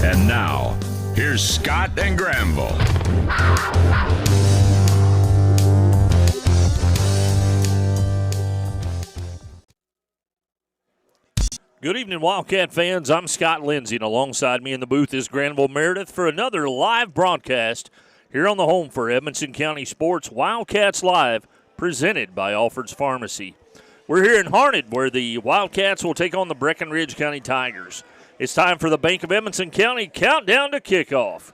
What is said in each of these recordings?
And now, here's Scott and Granville. Good evening, Wildcat fans. I'm Scott Lindsay, and alongside me in the booth is Granville Meredith for another live broadcast here on the home for Edmonson County Sports, Wildcats Live, presented by Alfred's Pharmacy. We're here in Harned, where the Wildcats will take on the Breckinridge County Tigers. It's time for the Bank of Edmonson County countdown to kickoff.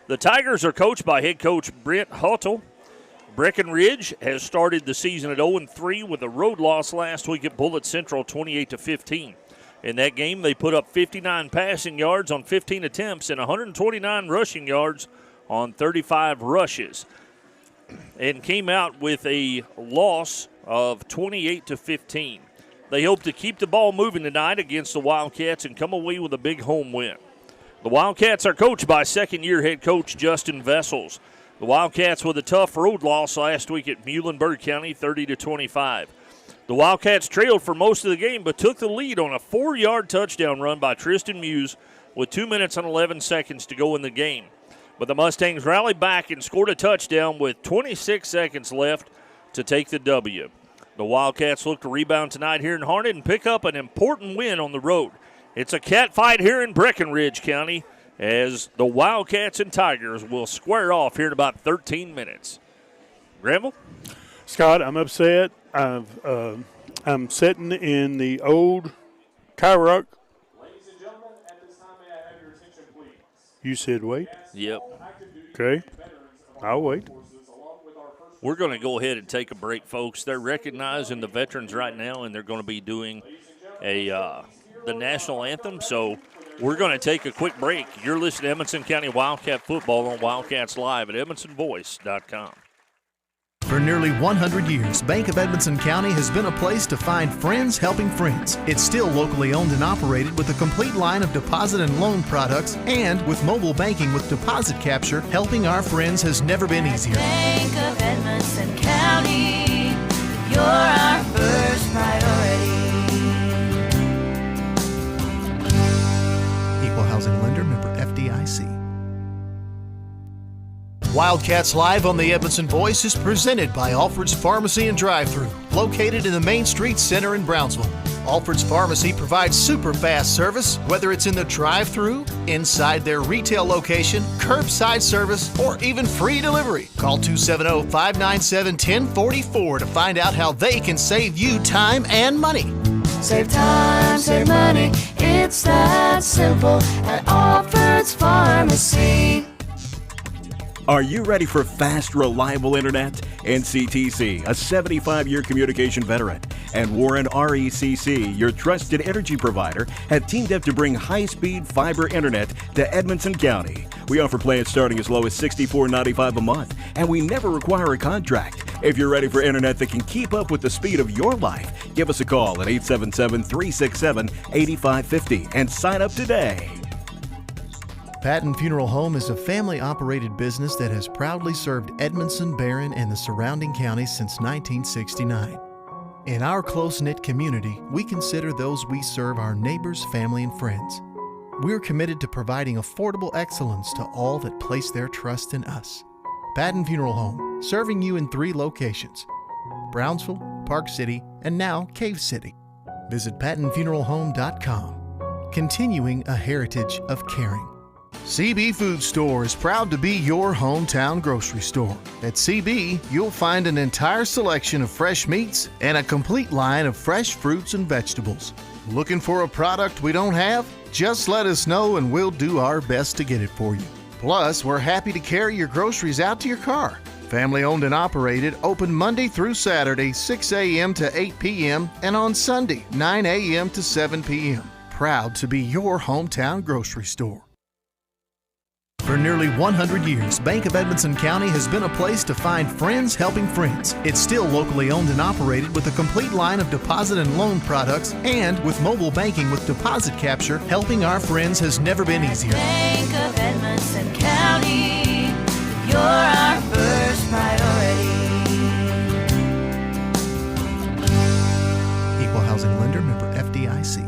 The Tigers are coached by head coach Brent Huttle. Breckinridge has started the season at 0-3 with a road loss last week at Bullitt Central, 28-15. In that game, they put up 59 passing yards on 15 attempts and 129 rushing yards on 35 rushes, and came out with a loss of 28-15. They hope to keep the ball moving tonight against the Wildcats and come away with a big home win. The Wildcats are coached by second-year head coach Justin Vessels. The Wildcats with a tough road loss last week at Muhlenberg County, 30-25. The Wildcats trailed for most of the game but took the lead on a 4-yard touchdown run by Tristan Muse with 2 minutes and 11 seconds to go in the game. But the Mustangs rallied back and scored a touchdown with 26 seconds left to take the W. The Wildcats look to rebound tonight here in Harned and pick up an important win on the road. It's a cat fight here in Breckinridge County as the Wildcats and Tigers will square off here in about 13 minutes. Granville? Scott, I'm upset. I'm sitting in the old Kyrock. Ladies and gentlemen, at this time, may I have your attention, please? You said wait? Yep. Okay. I'll wait. We're going to go ahead and take a break, folks. They're recognizing the veterans right now, and they're going to be doing the national anthem. So we're going to take a quick break. You're listening to Edmonson County Wildcat Football on Wildcats Live at EdmonsonVoice.com. For nearly 100 years, Bank of Edmonson County has been a place to find friends helping friends. It's still locally owned and operated with a complete line of deposit and loan products, and with mobile banking with deposit capture, helping our friends has never been easier. Bank of Edmonson County, you're our first priority. Equal housing lender, member FDIC. Wildcats Live on the Edmonson Voice is presented by Alfred's Pharmacy and Drive-Thru, located in the Main Street Center in Brownsville. Alfred's Pharmacy provides super fast service, whether it's in the drive-thru, inside their retail location, curbside service, or even free delivery. Call 270-597-1044 to find out how they can save you time and money. Save time, save money, it's that simple at Alfred's Pharmacy. Are you ready for fast, reliable internet? NCTC, a 75-year communication veteran, and Warren RECC, your trusted energy provider, have teamed up to bring high-speed fiber internet to Edmonson County. We offer plans starting as low as $64.95 a month, and we never require a contract. If you're ready for internet that can keep up with the speed of your life, give us a call at 877-367-8550 and sign up today. Patton Funeral Home is a family-operated business that has proudly served Edmonson, Barron, and the surrounding counties since 1969. In our close-knit community, we consider those we serve our neighbors, family, and friends. We're committed to providing affordable excellence to all that place their trust in us. Patton Funeral Home, serving you in 3 locations: Brownsville, Park City, and now Cave City. Visit PattonFuneralHome.com, continuing a heritage of caring. CB Food Store is proud to be your hometown grocery store. At CB, you'll find an entire selection of fresh meats and a complete line of fresh fruits and vegetables. Looking for a product we don't have? Just let us know and we'll do our best to get it for you. Plus, we're happy to carry your groceries out to your car. Family owned and operated, open Monday through Saturday, 6 a.m. to 8 p.m. and on Sunday, 9 a.m. to 7 p.m. Proud to be your hometown grocery store. For nearly 100 years, Bank of Edmonson County has been a place to find friends helping friends. It's still locally owned and operated with a complete line of deposit and loan products, and with mobile banking with deposit capture, helping our friends has never been easier. Bank of Edmonson County, you're our first priority. Equal housing lender, member FDIC.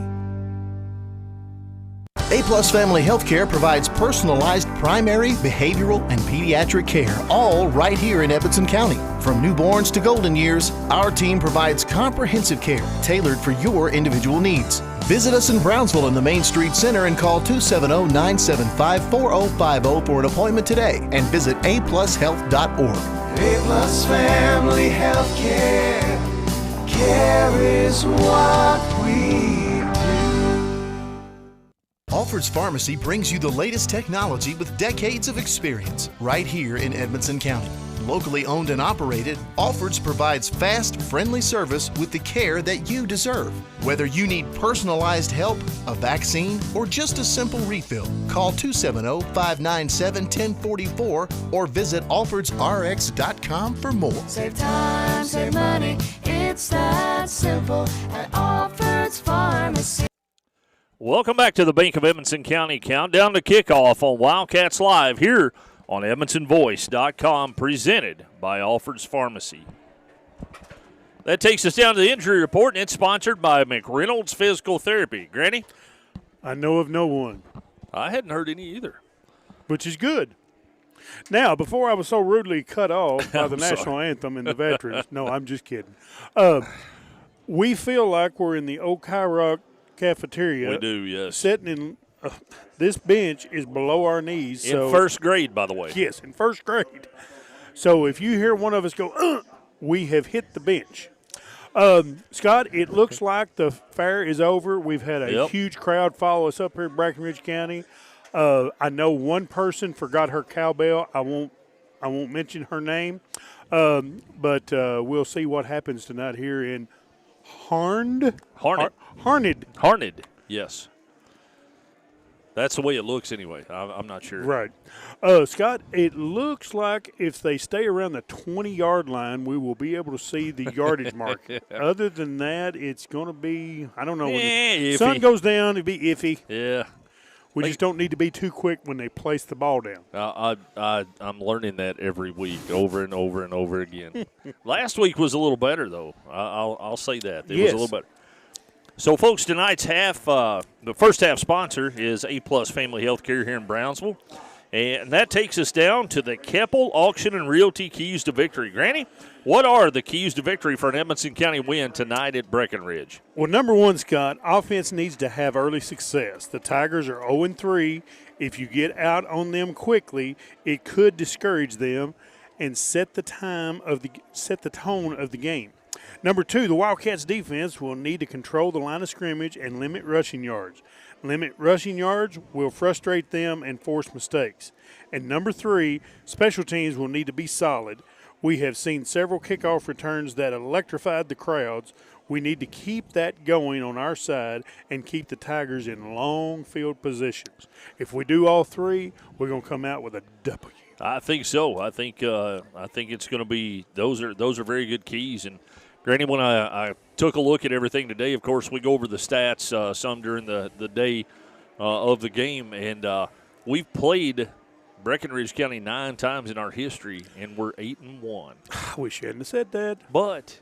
A-Plus Family Healthcare provides personalized primary, behavioral, and pediatric care, all right here in Edmonson County. From newborns to golden years, our team provides comprehensive care tailored for your individual needs. Visit us in Brownsville in the Main Street Center and call 270-975-4050 for an appointment today, and visit aplushealth.org. A-Plus Family Healthcare. Care is what we Alfred's Pharmacy brings you the latest technology with decades of experience right here in Edmonson County. Locally owned and operated, Alfred's provides fast, friendly service with the care that you deserve. Whether you need personalized help, a vaccine, or just a simple refill, call 270-597-1044 or visit alfordsrx.com for more. save time, save money. It's that simple at Alfred's Pharmacy. Welcome back to the Bank of Edmonson County Countdown to Kickoff on Wildcats Live here on EdmonsonVoice.com, presented by Alfred's Pharmacy. That takes us down to the injury report, and it's sponsored by McReynolds Physical Therapy. Granny? I know of no one, I hadn't heard any either. which is good. Now, before I was so rudely cut off by the national anthem and the veterans, no, I'm just kidding. We feel like we're in the Old Rock cafeteria. We do, yes. Sitting in this bench is below our knees. In first grade, by the way. Yes, in first grade. So if you hear one of us go, we have hit the bench. Scott, it looks like the fair is over. We've had a huge crowd follow us up here in Breckinridge County. I know one person forgot her cowbell. I won't mention her name, but we'll see what happens tonight here in Harned, yes. That's the way it looks anyway. I'm not sure. Right. Scott, it looks like if they stay around the 20-yard line, we will be able to see the yardage mark. Other than that, it's going to be, I don't know. When the sun goes down, it'll be iffy. Yeah. We just don't need to be too quick when they place the ball down. I'm learning that every week, over and over and over again. Last week was a little better, though. I'll say that. It was a little better. So, folks, tonight's the first half sponsor is A-Plus Family Healthcare here in Brownsville. And that takes us down to the Keppel Auction and Realty Keys to Victory. Granny, what are the keys to victory for an Edmonson County win tonight at Breckinridge? Well, number one, Scott, offense needs to have early success. The Tigers are 0-3. If you get out on them quickly, it could discourage them and set the tone of the game. Number two, the Wildcats defense will need to control the line of scrimmage and limit rushing yards. Limit rushing yards will frustrate them and force mistakes. And number three, special teams will need to be solid. We have seen several kickoff returns that electrified the crowds. We need to keep that going on our side and keep the Tigers in long field positions. If we do all three, we're going to come out with a W. I think so. I think it's going to be those are very good keys. And Granny, when I took a look at everything today, of course, we go over the stats some during the day of the game, and we've played Breckinridge County 9 times in our history, and we're 8-1. I wish you hadn't said that. But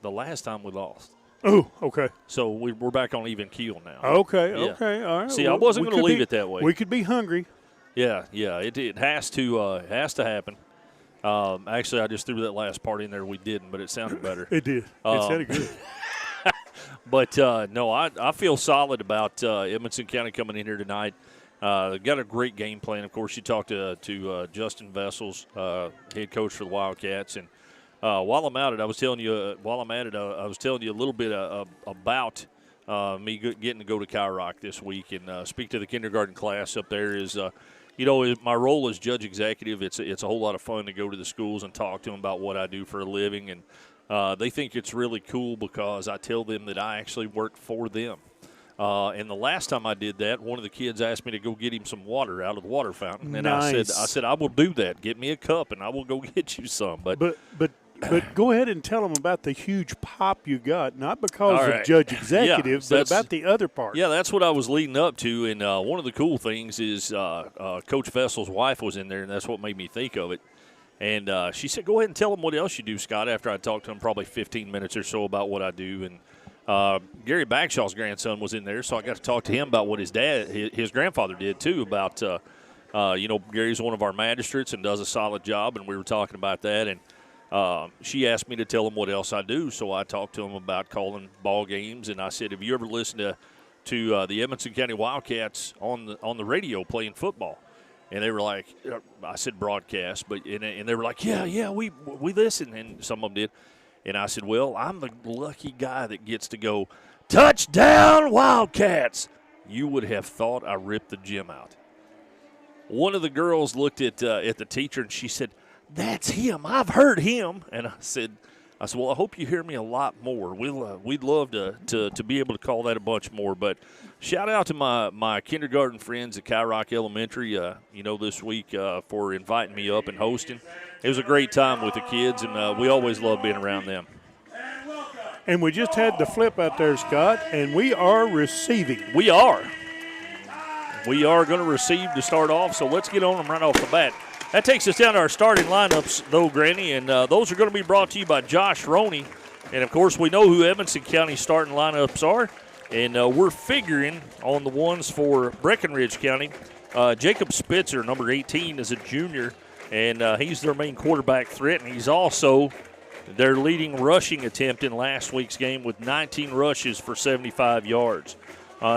the last time we lost. Oh, okay. So we're back on even keel now. Okay, Yeah. okay, all right. See, I wasn't going to leave it that way. We could be hungry. Yeah, it has to happen. Actually, I just threw that last part in there. We didn't, but it sounded better. It did. It sounded good. But, no, I feel solid about Edmonson County coming in here tonight. Got a great game plan. Of course, you talked to Justin Vessels, head coach for the Wildcats. And while I'm at it, I was telling you a little bit about me getting to go to Rock this week and speak to the kindergarten class up there. My role as judge executive, it's a whole lot of fun to go to the schools and talk to them about what I do for a living. And they think it's really cool because I tell them that I actually work for them. And the last time I did that, one of the kids asked me to go get him some water out of the water fountain. And nice. I said, I will do that. Get me a cup, and I will go get you some. But go ahead and tell them about the huge pop you got, not because right. of judge executive, but about the other part. Yeah, that's what I was leading up to. And one of the cool things is Coach Vessel's wife was in there, and that's what made me think of it. And she said, go ahead and tell them what else you do, Scott, after I talked to him probably 15 minutes or so about what I do. And Gary Bagshaw's grandson was in there, so I got to talk to him about what his grandfather did too. About Gary's one of our magistrates and does a solid job, and we were talking about that. And she asked me to tell him what else I do, so I talked to him about calling ball games. And I said, "Have you ever listened to the Edmonson County Wildcats on the radio playing football?" And they were like, I said broadcast, and they were like, yeah, we listen, and some of them did. And I said, well, I'm the lucky guy that gets to go, touchdown Wildcats. You would have thought I ripped the gym out. One of the girls looked at the teacher, and she said, that's him. I've heard him. And I said, well, I hope you hear me a lot more. We'd love to be able to call that a bunch more. But shout out to my kindergarten friends at Cow Rock Elementary, this week for inviting me up and hosting. It was a great time with the kids, and we always love being around them. And we just had the flip out there, Scott, and we are receiving. We are. We are going to receive to start off, so let's get on them right off the bat. That takes us down to our starting lineups, though, Granny, and those are going to be brought to you by Josh Roney. And, of course, we know who Evanston County's starting lineups are, and we're figuring on the ones for Breckinridge County. Jacob Spitzer, number 18, is a junior, and he's their main quarterback threat, and he's also their leading rushing attempt in last week's game with 19 rushes for 75 yards.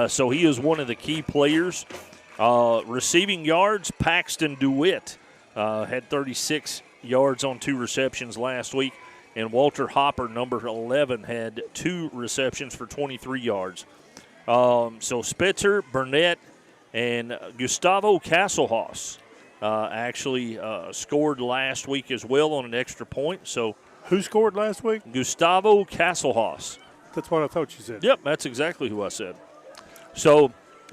So he is one of the key players. Receiving yards, Paxton DeWitt. Had 36 yards on 2 receptions last week. And Walter Hopper, number 11, had 2 receptions for 23 yards. So Spitzer, Burnett, and Gustavo Casselhaus actually scored last week as well on an extra point. So who scored last week? Gustavo Casselhaus. That's what I thought you said. Yep, that's exactly who I said. So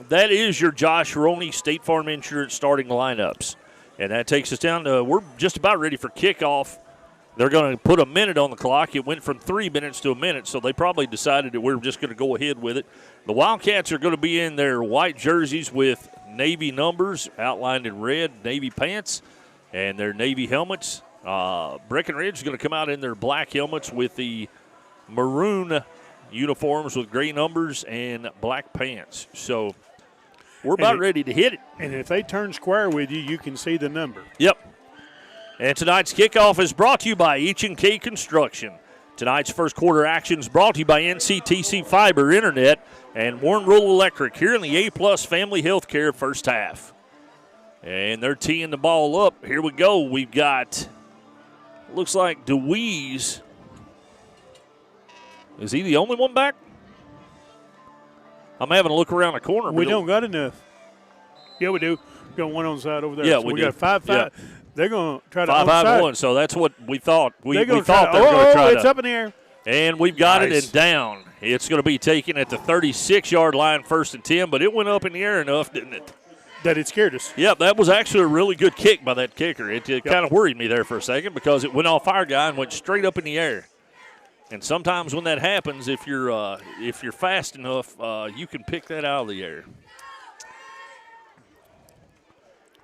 that is your Josh Roney State Farm Insurance starting lineups. And that takes us down to, we're just about ready for kickoff. They're going to put a minute on the clock. It went from 3 minutes to a minute, so they probably decided that we're just going to go ahead with it. The Wildcats are going to be in their white jerseys with Navy numbers outlined in red, Navy pants, and their Navy helmets. Breckinridge is going to come out in their black helmets with the maroon uniforms with gray numbers and black pants. So we're about ready to hit it. And if they turn square with you, you can see the number. Yep. And tonight's kickoff is brought to you by H&K Construction. Tonight's first quarter action is brought to you by NCTC Fiber Internet and Warren Rural Electric here in the A-Plus Family Healthcare first half. And they're teeing the ball up. Here we go. We've got, looks like DeWeese. Is he the only one back? I'm having a look around the corner. We don't got enough. Yeah, we do. We got one on the side over there. Yeah, so we got 5-5. Yeah. They're going to try to 5-5-1. So that's what we thought. We thought they were going to try it's up in the air. And we've got it and down. It's going to be taken at the 36-yard line, 1st and 10, but it went up in the air enough, didn't it? That it scared us. Yep, that was actually a really good kick by that kicker. It kind of worried me there for a second because it went off our guy and went straight up in the air. And sometimes when that happens, if you're fast enough, you can pick that out of the air.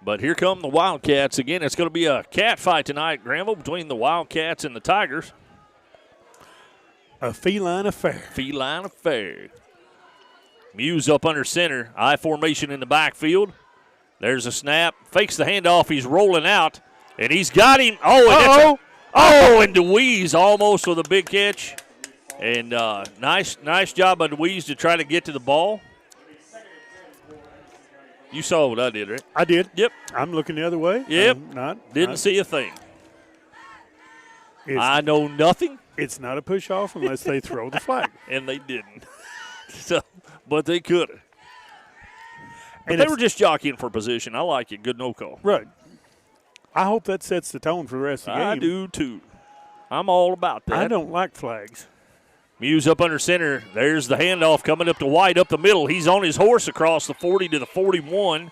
But here come the Wildcats. Again, it's going to be a cat fight tonight, Granville, between the Wildcats and the Tigers. A feline affair. Feline affair. Muse up under center. I formation in the backfield. There's a snap. Fakes the handoff. He's rolling out. And he's got him. And DeWeese almost with a big catch. And nice job by DeWeese to try to get to the ball. You saw what I did, right? I did. Yep. I'm looking the other way. Yep. Didn't see a thing. I know nothing. It's not a push-off unless they throw the flag. And they didn't. But they could have. And they were just jockeying for position. I like it. Good no call. Right. I hope that sets the tone for the rest of the game. I do, too. I'm all about that. I don't like flags. Muse up under center. There's the handoff coming up to White up the middle. He's on his horse across the 40 to the 41.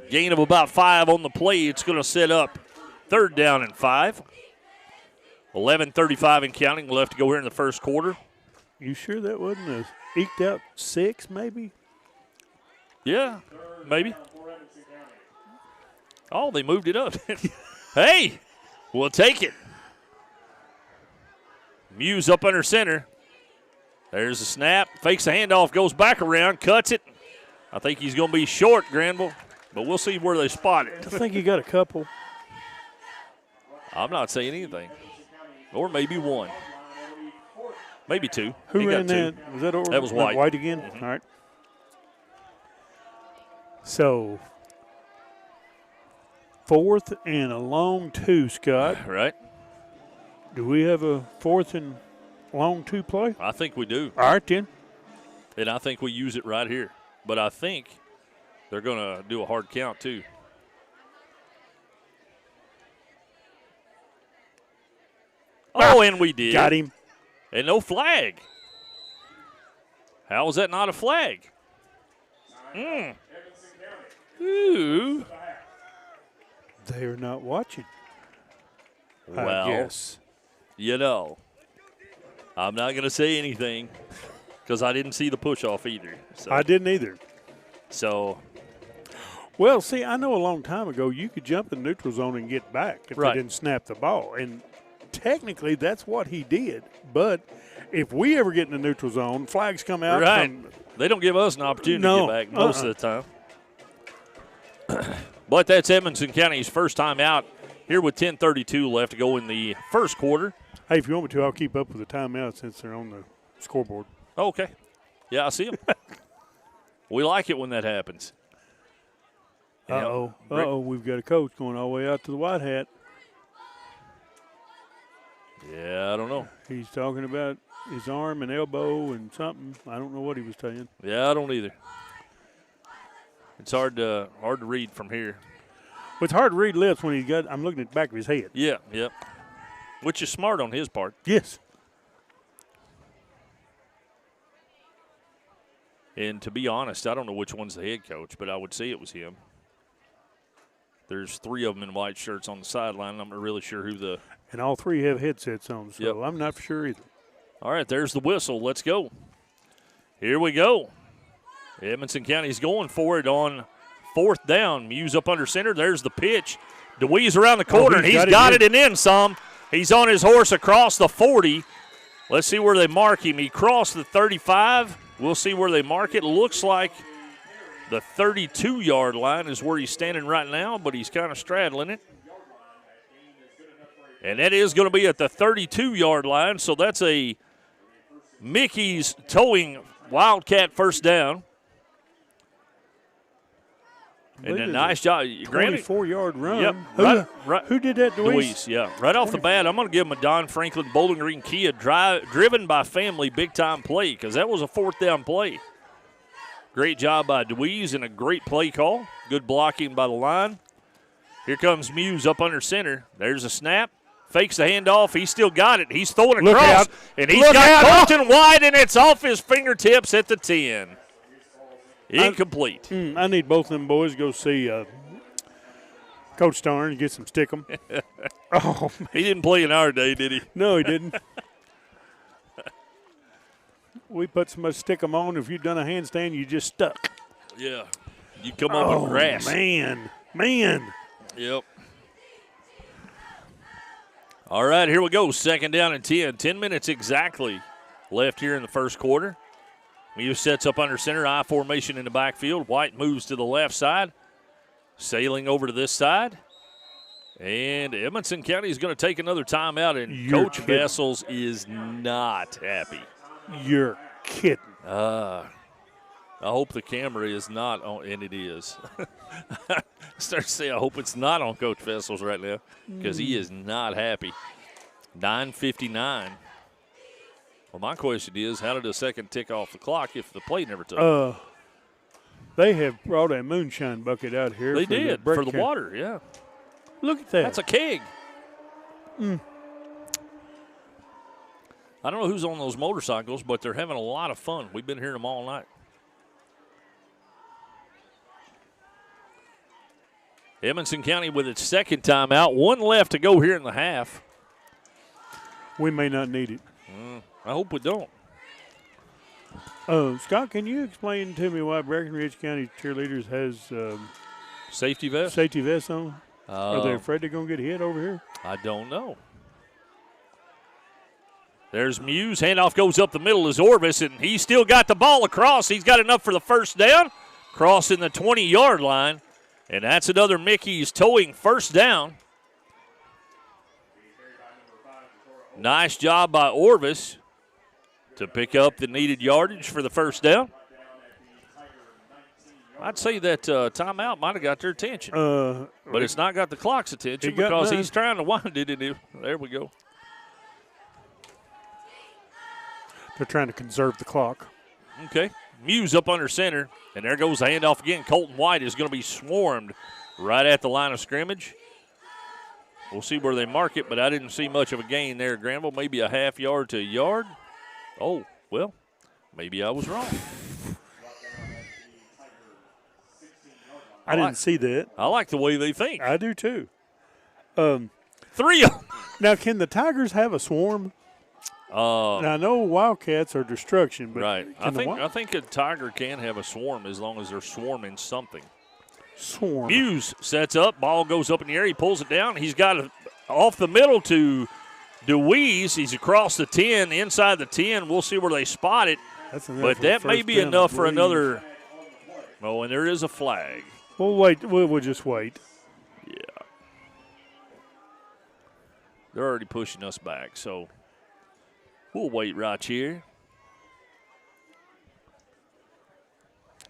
Gain of about 5 on the play. It's going to set up 3rd down and 5. 11:35 and counting left to go here in the first quarter. You sure that wasn't a eked out 6 maybe? Yeah, maybe. Oh, they moved it up. Hey, we'll take it. Muse up under center. There's a snap. Fakes the handoff. Goes back around. Cuts it. I think he's going to be short, Granville. But we'll see where they spot it. I think you got a couple. I'm not saying anything. Or maybe one. Maybe two. Who He ran got two. that? Was that over? That was White. White again? All right. So, 4th and a long 2, Scott. Right. Do we have a 4th and long 2 play? I think we do. All right, then. And I think we use it right here. But I think they're going to do a hard count, too. Oh, and we did. Got him. And no flag. How is that not a flag? Ooh. They are not watching. Well, I guess. you know, I'm not going to say anything because I didn't see the push-off either. So, I didn't either. So, Well, see, I know a long time ago you could jump in the neutral zone and get back if Right. they didn't snap the ball. And technically that's what he did. But if we ever get in the neutral zone, flags come out. right. From, They don't give us an opportunity No. to get back most of the time. But that's Edmonson County's first time out here with 10:32 left to go in the first quarter. hey, if you want me to, I'll keep up with the timeout since they're on the scoreboard. Okay. Yeah, I see them. We like it when that happens. Yep. Uh-oh. Uh-oh, we've got a coach going all the way out to the white hat. Yeah, I don't know. He's talking about his arm and elbow and something. I don't know what he was saying. Yeah, I don't either. It's hard to read from here. Well, it's hard to read lips when he's got. I'm looking at the back of his head. Yeah, yep. Which is smart on his part. Yes. And to be honest, I don't know which one's the head coach, but I would say it was him. There's 3 of them in white shirts on the sideline. I'm not really sure who the. And all 3 have headsets on, so Yep. I'm not for sure either. All right, there's the whistle. Let's go. Here we go. Edmonson County's going for it on 4th down. Muse up under center. There's the pitch. DeWeese around the corner, and he's got it and then some. He's on his horse across the 40. Let's see where they mark him. He crossed the 35. We'll see where they mark it. Looks like the 32-yard line is where he's standing right now, but he's kind of straddling it. And that is going to be at the 32-yard line, so that's a Mickey's towing Wildcat first down. And a nice job. 24-yard run. Yep. Who did that, DeWeese, yeah. Right off the bat, I'm going to give him a Don Franklin Bowling Green Kia driven by family big-time play because that was a 4th down play. Great job by DeWeese and a great play call. Good blocking by the line. Here comes Muse up under center. There's a snap. Fakes the handoff. He's still got it. He's throwing it across. And he's got Colton White, and it's off his fingertips at the 10. Incomplete. I need both of them boys to go see Coach Starn and get some stickum. Oh, man. He didn't play in our day, did he? No, he didn't. We put so much stickum on. If you'd done a handstand, you just stuck. Yeah. You come up with grass. Man. Yep. All right, here we go. 2nd down and 10. 10 minutes exactly left here in the first quarter. Muse sets up under center, I formation in the backfield. White moves to the left side, sailing over to this side. And Edmonson County is going to take another timeout, and Coach Vessels is not happy. You're kidding. I hope the camera is not on, and it is. I start to say I hope it's not on Coach Vessels right now because he is not happy. 9:59. Well, my question is, how did a second tick off the clock if the play never took? They have brought a moonshine bucket out here. They did, for the water, yeah. Look at that. That's a keg. I don't know who's on those motorcycles, but they're having a lot of fun. We've been hearing them all night. Edmonson County with its 2nd timeout. 1 left to go here in the half. We may not need it. I hope we don't. Scott, can you explain to me why Breckinridge County cheerleaders has Safety vest? safety vests on? Are they afraid they're going to get hit over here? I don't know. There's Muse. Handoff goes up the middle as Orvis, and he's still got the ball across. He's got enough for the first down, crossing the 20-yard line. And that's another Mickey's towing first down. Nice job by Orvis to pick up the needed yardage for the first down. I'd say that timeout might have got their attention. But it's not got the clock's attention because he's trying to wind it. There we go. They're trying to conserve the clock. Okay. Muse up under center, and there goes the handoff again. Colton White is going to be swarmed right at the line of scrimmage. We'll see where they mark it, but I didn't see much of a gain there, Granville. Maybe a half yard to a yard. Oh, well, maybe I was wrong. I didn't see that. I like the way they think. I do too. 3 of them. Now, can the Tigers have a swarm? Now, I know Wildcats are destruction, but right. I think a Tiger can have a swarm as long as they're swarming something. Swarm. Muse sets up. Ball goes up in the air. He pulls it down. He's got it off the middle to DeWeese. He's across the 10, inside the 10. We'll see where they spot it. But that may be enough for another. Oh, and there is a flag. We'll wait. We'll just wait. Yeah. They're already pushing us back, so we'll wait right here.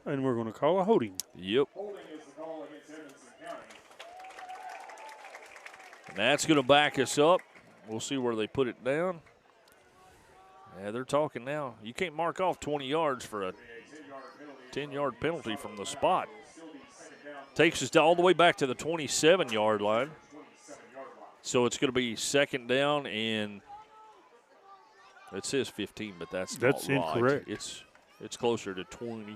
And we're going to call a holding. Yep. Holding is the call against Evanston County. And that's going to back us up. We'll see where they put it down. Yeah, they're talking now. You can't mark off 20 yards for a 10-yard penalty from the spot. Takes us all the way back to the 27-yard line. So it's going to be second down, and it says 15, but that's not incorrect. Right. It's closer to 20.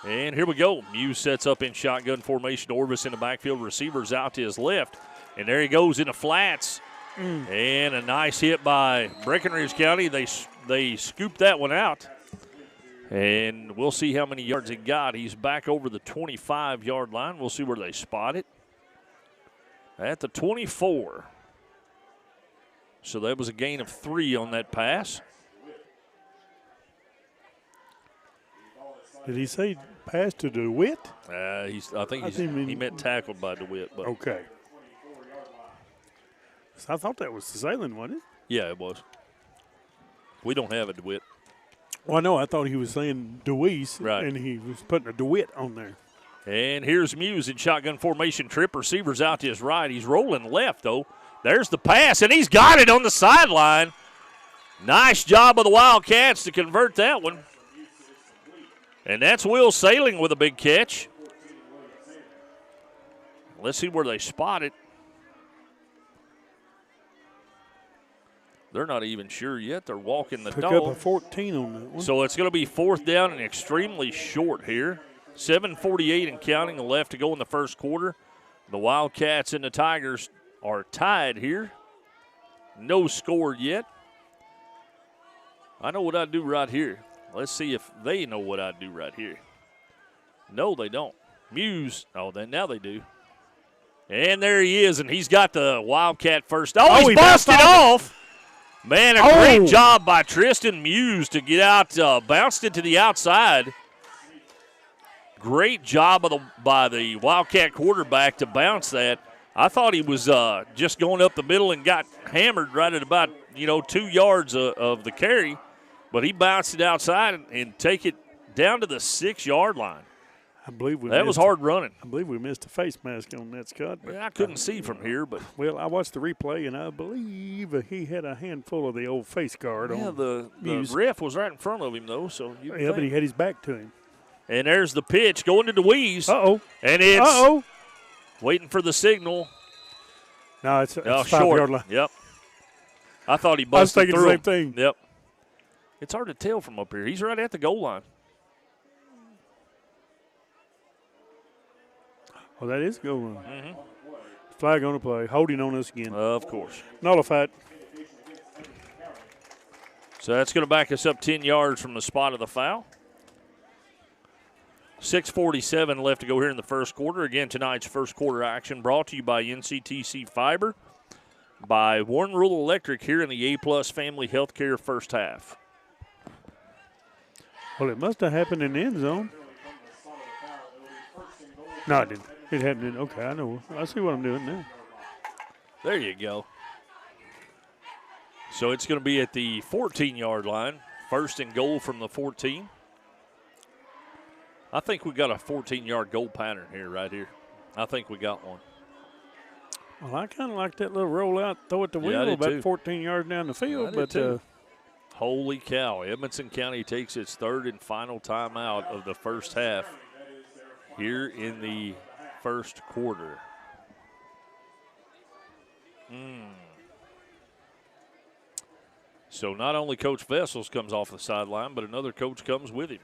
And here we go. Muse sets up in shotgun formation. Orvis in the backfield. Receivers out to his left. And there he goes in the flats. And a nice hit by Breckinridge County. They scooped that one out. And we'll see how many yards he got. He's back over the 25-yard line. We'll see where they spot it. At the 24. So that was a gain of 3 on that pass. Did he say pass to DeWitt? I think he meant tackled by DeWitt. But okay. So I thought that was Zaylen, wasn't it? Yeah, it was. We don't have a DeWitt. Well, no, I thought he was saying DeWeese, right, and he was putting a DeWitt on there. And here's Muse in shotgun formation. Trip receivers out to his right. He's rolling left, though. There's the pass, and he's got it on the sideline. Nice job of the Wildcats to convert that one. And that's Will Sailing with a big catch. Let's see where they spot it. They're not even sure yet. They're walking the dog. Pick up a 14 on that one. So it's going to be fourth down and extremely short here. 7:48 and counting left to go in the first quarter. The Wildcats and the Tigers are tied here. No score yet. I know what I'd do right here. Let's see if they know what I'd do right here. No, they don't. Muse. Oh, now they do. And there he is, and he's got the Wildcat first. Oh, he's busted off. Man, a great job by Tristan Muse to get out, bounced it to the outside. Great job by the Wildcat quarterback to bounce that. I thought he was just going up the middle and got hammered right at about 2 yards of the carry, but he bounced it outside and take it down to the 6-yard line. I believe that was hard running. I believe we missed a face mask on that, Scott. But I couldn't see from here, but well, I watched the replay, and I believe he had a handful of the old face guard on. Yeah, the ref was right in front of him though, so but he had his back to him. And there's the pitch going to DeWeese. Uh-oh. And it's waiting for the signal. No, it's 5-yard line. Yep. I thought he busted through. I was thinking the same thing. Yep. It's hard to tell from up here. He's right at the goal line. Well, that is a goal line. Mm-hmm. Flag on the play. Holding on us again. Of course. Nullified. So that's going to back us up 10 yards from the spot of the foul. 6:47 left to go here in the first quarter. Again, tonight's first quarter action brought to you by NCTC Fiber, by Warren Rural Electric here in the A-Plus Family Healthcare first half. Well, it must have happened in the end zone. No, it didn't. It happened in, okay, I know. I see what I'm doing now. There you go. So it's going to be at the 14-yard line. First and goal from the 14. I think we got a 14-yard goal pattern here, right here. I think we got one. Well, I kind of like that little rollout, throw at the wheel about too. 14 yards down the field. But holy cow, Edmonson County takes its third and final timeout of the first half here in the first quarter. So not only Coach Vessels comes off the sideline, but another coach comes with him.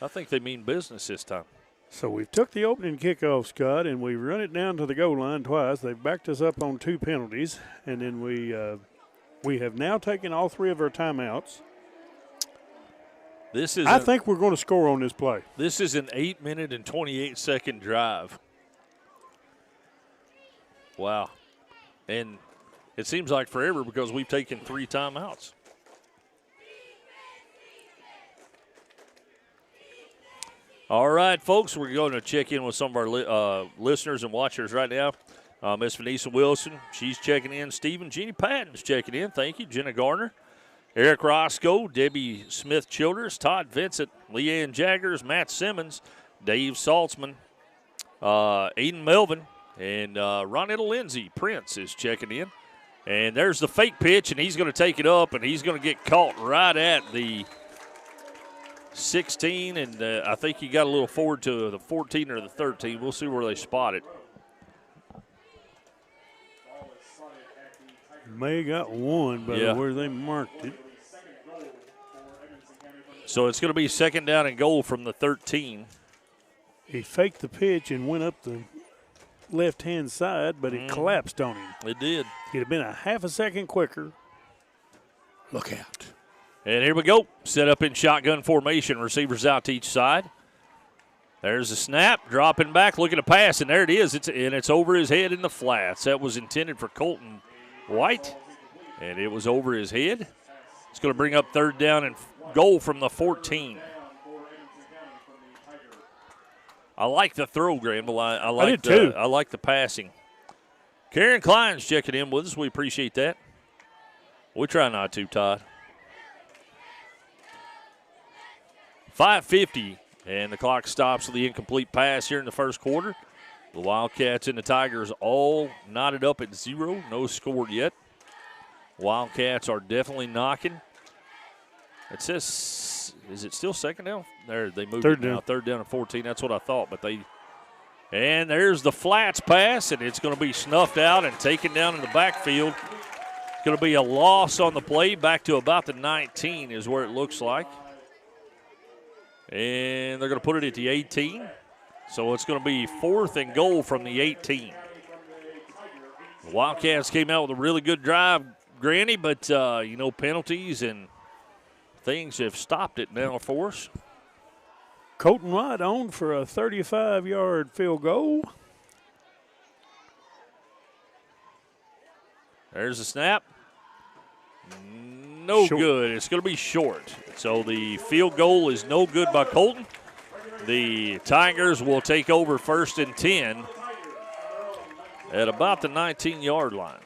I think they mean business this time. So we've took the opening kickoff, Scott, and we've run it down to the goal line twice. They've backed us up on 2 penalties, and then we have now taken all 3 of our timeouts. I think we're going to score on this play. This is an 8-minute and 28-second drive. Wow. And it seems like forever because we've taken 3 timeouts. All right, folks, we're going to check in with some of our listeners and watchers right now. Miss Vanessa Wilson, she's checking in. Stephen, Jeannie Patton's checking in. Thank you. Jenna Garner, Eric Roscoe, Debbie Smith-Childers, Todd Vincent, Leanne Jaggers, Matt Simmons, Dave Saltzman, Aiden Melvin, and Ronetta Lindsay Prince is checking in. And there's the fake pitch, and he's going to take it up, and he's going to get caught right at the 16, and I think he got a little forward to the 14 or the 13. We'll see where they spot it. May got one, but where they marked it. So it's going to be second down and goal from the 13. He faked the pitch and went up the left-hand side, but it collapsed on him. It did. He'd have been a half a second quicker. Look out. And here we go. Set up in shotgun formation. Receivers out to each side. There's a snap. Dropping back. Looking to pass. And there it is. It's over his head in the flats. That was intended for Colton White. And it was over his head. It's going to bring up third down and goal from the 14. I like the throw, Granville. I like the passing. Karen Klein's checking in with us. We appreciate that. We try not to, Todd. 5:50, and the clock stops with the incomplete pass here in the first quarter. The Wildcats and the Tigers all knotted up at 0. No scored yet. Wildcats are definitely knocking. It says, is it still second down? There, they moved it now. Third down and 14. That's what I thought. And there's the flats pass, and it's going to be snuffed out and taken down in the backfield. It's going to be a loss on the play. Back to about the 19 is where it looks like. And they're going to put it at the 18. So it's going to be fourth and goal from the 18. The Wildcats came out with a really good drive, Granny, but, penalties and things have stopped it now for us. Colton White on for a 35-yard field goal. There's the snap. No good. It's going to be short. So the field goal is no good by Colton. The Tigers will take over first and 10 at about the 19-yard line.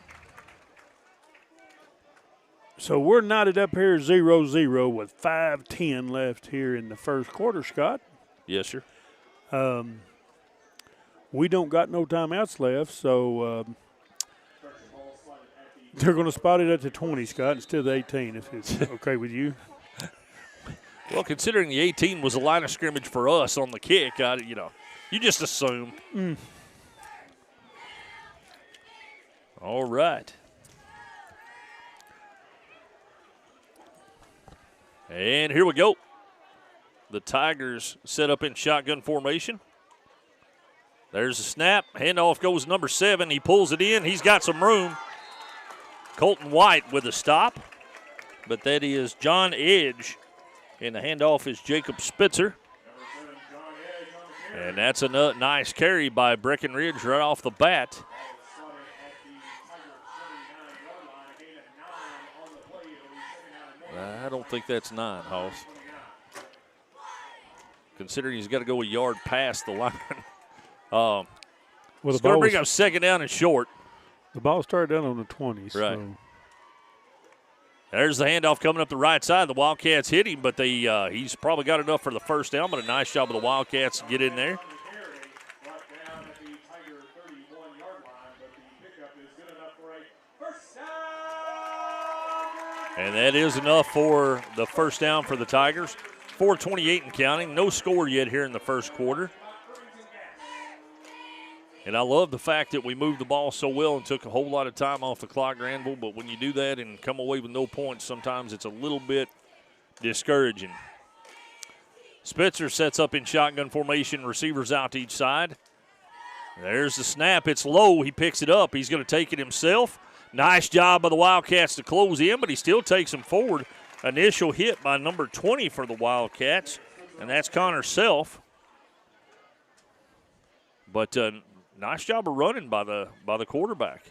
So we're knotted up here 0-0 with 5:10 left here in the first quarter, Scott. Yes, sir. We don't got no timeouts left, so they're going to spot it at the 20, Scott, instead of the 18, if it's okay with you. Well, considering the 18 was a line of scrimmage for us on the kick, you just assume. All right. And here we go. The Tigers set up in shotgun formation. There's a snap. Handoff goes number 7. He pulls it in. He's got some room. Colton White with a stop. But that is John Edge. And the handoff is Jacob Spitzer. And that's a nice carry by Breckinridge right off the bat. I don't think that's 9, Hoss. Considering he's got to go a yard past the line. Well, it's going to bring up 2nd down and short. The ball started down on the 20s. Right. So. There's the handoff coming up the right side. The Wildcats hit him, but he's probably got enough for the first down, but a nice job of the Wildcats to get in there. And that is enough for the first down for the Tigers. 4:28 and counting. No score yet here in the first quarter. And I love the fact that we moved the ball so well and took a whole lot of time off the clock, Granville. But when you do that and come away with no points, sometimes it's a little bit discouraging. Spitzer sets up in shotgun formation, receivers out to each side. There's the snap. It's low. He picks it up. He's going to take it himself. Nice job by the Wildcats to close in, but he still takes him forward. Initial hit by number 20 for the Wildcats, and that's Connor Self. But nice job of running by the quarterback.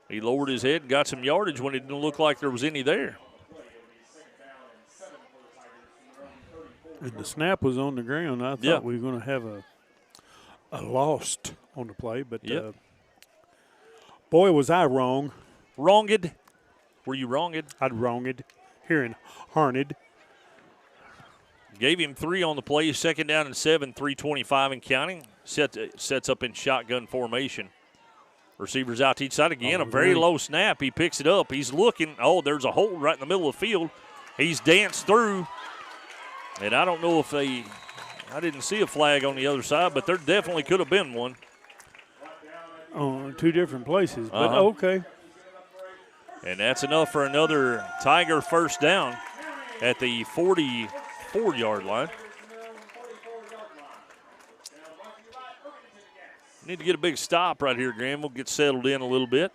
He lowered his head and got some yardage when it didn't look like there was any there. And the snap was on the ground. I thought we were going to have a lost on the play, but boy, was I wrong. Wronged? Were you wronged? I'd wronged. Hearing Harned. Gave him 3 on the play. 2nd down and 7, 3:25 and counting. Sets up in shotgun formation. Receivers out to each side again. A very low snap. He picks it up. He's looking. Oh, there's a hole right in the middle of the field. He's danced through. And I don't know if I didn't see a flag on the other side, but there definitely could have been one. Oh, 2 different places, but okay. And that's enough for another Tiger first down at the 44-yard line. Need to get a big stop right here, Granville. Get settled in a little bit.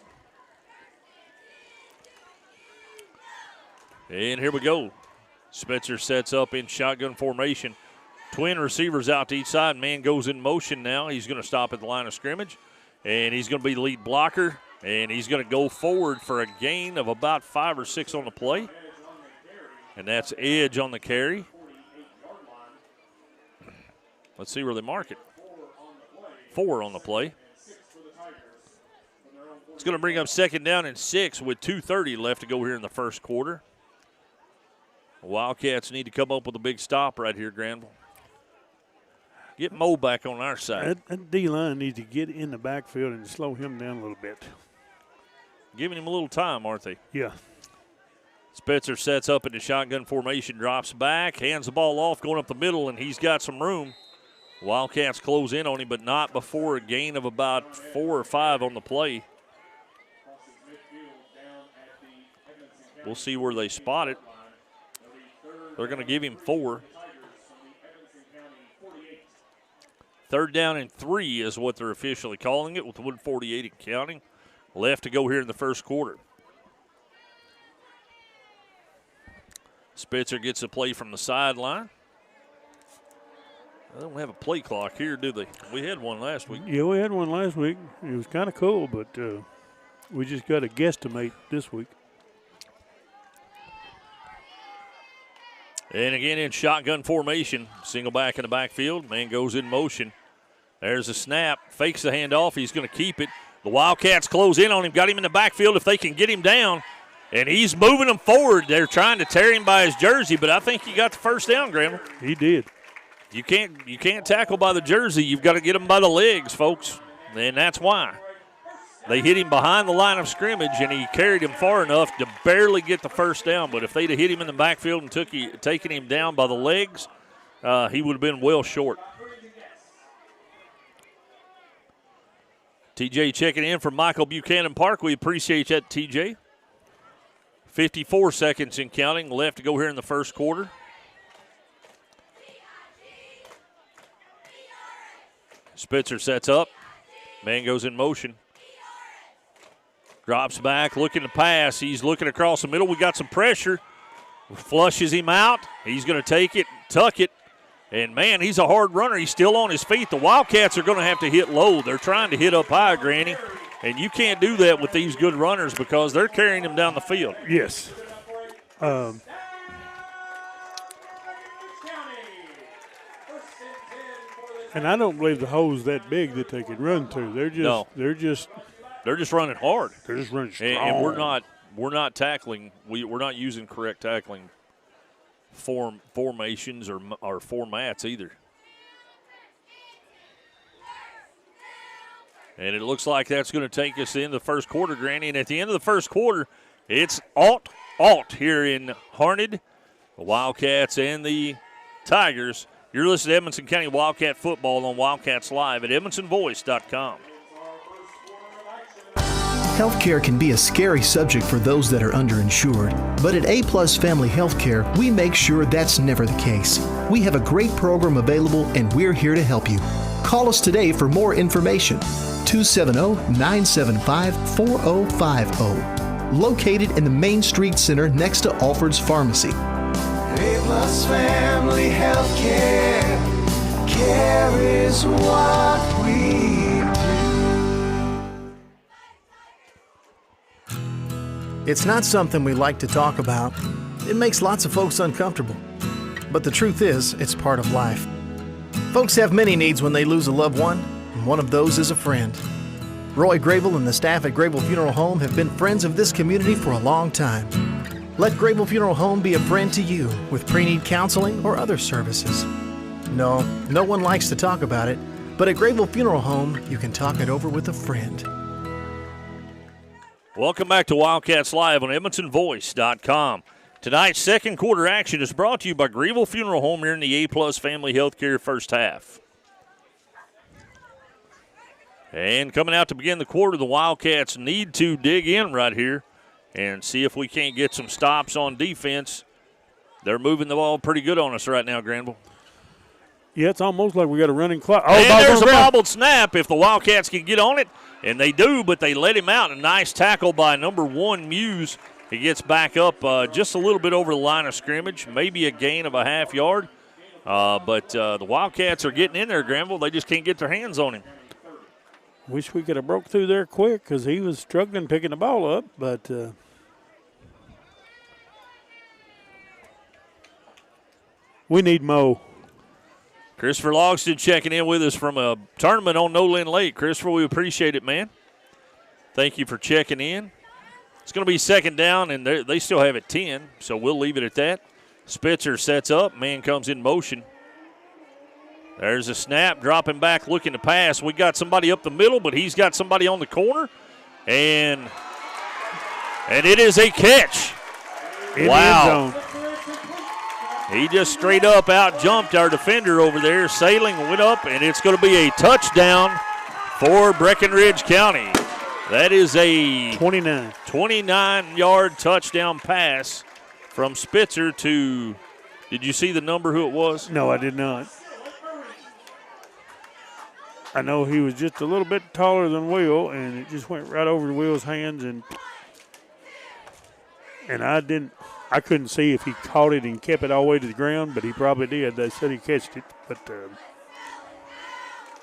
And here we go. Spitzer sets up in shotgun formation. Twin receivers out to each side. Man goes in motion now. He's going to stop at the line of scrimmage. And he's going to be the lead blocker. And he's going to go forward for a gain of about 5 or 6 on the play. And that's Edge on the carry. Let's see where they mark it. 4 on the play. It's going to bring up 2nd down and 6 with 2:30 left to go here in the first quarter. The Wildcats need to come up with a big stop right here, Granville. Get Mo back on our side. That D-line needs to get in the backfield and slow him down a little bit. Giving him a little time, aren't they? Yeah. Spitzer sets up in the shotgun formation, drops back, hands the ball off, going up the middle, and he's got some room. Wildcats close in on him, but not before a gain of about 4 or 5 on the play. We'll see where they spot it. They're going to give him 4. 3rd down and 3 is what they're officially calling it, with 1:48 and counting left to go here in the first quarter. Spitzer gets a play from the sideline. They don't have a play clock here, do they? We had one last week. Yeah, we had one last week. It was kind of cool, but we just got to guesstimate this week. And again in shotgun formation, single back in the backfield. Man goes in motion. There's a snap, fakes the handoff. He's going to keep it. The Wildcats close in on him, got him in the backfield if they can get him down. And he's moving them forward. They're trying to tear him by his jersey, but I think he got the first down, Granville. He did. You can't tackle by the jersey. You've got to get him by the legs, folks. And that's why. They hit him behind the line of scrimmage, and he carried him far enough to barely get the first down. But if they'd have hit him in the backfield and taken him down by the legs, he would have been well short. TJ checking in from Michael Buchanan Park. We appreciate that, TJ. 54 seconds and counting left to go here in the first quarter. Spitzer sets up. Man goes in motion. Drops back, looking to pass. He's looking across the middle. We got some pressure. Flushes him out. He's going to take it, tuck it, And, man, he's a hard runner. He's still on his feet. The Wildcats are going to have to hit low. They're trying to hit up high, Granny. And you can't do that with these good runners because they're carrying them down the field. Yes. And I don't believe the hole's that big that they can run through. They're just running hard. They're just running strong. And we're not tackling. We're not using correct tackling formations or formats either. And it looks like that's going to take us into the first quarter, Granny. And at the end of the first quarter, it's alt here in Harned, the Wildcats and the Tigers. You're listening to Edmonson County Wildcat Football on Wildcats Live at EdmonsonVoice.com. Healthcare can be a scary subject for those that are underinsured, but at A-Plus Family Healthcare, we make sure that's never the case. We have a great program available, and we're here to help you. Call us today for more information. 270-975-4050. Located in the Main Street Center next to Alford's Pharmacy. A-Plus Family Healthcare. Care is what we do. It's not something we like to talk about. It makes lots of folks uncomfortable. But the truth is, it's part of life. Folks have many needs when they lose a loved one, and one of those is a friend. Roy Grable and the staff at Grable Funeral Home have been friends of this community for a long time. Let Grable Funeral Home be a friend to you with pre-need counseling or other services. No one likes to talk about it, but at Grable Funeral Home, you can talk it over with a friend. Welcome back to Wildcats Live on EdmonsonVoice.com. Tonight's second quarter action is brought to you by Grable Funeral Home here in the A-Plus Family Healthcare first half. And coming out to begin the quarter, the Wildcats need to dig in right here and see if we can't get some stops on defense. They're moving the ball pretty good on us right now, Granville. Yeah, it's almost like we got a running clock. Oh, and there's a bobbled snap if the Wildcats can get on it, and they do, but they let him out. A nice tackle by number 1, Muse. He gets back up just a little bit over the line of scrimmage, maybe a gain of a half yard. But the Wildcats are getting in there, Granville. They just can't get their hands on him. Wish we could have broke through there quick because he was struggling picking the ball up, but we need Mo. Christopher Logston checking in with us from a tournament on Nolin Lake. Christopher, we appreciate it, man. Thank you for checking in. It's going to be second down, and they still have it 10, so we'll leave it at that. Spitzer sets up. Man comes in motion. There's a snap, dropping back, looking to pass. We got somebody up the middle, but he's got somebody on the corner. And it is a catch. Wow. He just straight up out-jumped our defender over there. Sailing went up, and it's going to be a touchdown for Breckinridge County. That is a 29-yard touchdown pass from Spitzer to, did you see the number who it was? No, I did not. I know he was just a little bit taller than Will, and it just went right over Will's hands, and I couldn't see if he caught it and kept it all the way to the ground, but he probably did. They said he catched it, but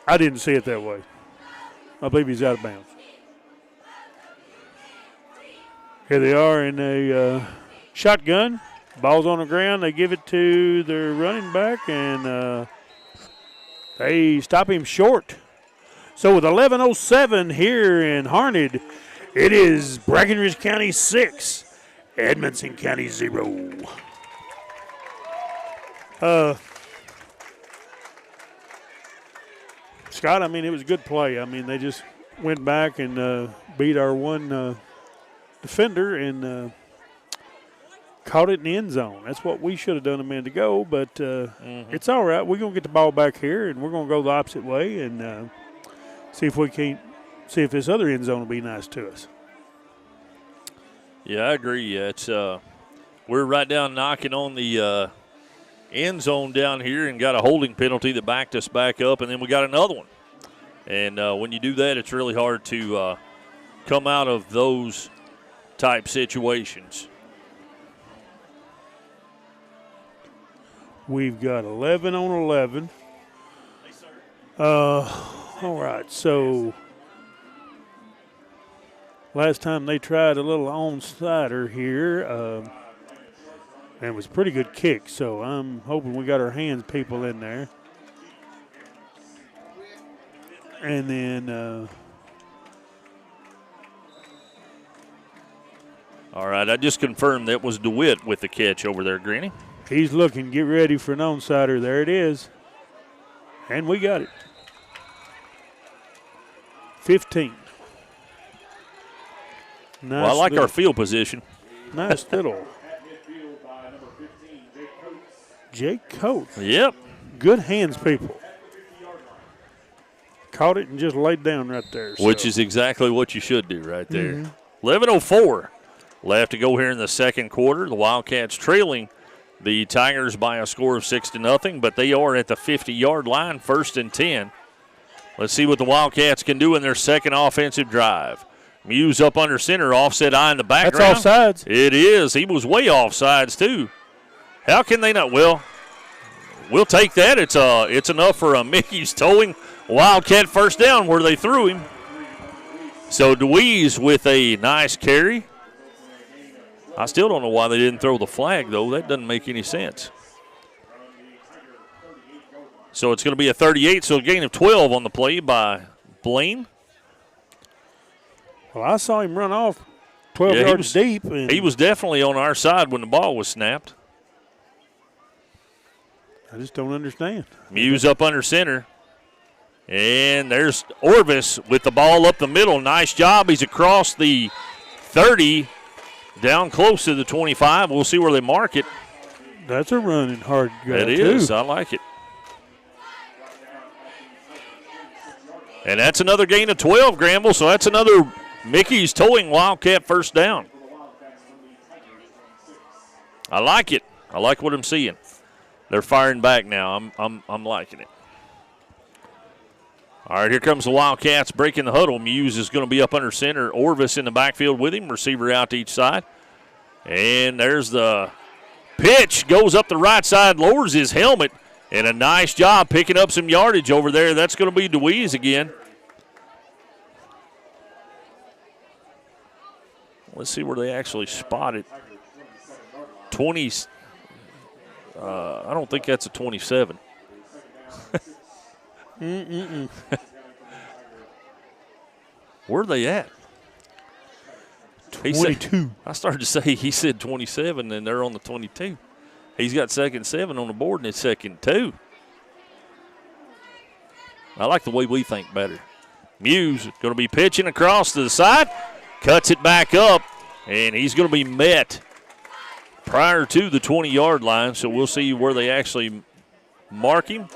I didn't see it that way. I believe he's out of bounds. Here they are in a shotgun. Ball's on the ground. They give it to their running back, and they stop him short. So with 11:07 here in Harned, it is Breckinridge County 6, Edmonson County 0. Scott, I mean, it was a good play. I mean, they just went back and beat our one defender and caught it in the end zone. That's what we should have done a minute ago, but it's all right. We're going to get the ball back here, and we're going to go the opposite way and see if this other end zone will be nice to us. Yeah, I agree. Yeah, it's we're right down knocking on the end zone down here and got a holding penalty that backed us back up, and then we got another one. And when you do that, it's really hard to come out of those type situations. We've got 11 on 11. All right, so last time they tried a little onside here, and it was a pretty good kick, so I'm hoping we got our hands people in there. And then all right, I just confirmed that was DeWitt with the catch over there, Granny. he's looking, get ready for an onsider. There it is. And we got it. 15. Nice Well, I like our field position. Nice little. Jake Coates. Yep. Good hands, people. Caught it and just laid down right there. Which is exactly what you should do right there. Mm-hmm. 11:04 left to go here in the second quarter. The Wildcats trailing the Tigers by a score of 6-0, but they are at the 50-yard line, 1st and 10. Let's see what the Wildcats can do in their second offensive drive. Muse up under center, offset eye in the background. That's offsides. It is. He was way offsides, too. How can they not? Well, we'll take that. It's enough for a Mickey's towing Wildcat first down where they threw him. So DeWeese with a nice carry. I still don't know why they didn't throw the flag, though. That doesn't make any sense. So it's going to be a 38, so a gain of 12 on the play by Blaine. Well, I saw him run off 12 yards deep. And he was definitely on our side when the ball was snapped. I just don't understand. Muse up under center. And there's Orvis with the ball up the middle. Nice job. He's across the 30, down close to the 25. We'll see where they mark it. That's a running hard guy, It is. I like it. And that's another gain of 12, Granville. So that's another Mickey's towing Wildcat first down. I like it. I like what I'm seeing. They're firing back now. I'm liking it. All right, here comes the Wildcats breaking the huddle. Muse is going to be up under center. Orvis in the backfield with him. Receiver out to each side. And there's the pitch. Goes up the right side, lowers his helmet. And a nice job picking up some yardage over there. That's going to be DeWeese again. Let's see where they actually spot it. 20. I don't think that's a 27. Where are they at? 22. I started to say he said 27, and they're on the 22. He's got 2nd 7 on the board, and it's 2nd 2. I like the way we think better. Muse going to be pitching across to the side, cuts it back up, and he's going to be met prior to the 20-yard line, so we'll see where they actually mark him.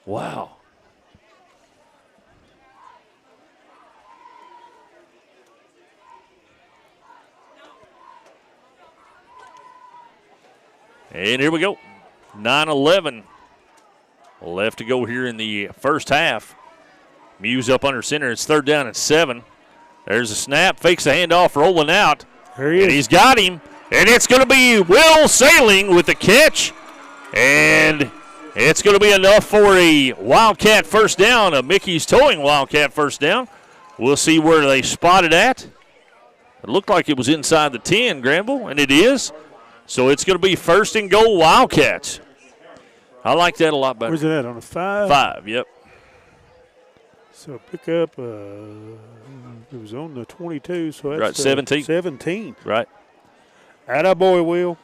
Wow. And here we go. 9-11 left to go here in the first half. Muse up under center. It's 3rd down and 7. There's a snap. Fakes the handoff, rolling out. There he is. And he's got him. And it's going to be Will Sailing with the catch. And it's going to be enough for a Wildcat first down, a Mickey's towing Wildcat first down. We'll see where they spot it at. It looked like it was inside the 10, Granville, and it is. So it's going to be 1st and goal Wildcats. I like that a lot better. Where's it at, on a 5? 5, yep. So pick up, it was on the 22, so that's Right, 17. 17. Right. Attaboy, Will.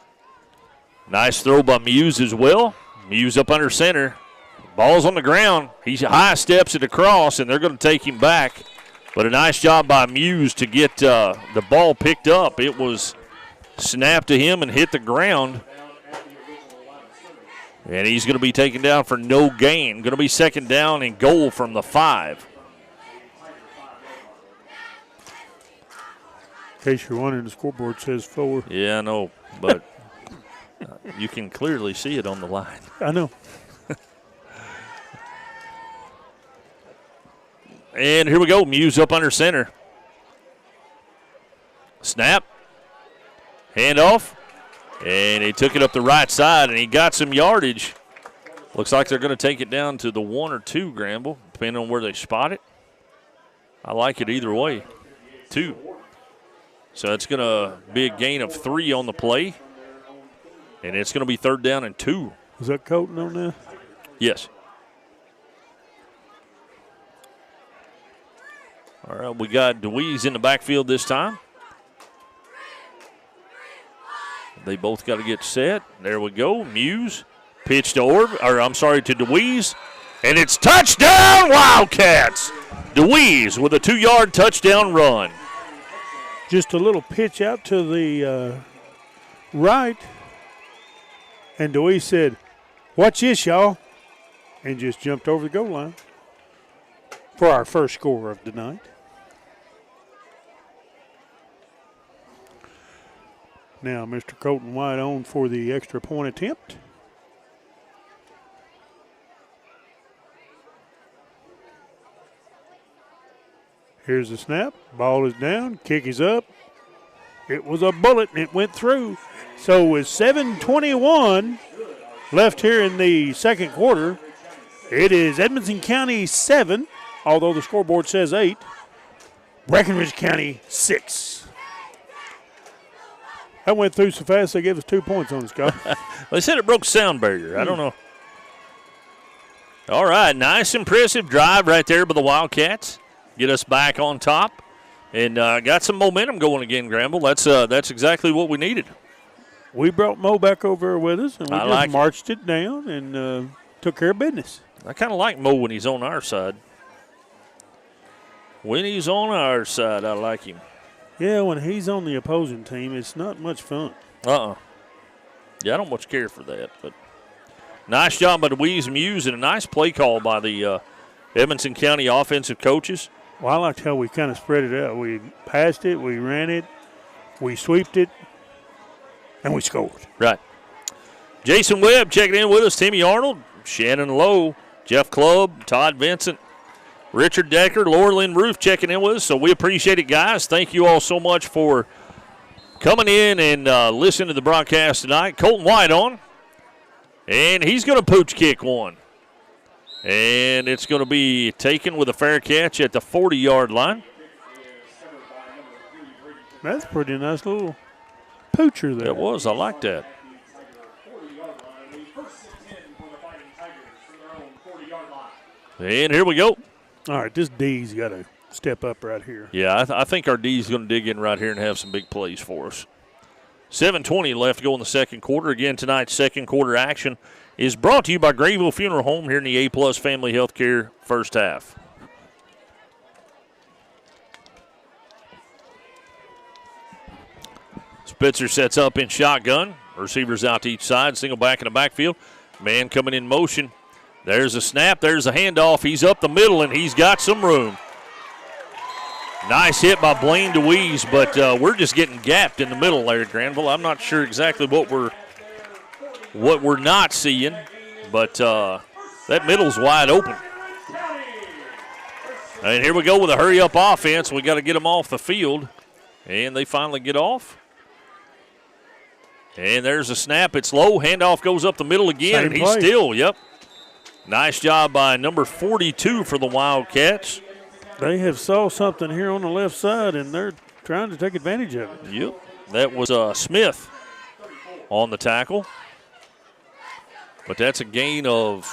Nice throw by Muse as well. Muse up under center. Ball's on the ground. He high steps it across, and they're going to take him back. But a nice job by Muse to get the ball picked up. It was snapped to him and hit the ground. And he's going to be taken down for no gain. Going to be 2nd down and goal from the 5. In case you're wondering, the scoreboard says 4. Yeah, I know, but you can clearly see it on the line. I know. And here we go. Muse up under center. Snap. Handoff. And he took it up the right side, and he got some yardage. Looks like they're going to take it down to the 1 or 2, Granville, depending on where they spot it. I like it either way. 2. So it's going to be a gain of 3 on the play. And it's going to be 3rd down and 2. Was that Colton on there? Yes. All right, we got DeWeese in the backfield this time. They both got to get set. There we go. Muse. Pitch to to DeWeese. And it's touchdown, Wildcats. DeWeese with a 2-yard touchdown run. Just a little pitch out to the right. And DeWeese said, "Watch this, y'all." And just jumped over the goal line for our first score of the night. Now, Mr. Colton White on for the extra point attempt. Here's the snap. Ball is down. Kick is up. It was a bullet, and it went through. So with 7:21 left here in the second quarter, it is Edmonson County 7, although the scoreboard says 8. Breckinridge County 6. That went through so fast they gave us 2 points on it, Scott. They said it broke sound barrier. I don't know. All right, nice, impressive drive right there by the Wildcats. Get us back on top. And got some momentum going again, Granville. That's exactly what we needed. We brought Mo back over with us, and we just like marched it down and took care of business. I kind of like Mo when he's on our side. When he's on our side, I like him. Yeah, when he's on the opposing team, it's not much fun. Yeah, I don't much care for that. But nice job by DeWeese Muse and a nice play call by the Edmonson County offensive coaches. Well, I liked how we kind of spread it out. We passed it, we ran it, we sweeped it, and we scored. Right. Jason Webb checking in with us, Timmy Arnold, Shannon Lowe, Jeff Clubb, Todd Vincent, Richard Decker, Laura Lynn Roof checking in with us. So we appreciate it, guys. Thank you all so much for coming in and listening to the broadcast tonight. Colton White on, and he's going to pooch kick one. And it's going to be taken with a fair catch at the 40-yard line. That's a pretty nice little poocher there. It was. I like that. And here we go. All right, this D's got to step up right here. Yeah, I think our D's going to dig in right here and have some big plays for us. 7:20 left to go in the second quarter. Again, tonight's second quarter action is brought to you by Greenville Funeral Home here in the A-Plus Family Healthcare first half. Spitzer sets up in shotgun. Receivers out to each side. Single back in the backfield. Man coming in motion. There's a snap. There's a handoff. He's up the middle, and he's got some room. Nice hit by Blaine DeWeese, but we're just getting gapped in the middle there at Granville. I'm not sure exactly what we're not seeing, but that middle's wide open. And here we go with a hurry-up offense. We got to get them off the field, and they finally get off. And there's a snap. It's low. Handoff goes up the middle again, and he's still, yep. Nice job by number 42 for the Wildcats. They have saw something here on the left side, and they're trying to take advantage of it. Yep. That was Smith on the tackle. But that's a gain of,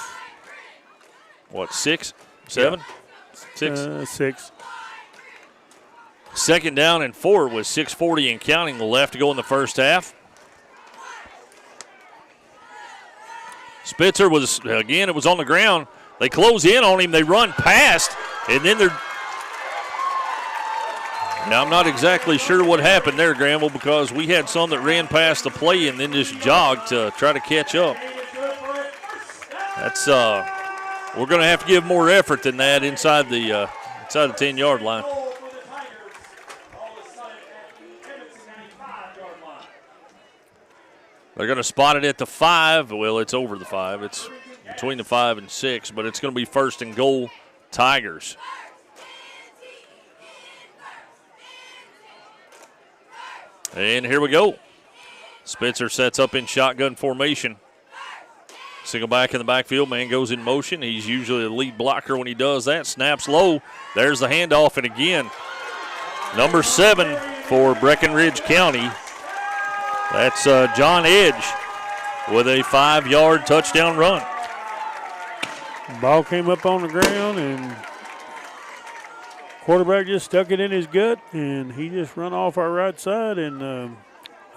what, 6? 7? Yeah. 6? 6. Second down and 4 with 6:40 and counting left to go in the first half. Spitzer was, again, it was on the ground. They close in on him. They run past, and then they're. Now, I'm not exactly sure what happened there, Granville, because we had some that ran past the play and then just jogged to try to catch up. That's we're going to have to give more effort than that inside the 10-yard line. They're going to spot it at the 5. Well, it's over the 5. It's between the 5 and 6, but it's going to be first and goal, Tigers. And here we go. Spitzer sets up in shotgun formation. Single back in the backfield. Man goes in motion. He's usually the lead blocker when he does that. Snaps low. There's the handoff. And again, number 7 for Breckinridge County. That's John Edge with a 5-yard touchdown run. Ball came up on the ground, and quarterback just stuck it in his gut, and he just run off our right side, and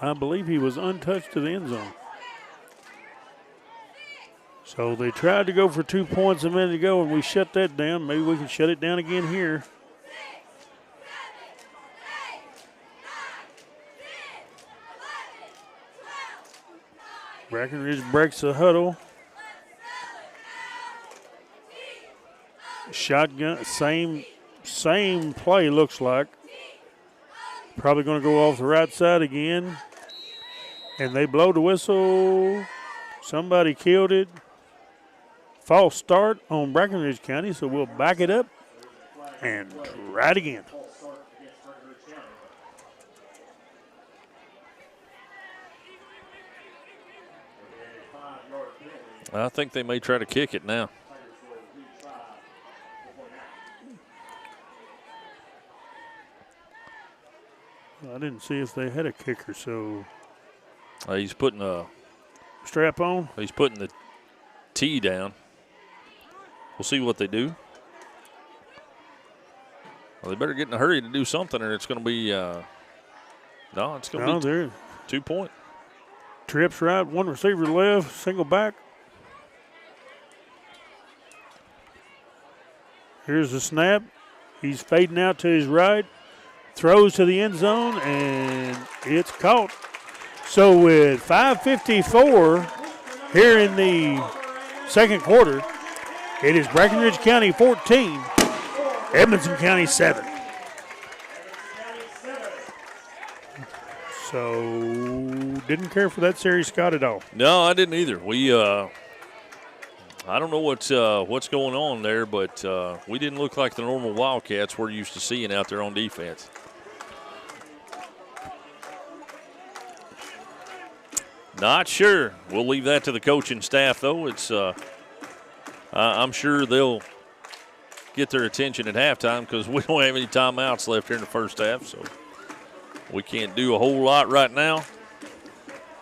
I believe he was untouched to the end zone. So they tried to go for 2 points a minute ago, and we shut that down. Maybe we can shut it down again here. Breckinridge breaks the huddle. Shotgun, same play looks like. Probably going to go off the right side again. And they blow the whistle. Somebody killed it. False start on Breckinridge County, so we'll back it up and try it again. I think they may try to kick it now. I didn't see if they had a kicker, so. He's putting a strap on? He's putting the tee down. We'll see what they do. Well, they better get in a hurry to do something, or it's going to be it's going to be 2 point. Trips right, one receiver left, single back. Here's the snap. He's fading out to his right. Throws to the end zone, and it's caught. So with 5:54 here in the second quarter, it is Breckinridge County 14, Edmonson County 7. So didn't care for that series, Scott, at all. No, I didn't either. We I don't know what's going on there, but we didn't look like the normal Wildcats we're used to seeing out there on defense. Not sure. We'll leave that to the coaching staff, though. It's I'm sure they'll get their attention at halftime because we don't have any timeouts left here in the first half, so we can't do a whole lot right now.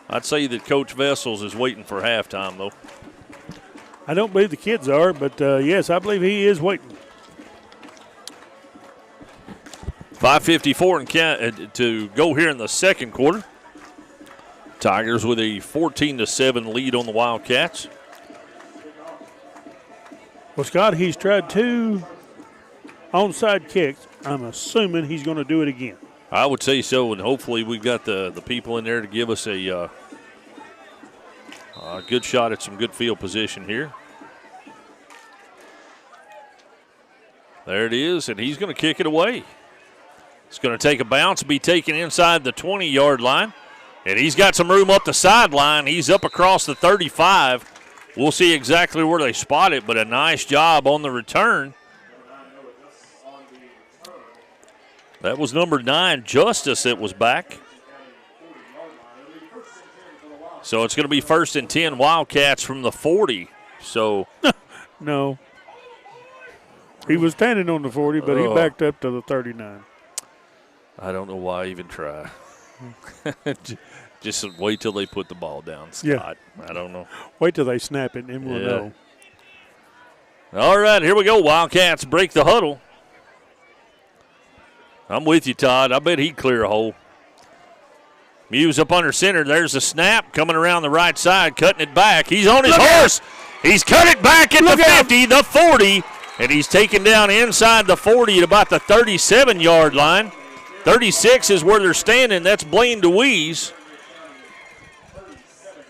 I'd say that Coach Vessels is waiting for halftime, though. I don't believe the kids are, but yes, I believe he is waiting. 5:54 to go here in the second quarter. Tigers with a 14-7 lead on the Wildcats. Well, Scott, he's tried 2 onside kicks. I'm assuming he's going to do it again. I would say so, and hopefully we've got the people in there to give us a good shot at some good field position here. There it is, and he's going to kick it away. It's going to take a bounce, be taken inside the 20-yard line, and he's got some room up the sideline. He's up across the 35. We'll see exactly where they spot it, but a nice job on the return. That was number 9, Justice, that was back. So it's going to be 1st and 10 Wildcats from the 40. So no. He was standing on the 40, but he backed up to the 39. I don't know why I even try. Just wait till they put the ball down, Scott. Yeah. I don't know. Wait till they snap it, and we'll know. All right, here we go. Wildcats break the huddle. I'm with you, Todd. I bet he'd clear a hole. Muse up under center. There's a snap coming around the right side, cutting it back. He's on his horse. He's cut it back at the 50, the 40, and he's taken down inside the 40 at about the 37-yard line. 36 is where they're standing. That's Blaine DeWeese.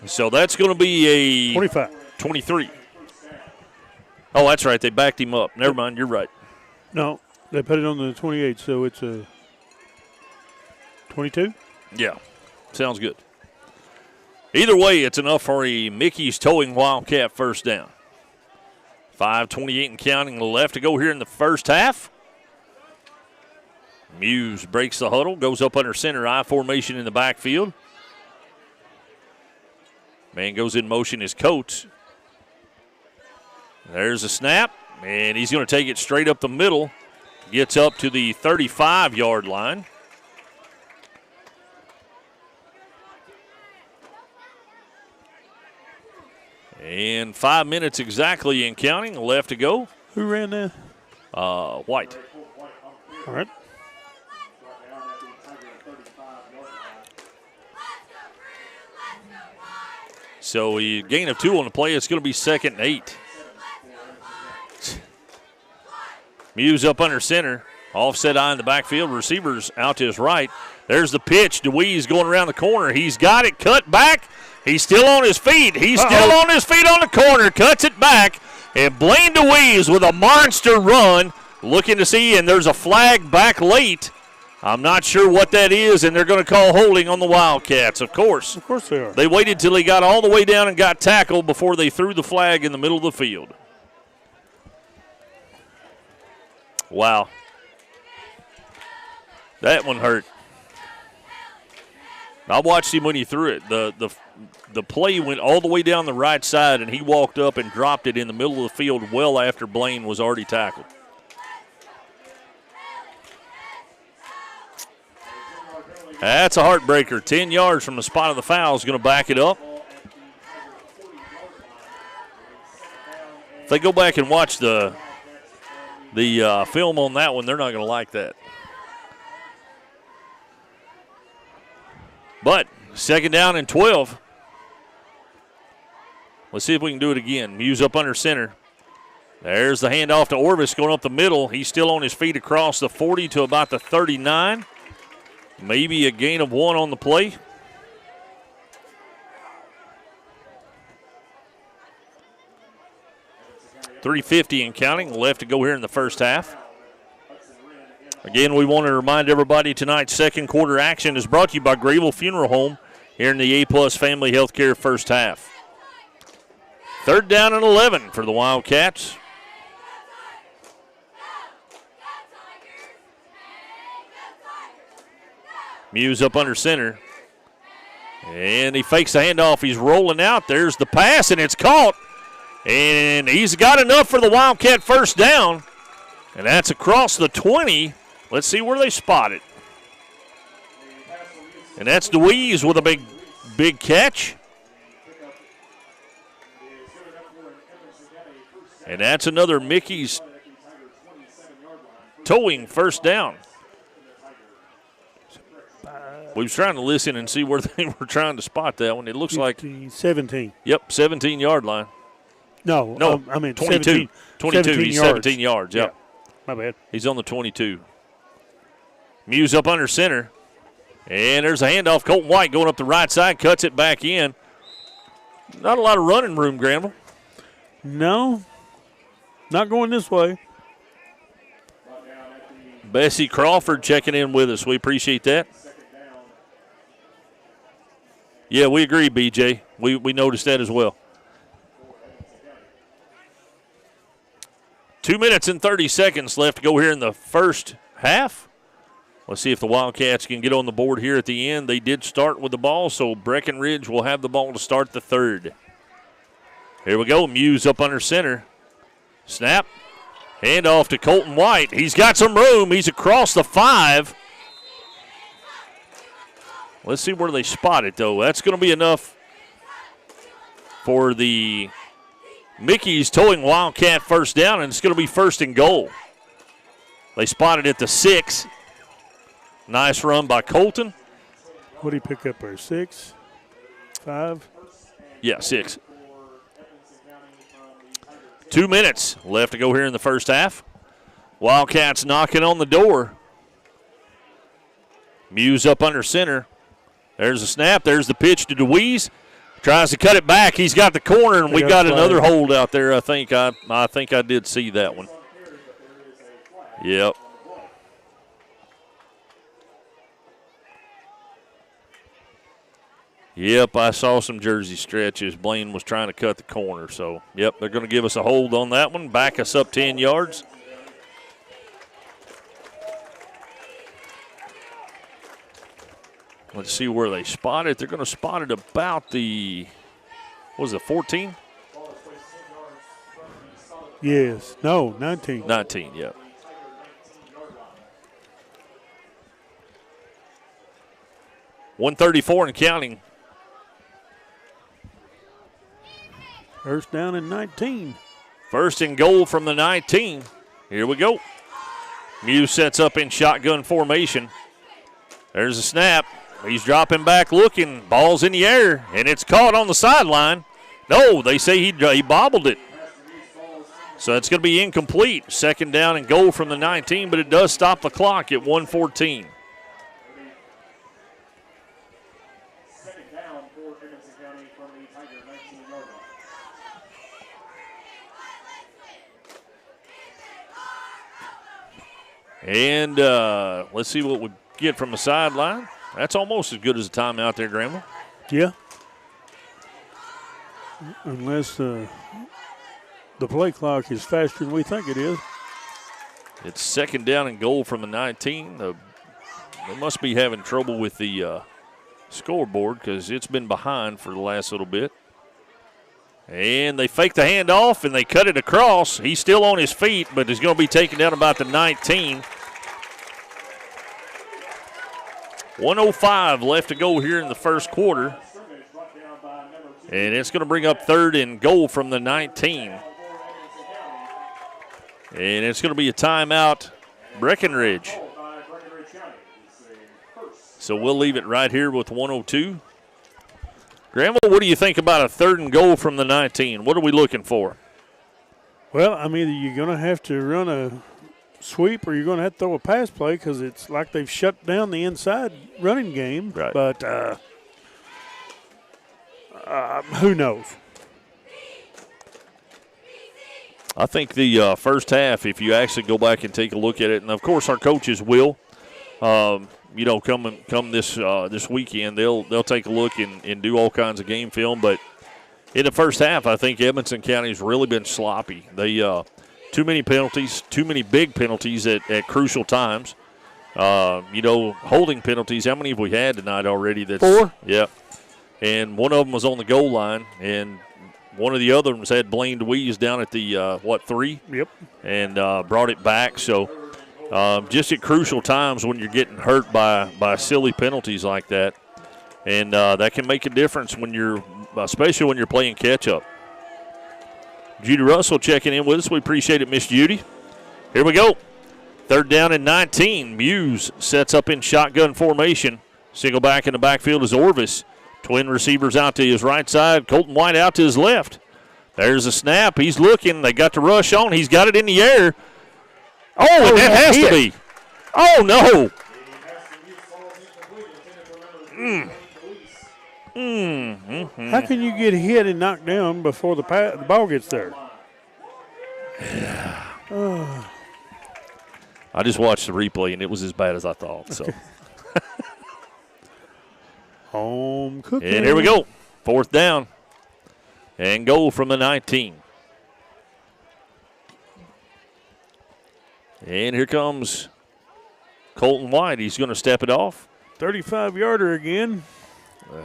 So that's going to be a 23. Oh, that's right. They backed him up. Never mind. You're right. No, they put it on the 28, so it's a 22? Yeah. Sounds good. Either way, it's enough for a Mickey's Towing Wildcat first down. 5:28 and counting left to go here in the first half. Muse breaks the huddle, goes up under center, I formation in the backfield. Man goes in motion is Coates. There's a snap, and he's going to take it straight up the middle. Gets up to the 35-yard line. And 5 minutes exactly and counting left to go. Who ran that? White. All right. So a gain of 2 on the play. It's going to be 2nd and 8. Muse up under center. Offset eye in the backfield. Receivers out to his right. There's the pitch. DeWeese going around the corner. He's got it cut back. He's still on his feet. He's still on his feet on the corner. Cuts it back. And Blaine DeWeese with a monster run. Looking to see, and there's a flag back late. I'm not sure what that is, and they're going to call holding on the Wildcats, of course. Of course they are. They waited till he got all the way down and got tackled before they threw the flag in the middle of the field. Wow. That one hurt. I watched him when he threw it. The play went all the way down the right side, and he walked up and dropped it in the middle of the field well after Blaine was already tackled. That's a heartbreaker. 10 yards from the spot of the foul is going to back it up. If they go back and watch the film on that one, they're not going to like that. But 2nd down and 12. Let's see if we can do it again. Muse up under center. There's the handoff to Orvis going up the middle. He's still on his feet across the 40 to about the 39. Maybe a gain of 1 on the play. .350 and counting left to go here in the first half. Again, we want to remind everybody tonight's second quarter action is brought to you by Grayville Funeral Home here in the A-Plus Family Healthcare first half. 3rd down and 11 for the Wildcats. Muse up under center. And he fakes the handoff. He's rolling out. There's the pass, and it's caught. And he's got enough for the Wildcat first down. And that's across the 20. Let's see where they spot it. And that's DeWeese with a big catch. And that's another Mickey's towing first down. We was trying to listen and see where they were trying to spot that one. It looks like 17. Yep, 17-yard line. No, I mean 22. 22. He's 17 yards. Yep. Yeah, my bad. He's on the 22. Muse up under center. And there's a handoff. Colton White going up the right side, cuts it back in. Not a lot of running room, Granville. No, not going this way. Bessie Crawford checking in with us. We appreciate that. Yeah, we agree, BJ. We noticed that as well. 2 minutes and 30 seconds left to go here in the first half. Let's see if the Wildcats can get on the board here at the end. They did start with the ball, so Breckinridge will have the ball to start the third. Here we go. Muse up under center. Snap. Handoff to Colton White. He's got some room. He's across the 5. Let's see where they spot it, though. That's going to be enough for the Mickey's towing Wildcat first down, and it's going to be 1st and goal. They spotted at the 6. Nice run by Colton. What did he pick up there? 6? 5? Yeah, 6. 2 minutes left to go here in the first half. Wildcats knocking on the door. Muse up under center. There's a snap. There's the pitch to DeWeese. Tries to cut it back. He's got the corner, and we got another hold out there. I think I did see that one. Yep. Yep, I saw some jersey stretches. Blaine was trying to cut the corner. So, yep, they're going to give us a hold on that one. Back us up 10 yards. Let's see where they spot it. They're going to spot it about the, what was it, 14? Yes. No, 19. 19, yeah. .134 and counting. First down and 19. First and goal from the 19. Here we go. Muse sets up in shotgun formation. There's a snap. He's dropping back looking. Ball's in the air, and it's caught on the sideline. No, they say he bobbled it. So it's going to be incomplete. Second down and goal from the 19, but it does stop the clock at 1:14. Second down for Edmonson County from the Tiger 19-yard line. And let's see what we get from the sideline. That's almost as good as a timeout there, Grandma. Yeah. Unless the play clock is faster than we think it is. It's second down and goal from the 19. They must be having trouble with the scoreboard because it's been behind for the last little bit. And they fake the handoff and they cut it across. He's still on his feet, but he's going to be taken down about the 19. 1:05 left to go here in the first quarter. And it's going to bring up third and goal from the 19. And it's going to be a timeout, Breckinridge. So we'll leave it right here with 1:02. Grandma, what do you think about a third and goal from the 19? What are we looking for? Well, I mean, you're going to have to run a sweep or you're going to have to throw a pass play because it's like they've shut down the inside running game. Right. But who knows? I think the first half, if you actually go back and take a look at it, and of course our coaches will, come this weekend, they'll take a look and do all kinds of game film. But in the first half, I think Edmonson County's really been sloppy. They too many penalties, too many big penalties at crucial times. Holding penalties. How many have we had tonight already? That's 4. Yeah, and one of them was on the goal line, and one of the other ones had Blaine DeWeese down at the 3. Yep. And brought it back. So just at crucial times when you're getting hurt by silly penalties like that, and that can make a difference especially when you're playing catch up. Judy Russell checking in with us. We appreciate it, Miss Judy. Here we go. Third down and 19. Muse sets up in shotgun formation. Single back in the backfield is Orvis. Twin receivers out to his right side. Colton White out to his left. There's a snap. He's looking. They got the rush on. He's got it in the air. Oh, and that has to be. Oh, no. How can you get hit and knocked down before the ball gets there? I just watched the replay, and it was as bad as I thought. So. Home cooking. And here we go. Fourth down. And goal from the 19. And here comes Colton White. He's going to step it off. 35-yarder again.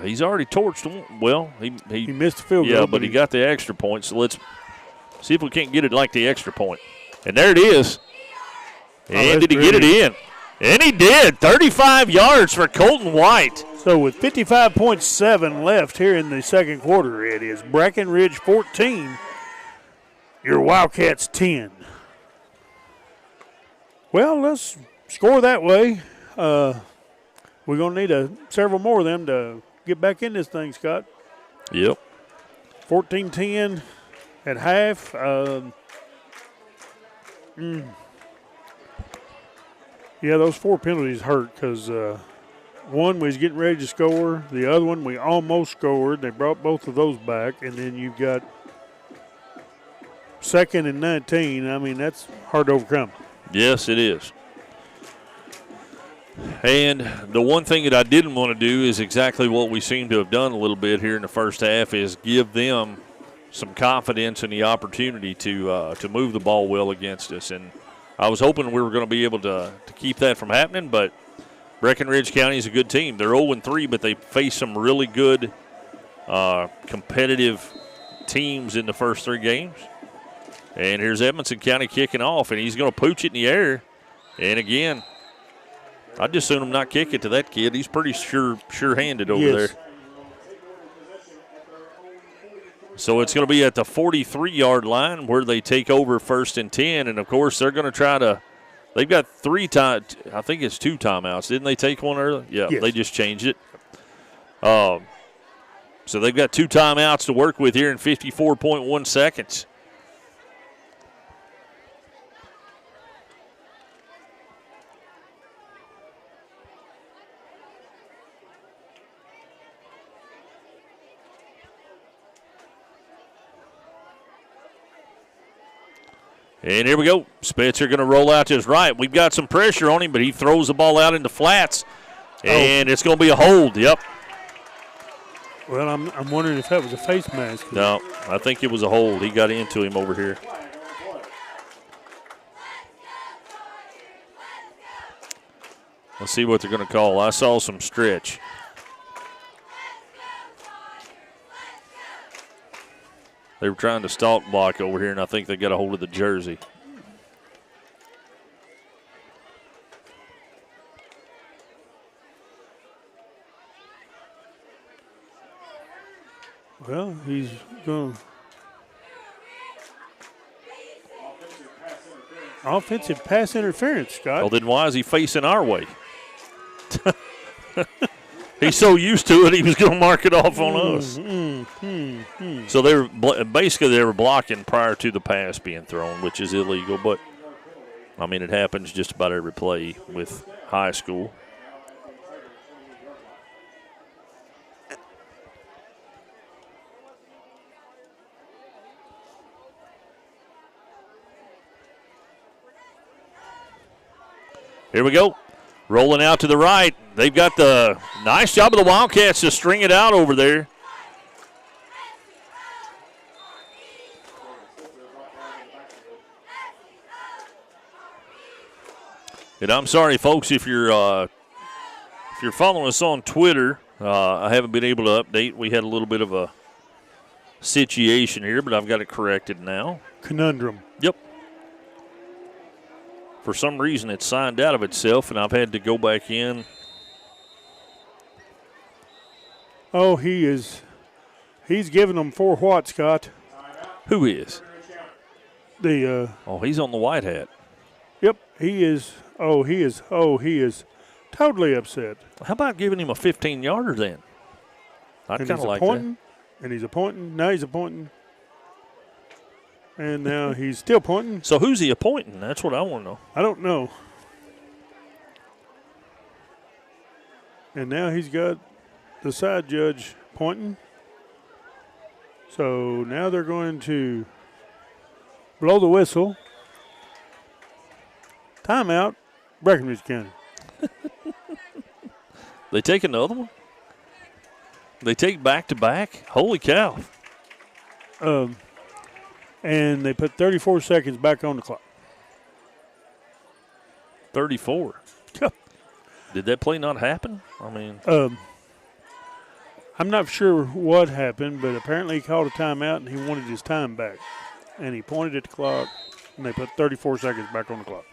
He's already torched him. Well, he missed the field goal. Yeah, but he got the extra point. So let's see if we can't get it like the extra point. And there it is. And did he get it in? And he did. 35 yards for Colton White. So with 55.7 left here in the second quarter, it is Breckinridge 14, your Wildcats 10. Well, let's score that way. We're going to need several more of them to get back in this thing, Scott. Yep. 14-10 at half. Yeah, those 4 penalties hurt because one was getting ready to score. The other one we almost scored. They brought both of those back. And then you've got 2nd and 19. I mean, that's hard to overcome. Yes, it is. And the one thing that I didn't want to do is exactly what we seem to have done a little bit here in the first half is give them some confidence in the opportunity to move the ball well against us. And I was hoping we were going to be able to keep that from happening, but Breckinridge County is a good team. They're 0-3, but they face some really good competitive teams in the first 3 games. And here's Edmonson County kicking off, and he's going to pooch it in the air. And again, I'd just assume him not kick it to that kid. He's pretty sure-handed over there. So it's going to be at the 43-yard line where they take over 1st and 10. And, of course, they're going to try to – they've got 3 times – I think it's 2 timeouts. Didn't they take one earlier? Yeah, yes. They just changed it. So they've got 2 timeouts to work with here in 54.1 seconds. And here we go. Spitzer going to roll out to his right. We've got some pressure on him, but he throws the ball out into flats. And it's going to be a hold. Yep. Well, I'm wondering if that was a face mask. No, I think it was a hold. He got into him over here. Let's see what they're going to call. I saw some stretch. They were trying to stalk block over here, and I think they got a hold of the jersey. Well, he's going offensive pass interference, Scott. Well, then why is he facing our way? He's so used to it, he was going to mark it off on us. So they were blocking prior to the pass being thrown, which is illegal. But I mean, it happens just about every play with high school. Here we go. Rolling out to the right. They've got the nice job of the Wildcats to string it out over there. And I'm sorry, folks, if you're following us on Twitter, I haven't been able to update. We had a little bit of a situation here, but I've got it corrected now. Conundrum. Yep. For some reason, it signed out of itself, and I've had to go back in. Oh, he's giving them 4 what, Scott? Who is? He's on the white hat. Yep, he is. He is totally upset. How about giving him a 15-yarder then? I'd kind of like that. And he's appointing. Now he's appointing. And now he's still pointing. So who's he appointing? That's what I want to know. I don't know. And now he's got the side judge pointing. So now they're going to blow the whistle. Timeout, Breckinridge County. They take another one? They take back-to-back? Holy cow. And they put 34 seconds back on the clock. 34? Did that play not happen? I mean. I'm not sure what happened, but apparently he called a timeout and he wanted his time back. And he pointed at the clock, and they put 34 seconds back on the clock.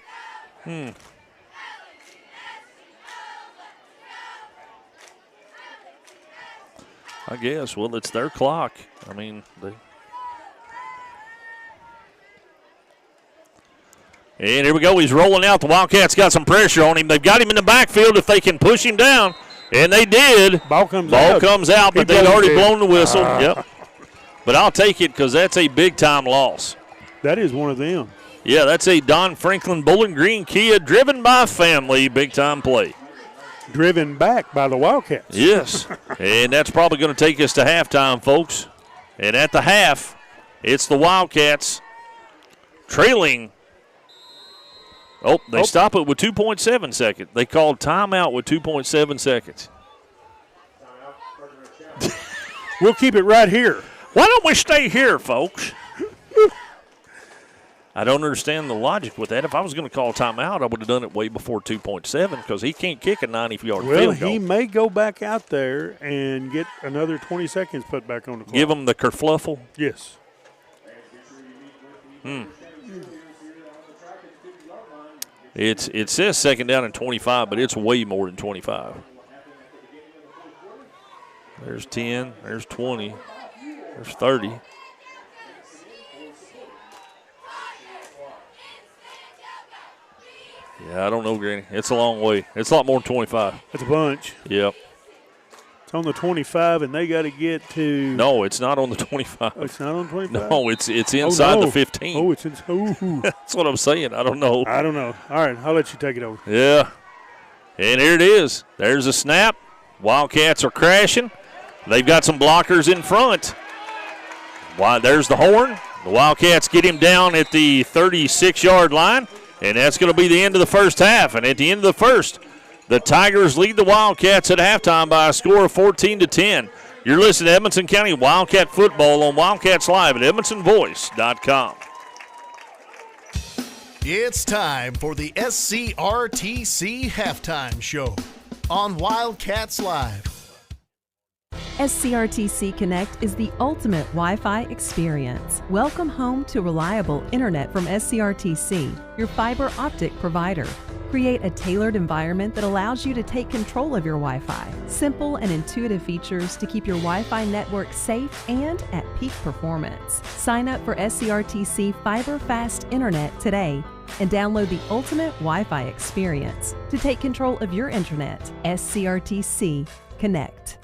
I guess. Well, it's their clock. I mean, And here we go. He's rolling out. The Wildcats got some pressure on him. They've got him in the backfield if they can push him down. And they did. Ball comes out, but they'd already blown the whistle. Yep. But I'll take it because that's a big-time loss. That is one of them. Yeah, that's a Don Franklin Bowling Green Kia driven by family big-time play. Driven back by the Wildcats. Yes. And that's probably going to take us to halftime, folks. And at the half, it's the Wildcats trailing. They stop it with 2.7 seconds. They called timeout with 2.7 seconds. We'll keep it right here. Why don't we stay here, folks? I don't understand the logic with that. If I was going to call timeout, I would have done it way before 2.7 because he can't kick a 90-yard Well, field goal. he may go back out there and get another 20 seconds put back on the clock. Give him the kerfluffle. Yes. It says second down and 25, but it's way more than 25. There's 10. There's 20. There's 30. Yeah, I don't know, Granny. It's a long way. It's a lot more than 25. That's a bunch. Yep. It's on the 25, and they got to get to. No, it's not on the 25. Oh, it's not on the 25? No, it's inside the 15. Oh, it's inside. Ooh. That's what I'm saying. I don't know. I don't know. All right, I'll let you take it over. Yeah. And here it is. There's a snap. Wildcats are crashing. They've got some blockers in front. There's the horn. The Wildcats get him down at the 36-yard line, and that's going to be the end of the first half. And at the end of the first, the Tigers lead the Wildcats at halftime by a score of 14-10. You're listening to Edmonson County Wildcat football on Wildcats Live at EdmonsonVoice.com. It's time for the SCRTC Halftime Show on Wildcats Live. SCRTC Connect is the ultimate Wi-Fi experience. Welcome home to reliable internet from SCRTC, your fiber optic provider. Create a tailored environment that allows you to take control of your Wi-Fi. Simple and intuitive features to keep your Wi-Fi network safe and at peak performance. Sign up for SCRTC Fiber Fast Internet today and download the ultimate Wi-Fi experience to take control of your internet. SCRTC Connect.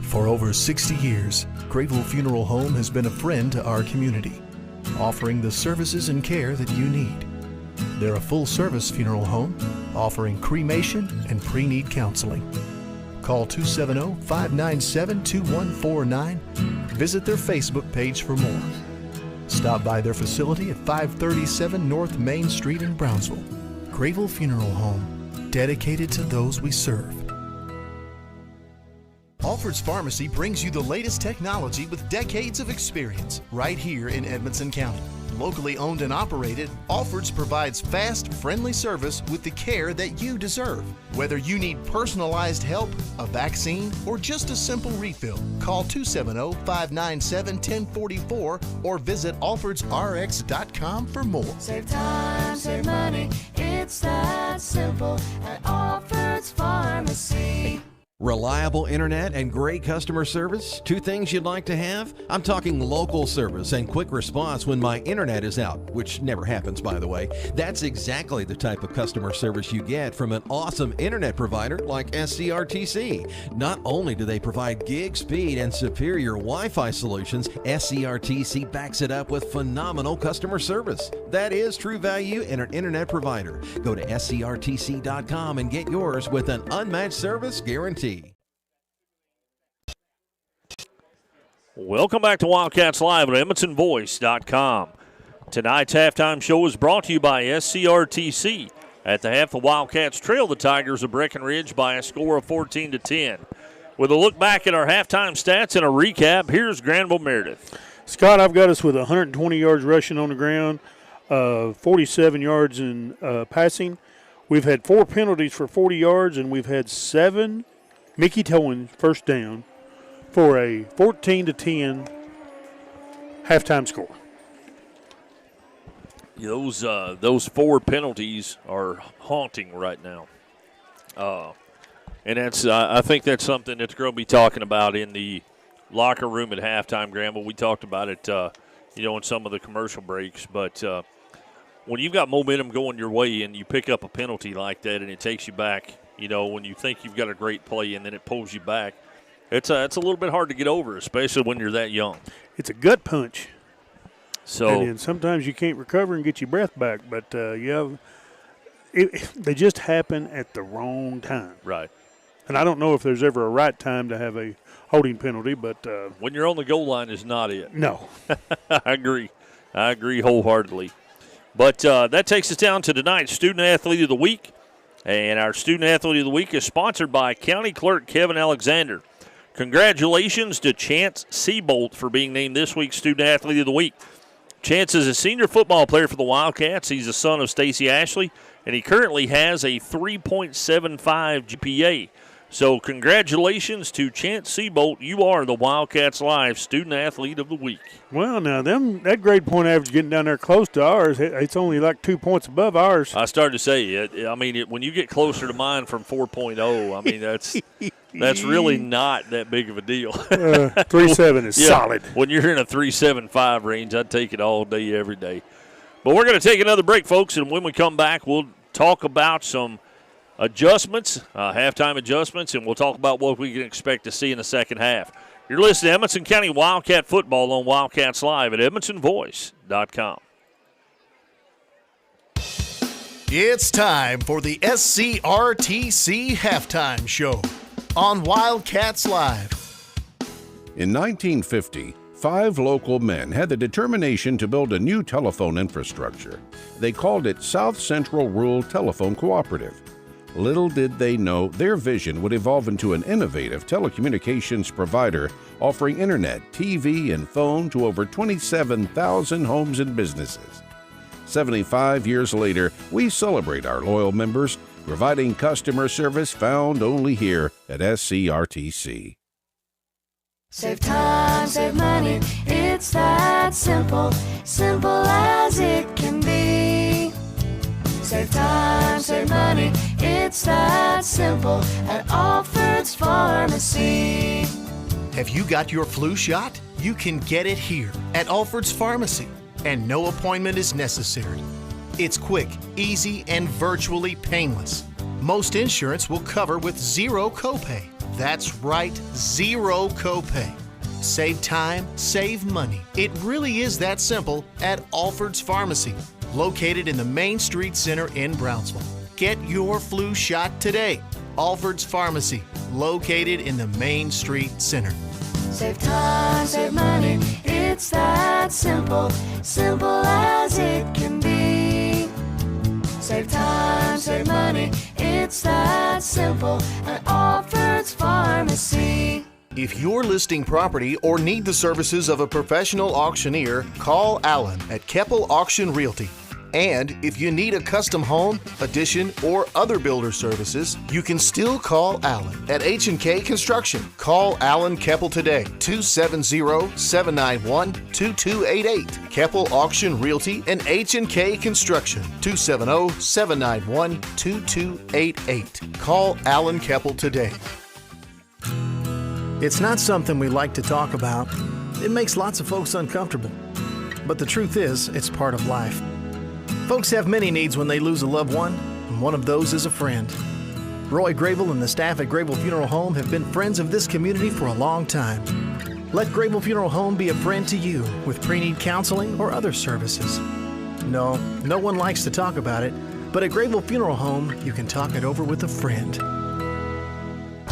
For over 60 years, Grayville Funeral Home has been a friend to our community, offering the services and care that you need. They're a full-service funeral home offering cremation and pre-need counseling. Call 270-597-2149. Visit their Facebook page for more. Stop by their facility at 537 North Main Street in Brownsville. Grayville Funeral Home, dedicated to those we serve. Alfred's Pharmacy brings you the latest technology with decades of experience right here in Edmonson County. Locally owned and operated, Alfred's provides fast, friendly service with the care that you deserve. Whether you need personalized help, a vaccine, or just a simple refill, call 270-597-1044 or visit alfordsrx.com for more. Save time, save money. It's that simple at Alfred's Pharmacy. Reliable internet and great customer service, two things you'd like to have? I'm talking local service and quick response when my internet is out, which never happens, by the way. That's exactly the type of customer service you get from an awesome internet provider like SCRTC. Not only do they provide gig speed and superior Wi-Fi solutions, SCRTC backs it up with phenomenal customer service. That is true value in an internet provider. Go to scrtc.com and get yours with an unmatched service guarantee. Welcome back to Wildcats Live at EdmonsonVoice.com. Tonight's halftime show is brought to you by SCRTC. At the half, the Wildcats trail the Tigers of Breckinridge by a score of 14-10. With a look back at our halftime stats and a recap, here's Granville Meredith. Scott, I've got us with 120 yards rushing on the ground, 47 yards in passing. We've had 4 penalties for 40 yards, and we've had 7 Mickey Towing first down for a 14-10 halftime score. Those 4 penalties are haunting right now, and that's I think that's something that they're going to be talking about in the locker room at halftime. Granville, we talked about it, in some of the commercial breaks, but when you've got momentum going your way and you pick up a penalty like that and it takes you back, when you think you've got a great play and then it pulls you back, it's a little bit hard to get over, especially when you're that young. It's a gut punch. So and then sometimes you can't recover and get your breath back, but they just happen at the wrong time. Right. And I don't know if there's ever a right time to have a holding penalty, but when you're on the goal line is not it. No. I agree wholeheartedly. But that takes us down to tonight's Student Athlete of the Week. And our Student Athlete of the Week is sponsored by County Clerk Kevin Alexander. Congratulations to Chance Seabolt for being named this week's Student Athlete of the Week. Chance is a senior football player for the Wildcats. He's the son of Stacy Ashley, and he currently has a 3.75 GPA. So congratulations to Chance Seabolt. You are the Wildcats Live Student Athlete of the Week. Well, now, that grade point average getting down there close to ours, it's only like 2 points above ours. I started to say, when you get closer to mine from 4.0, I mean, that's really not that big of a deal. 3.7 is solid. When you're in a 3.75 range, I'd take it all day, every day. But we're going to take another break, folks, and when we come back, we'll talk about some adjustments, halftime adjustments, and we'll talk about what we can expect to see in the second half. You're listening to Edmonson County Wildcat Football on Wildcats Live at edmonsonvoice.com. It's time for the SCRTC Halftime Show on Wildcats Live. In 1950, 5 local men had the determination to build a new telephone infrastructure. They called it South Central Rural Telephone Cooperative. Little did they know their vision would evolve into an innovative telecommunications provider offering internet, TV, and phone to over 27,000 homes and businesses. 75 years later, we celebrate our loyal members, providing customer service found only here at SCRTC. Save time, save money, it's that simple, simple as it can be. Save time, save money, it's that simple at Alfred's Pharmacy. Have you got your flu shot? You can get it here at Alfred's Pharmacy, and no appointment is necessary. It's quick, easy, and virtually painless. Most insurance will cover with zero copay. That's right, zero copay. Save time, save money. It really is that simple at Alfred's Pharmacy, located in the Main Street Center in Brownsville. Get your flu shot today. Alfred's Pharmacy, located in the Main Street Center. Save time, save money, it's that simple, simple as it can be. Save time, save money, it's that simple at Alfred's Pharmacy. If you're listing property or need the services of a professional auctioneer, call Alan at Keppel Auction Realty. And if you need a custom home, addition, or other builder services, you can still call Alan at H&K Construction. Call Alan Keppel today, 270-791-2288. Keppel Auction Realty and H&K Construction, 270-791-2288. Call Alan Keppel today. It's not something we like to talk about. It makes lots of folks uncomfortable. But the truth is, it's part of life. Folks have many needs when they lose a loved one, and one of those is a friend. Roy Grable and the staff at Grable Funeral Home have been friends of this community for a long time. Let Grable Funeral Home be a friend to you with pre-need counseling or other services. No one likes to talk about it, but at Grable Funeral Home, you can talk it over with a friend.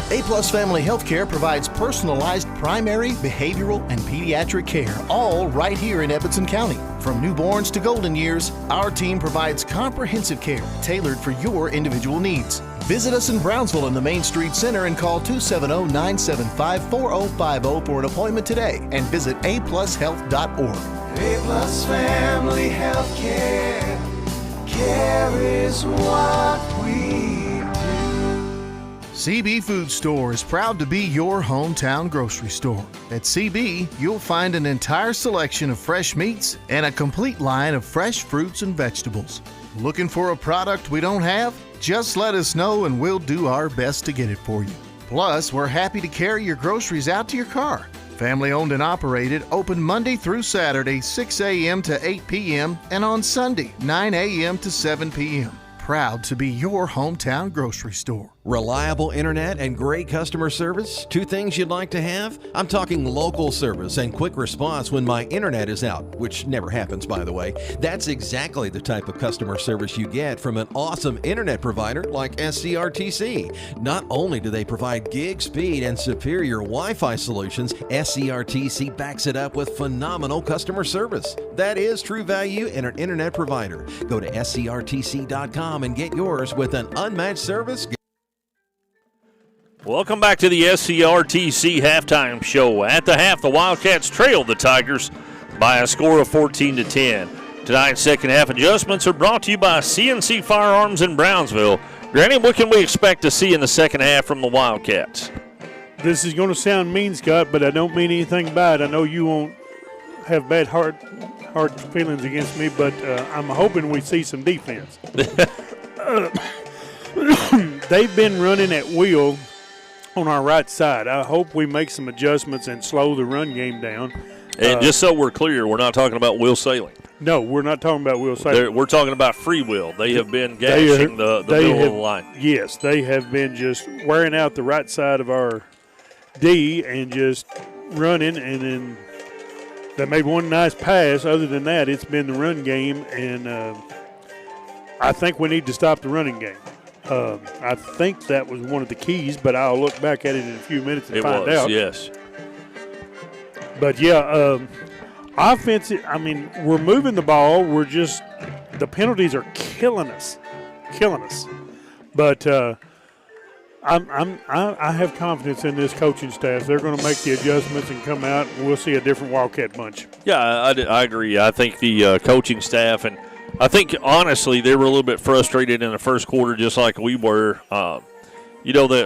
A-Plus Family Healthcare provides personalized primary, behavioral, and pediatric care, all right here in Edmonson County. From newborns to golden years, our team provides comprehensive care tailored for your individual needs. Visit us in Brownsville in the Main Street Center and call 270-975-4050 for an appointment today, and visit aplushealth.org. A-Plus Family Healthcare, care is what we CB Food Store is proud to be your hometown grocery store. At CB, you'll find an entire selection of fresh meats and a complete line of fresh fruits and vegetables. Looking for a product we don't have? Just let us know and we'll do our best to get it for you. Plus, we're happy to carry your groceries out to your car. Family owned and operated, open Monday through Saturday, 6 a.m. to 8 p.m. and on Sunday, 9 a.m. to 7 p.m. Proud to be your hometown grocery store. Reliable internet and great customer service? 2 things you'd like to have? I'm talking local service and quick response when my internet is out, which never happens, by the way. That's exactly the type of customer service you get from an awesome internet provider like SCRTC. Not only do they provide gig speed and superior Wi-Fi solutions, SCRTC backs it up with phenomenal customer service. That is true value in an internet provider. Go to scrtc.com and get yours with an unmatched service. Welcome back to the SCRTC Halftime Show. At the half, the Wildcats trailed the Tigers by a score of 14-10. Tonight's second half adjustments are brought to you by CNC Firearms in Brownsville. Granny, what can we expect to see in the second half from the Wildcats? This is going to sound mean, Scott, but I don't mean anything bad. I know you won't have bad hard feelings against me, but I'm hoping we see some defense. They've been running at will on our right side. I hope we make some adjustments and slow the run game down. And just so we're clear, we're not talking about Will Sailing. No, we're not talking about Will Sailing. We're talking about free will. They have been gashing the middle of the line. Yes, they have been just wearing out the right side of our D and just running, and then they made one nice pass. Other than that, it's been the run game, and I think we need to stop the running game. I think that was one of the keys, but I'll look back at it in a few minutes and find out. Yes. But, yeah, offense, I mean, we're moving the ball. We're just – the penalties are killing us. But I have confidence in this coaching staff. They're going to make the adjustments and come out, and we'll see a different Wildcat bunch. Yeah, I agree. I think the coaching staff, and I think, honestly, they were a little bit frustrated in the first quarter just like we were.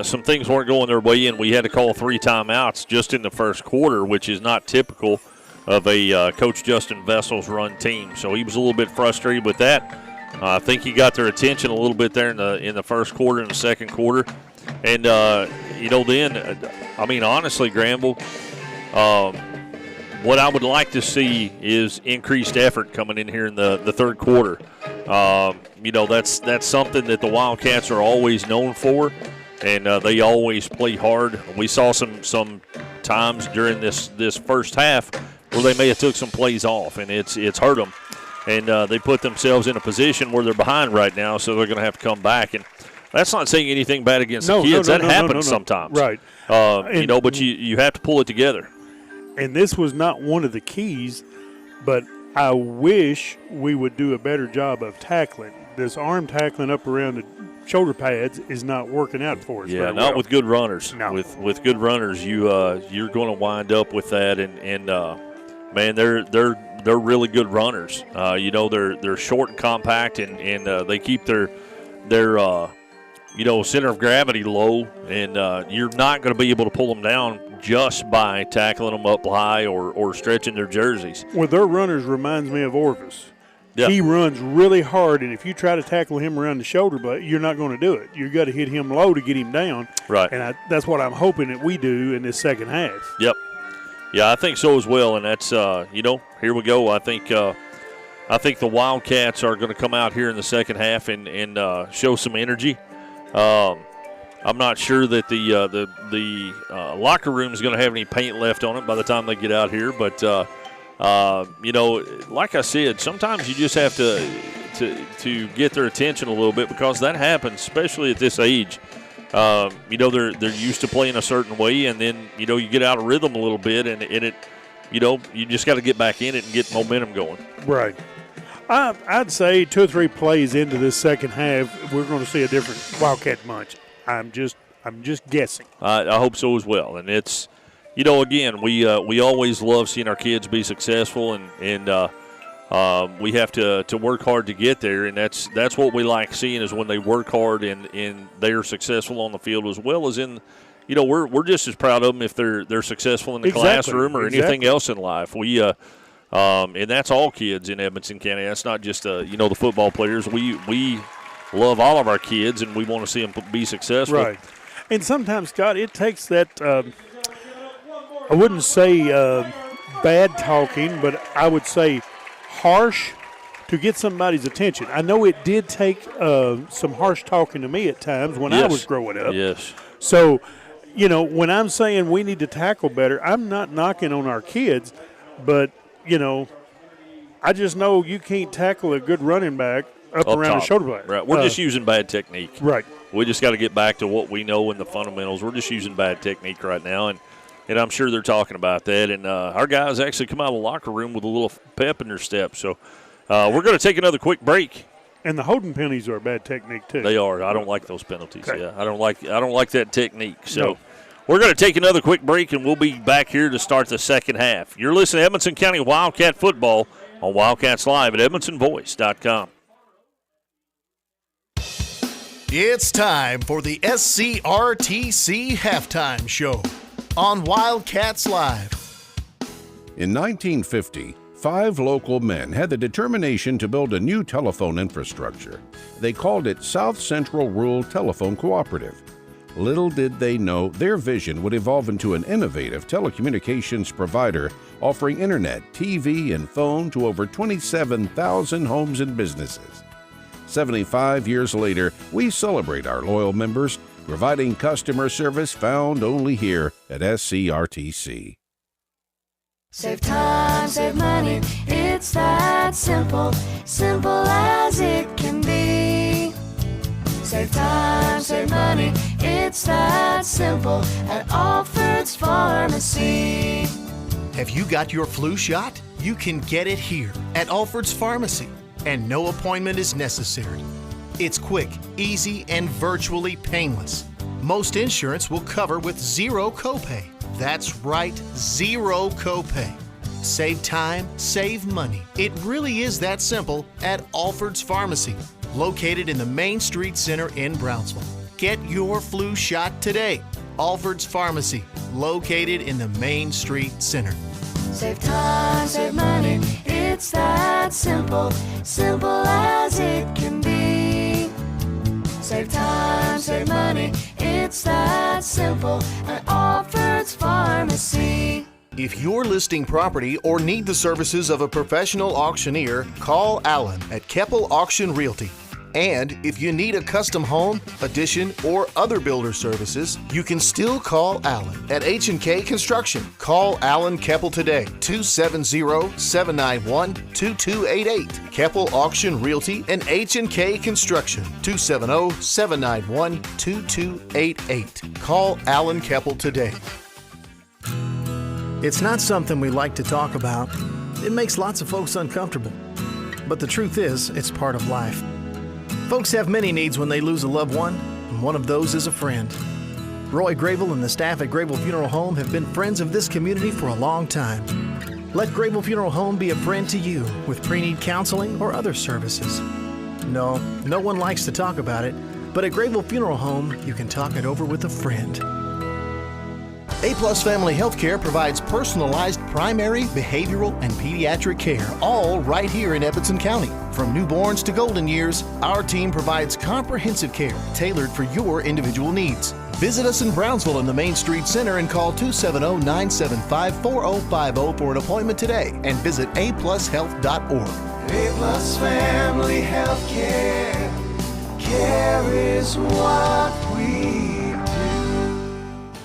Some things weren't going their way, and we had to call 3 timeouts just in the first quarter, which is not typical of a Coach Justin Vessel's run team. So he was a little bit frustrated with that. I think he got their attention a little bit there in the first quarter and the second quarter. And, honestly, Granville, what I would like to see is increased effort coming in here in the third quarter. That's something that the Wildcats are always known for, and they always play hard. We saw some times during this first half where they may have took some plays off, and it's hurt them. And they put themselves in a position where they're behind right now, so they're going to have to come back. And that's not saying anything bad against the kids. That happens sometimes. Right. But you have to pull it together. And this was not one of the keys, but I wish we would do a better job of tackling. This arm tackling up around the shoulder pads is not working out for us. Yeah, not with good runners. No. With good runners, you're going to wind up with that. And man, they're really good runners. They're short and compact, and they keep their center of gravity low, and you're not going to be able to pull them down just by tackling them up high or stretching their jerseys. Well, their runners reminds me of Orvis. Yeah. He runs really hard, and if you try to tackle him around the shoulder, but you're not going to do it. You've got to hit him low to get him down. Right. And that's what I'm hoping that we do in this second half. Yep. Yeah, I think so as well, and that's here we go. I think the Wildcats are going to come out here in the second half and show some energy. I'm not sure that the locker room is going to have any paint left on it by the time they get out here, but like I said, sometimes you just have to get their attention a little bit, because that happens, especially at this age. They're used to playing a certain way, and then you get out of rhythm a little bit, and you just got to get back in it and get momentum going. Right. I'd say 2 or 3 plays into this second half, we're going to see a different Wildcat bunch. I'm just guessing. I hope so as well, and it's again, we always love seeing our kids be successful, and we have to work hard to get there, and that's what we like seeing, is when they work hard and they're successful on the field, as well as in, we're just as proud of them if they're successful in the classroom or anything else in life. We and that's all kids in Edmonson County. That's not just the football players. We love all of our kids, and we want to see them be successful. Right. And sometimes, Scott, it takes that. I wouldn't say bad talking, but I would say harsh to get somebody's attention. I know it did take some harsh talking to me at times when I was growing up. Yes. So, when I'm saying we need to tackle better, I'm not knocking on our kids, but, I just know you can't tackle a good running back up around the shoulder blade. Right. We're just using bad technique. Right. We just got to get back to what we know in the fundamentals. We're just using bad technique right now, and I'm sure they're talking about that. And our guys actually come out of the locker room with a little pep in their step. So we're going to take another quick break. And the holding penalties are a bad technique too. They are. I don't like those penalties. Okay. Yeah, I don't like that technique. So no. We're going to take another quick break, and we'll be back here to start the second half. You're listening to Edmonson County Wildcat football on Wildcats Live at EdmonsonVoice.com. It's time for the SCRTC Halftime Show on Wildcats Live. In 1950, 5 local men had the determination to build a new telephone infrastructure. They called it South Central Rural Telephone Cooperative. Little did they know their vision would evolve into an innovative telecommunications provider offering internet, TV, and phone to over 27,000 homes and businesses. 75 years later, we celebrate our loyal members, providing customer service found only here at SCRTC. Save time, save money, it's that simple, simple as it can be. Save time, save money, it's that simple at Alfred's Pharmacy. Have you got your flu shot? You can get it here at Alfred's Pharmacy, and no appointment is necessary. It's quick, easy, and virtually painless. Most insurance will cover with zero copay. That's right, zero copay. Save time, save money. It really is that simple at Alfred's Pharmacy, located in the Main Street Center in Brownsville. Get your flu shot today. Alfred's Pharmacy, located in the Main Street Center. Save time, save money, it's that simple, simple as it can be. Save time, save money, it's that simple at Alfred's Pharmacy. If you're listing property or need the services of a professional auctioneer, call Alan at Keppel Auction Realty. And if you need a custom home, addition, or other builder services, you can still call Alan at H&K Construction. Call Alan Keppel today, 270-791-2288. Keppel Auction Realty and H&K Construction, 270-791-2288. Call Alan Keppel today. It's not something we like to talk about. It makes lots of folks uncomfortable. But the truth is, it's part of life. Folks have many needs when they lose a loved one, and one of those is a friend. Roy Grable and the staff at Grable Funeral Home have been friends of this community for a long time. Let Grable Funeral Home be a friend to you with pre-need counseling or other services. No one likes to talk about it, but at Grable Funeral Home, you can talk it over with a friend. A-Plus Family Healthcare provides personalized primary, behavioral, and pediatric care, all right here in Edmonson County. From newborns to golden years, our team provides comprehensive care tailored for your individual needs. Visit us in Brownsville in the Main Street Center and call 270-975-4050 for an appointment today, and visit aplushealth.org. A-Plus Family Healthcare, care is what we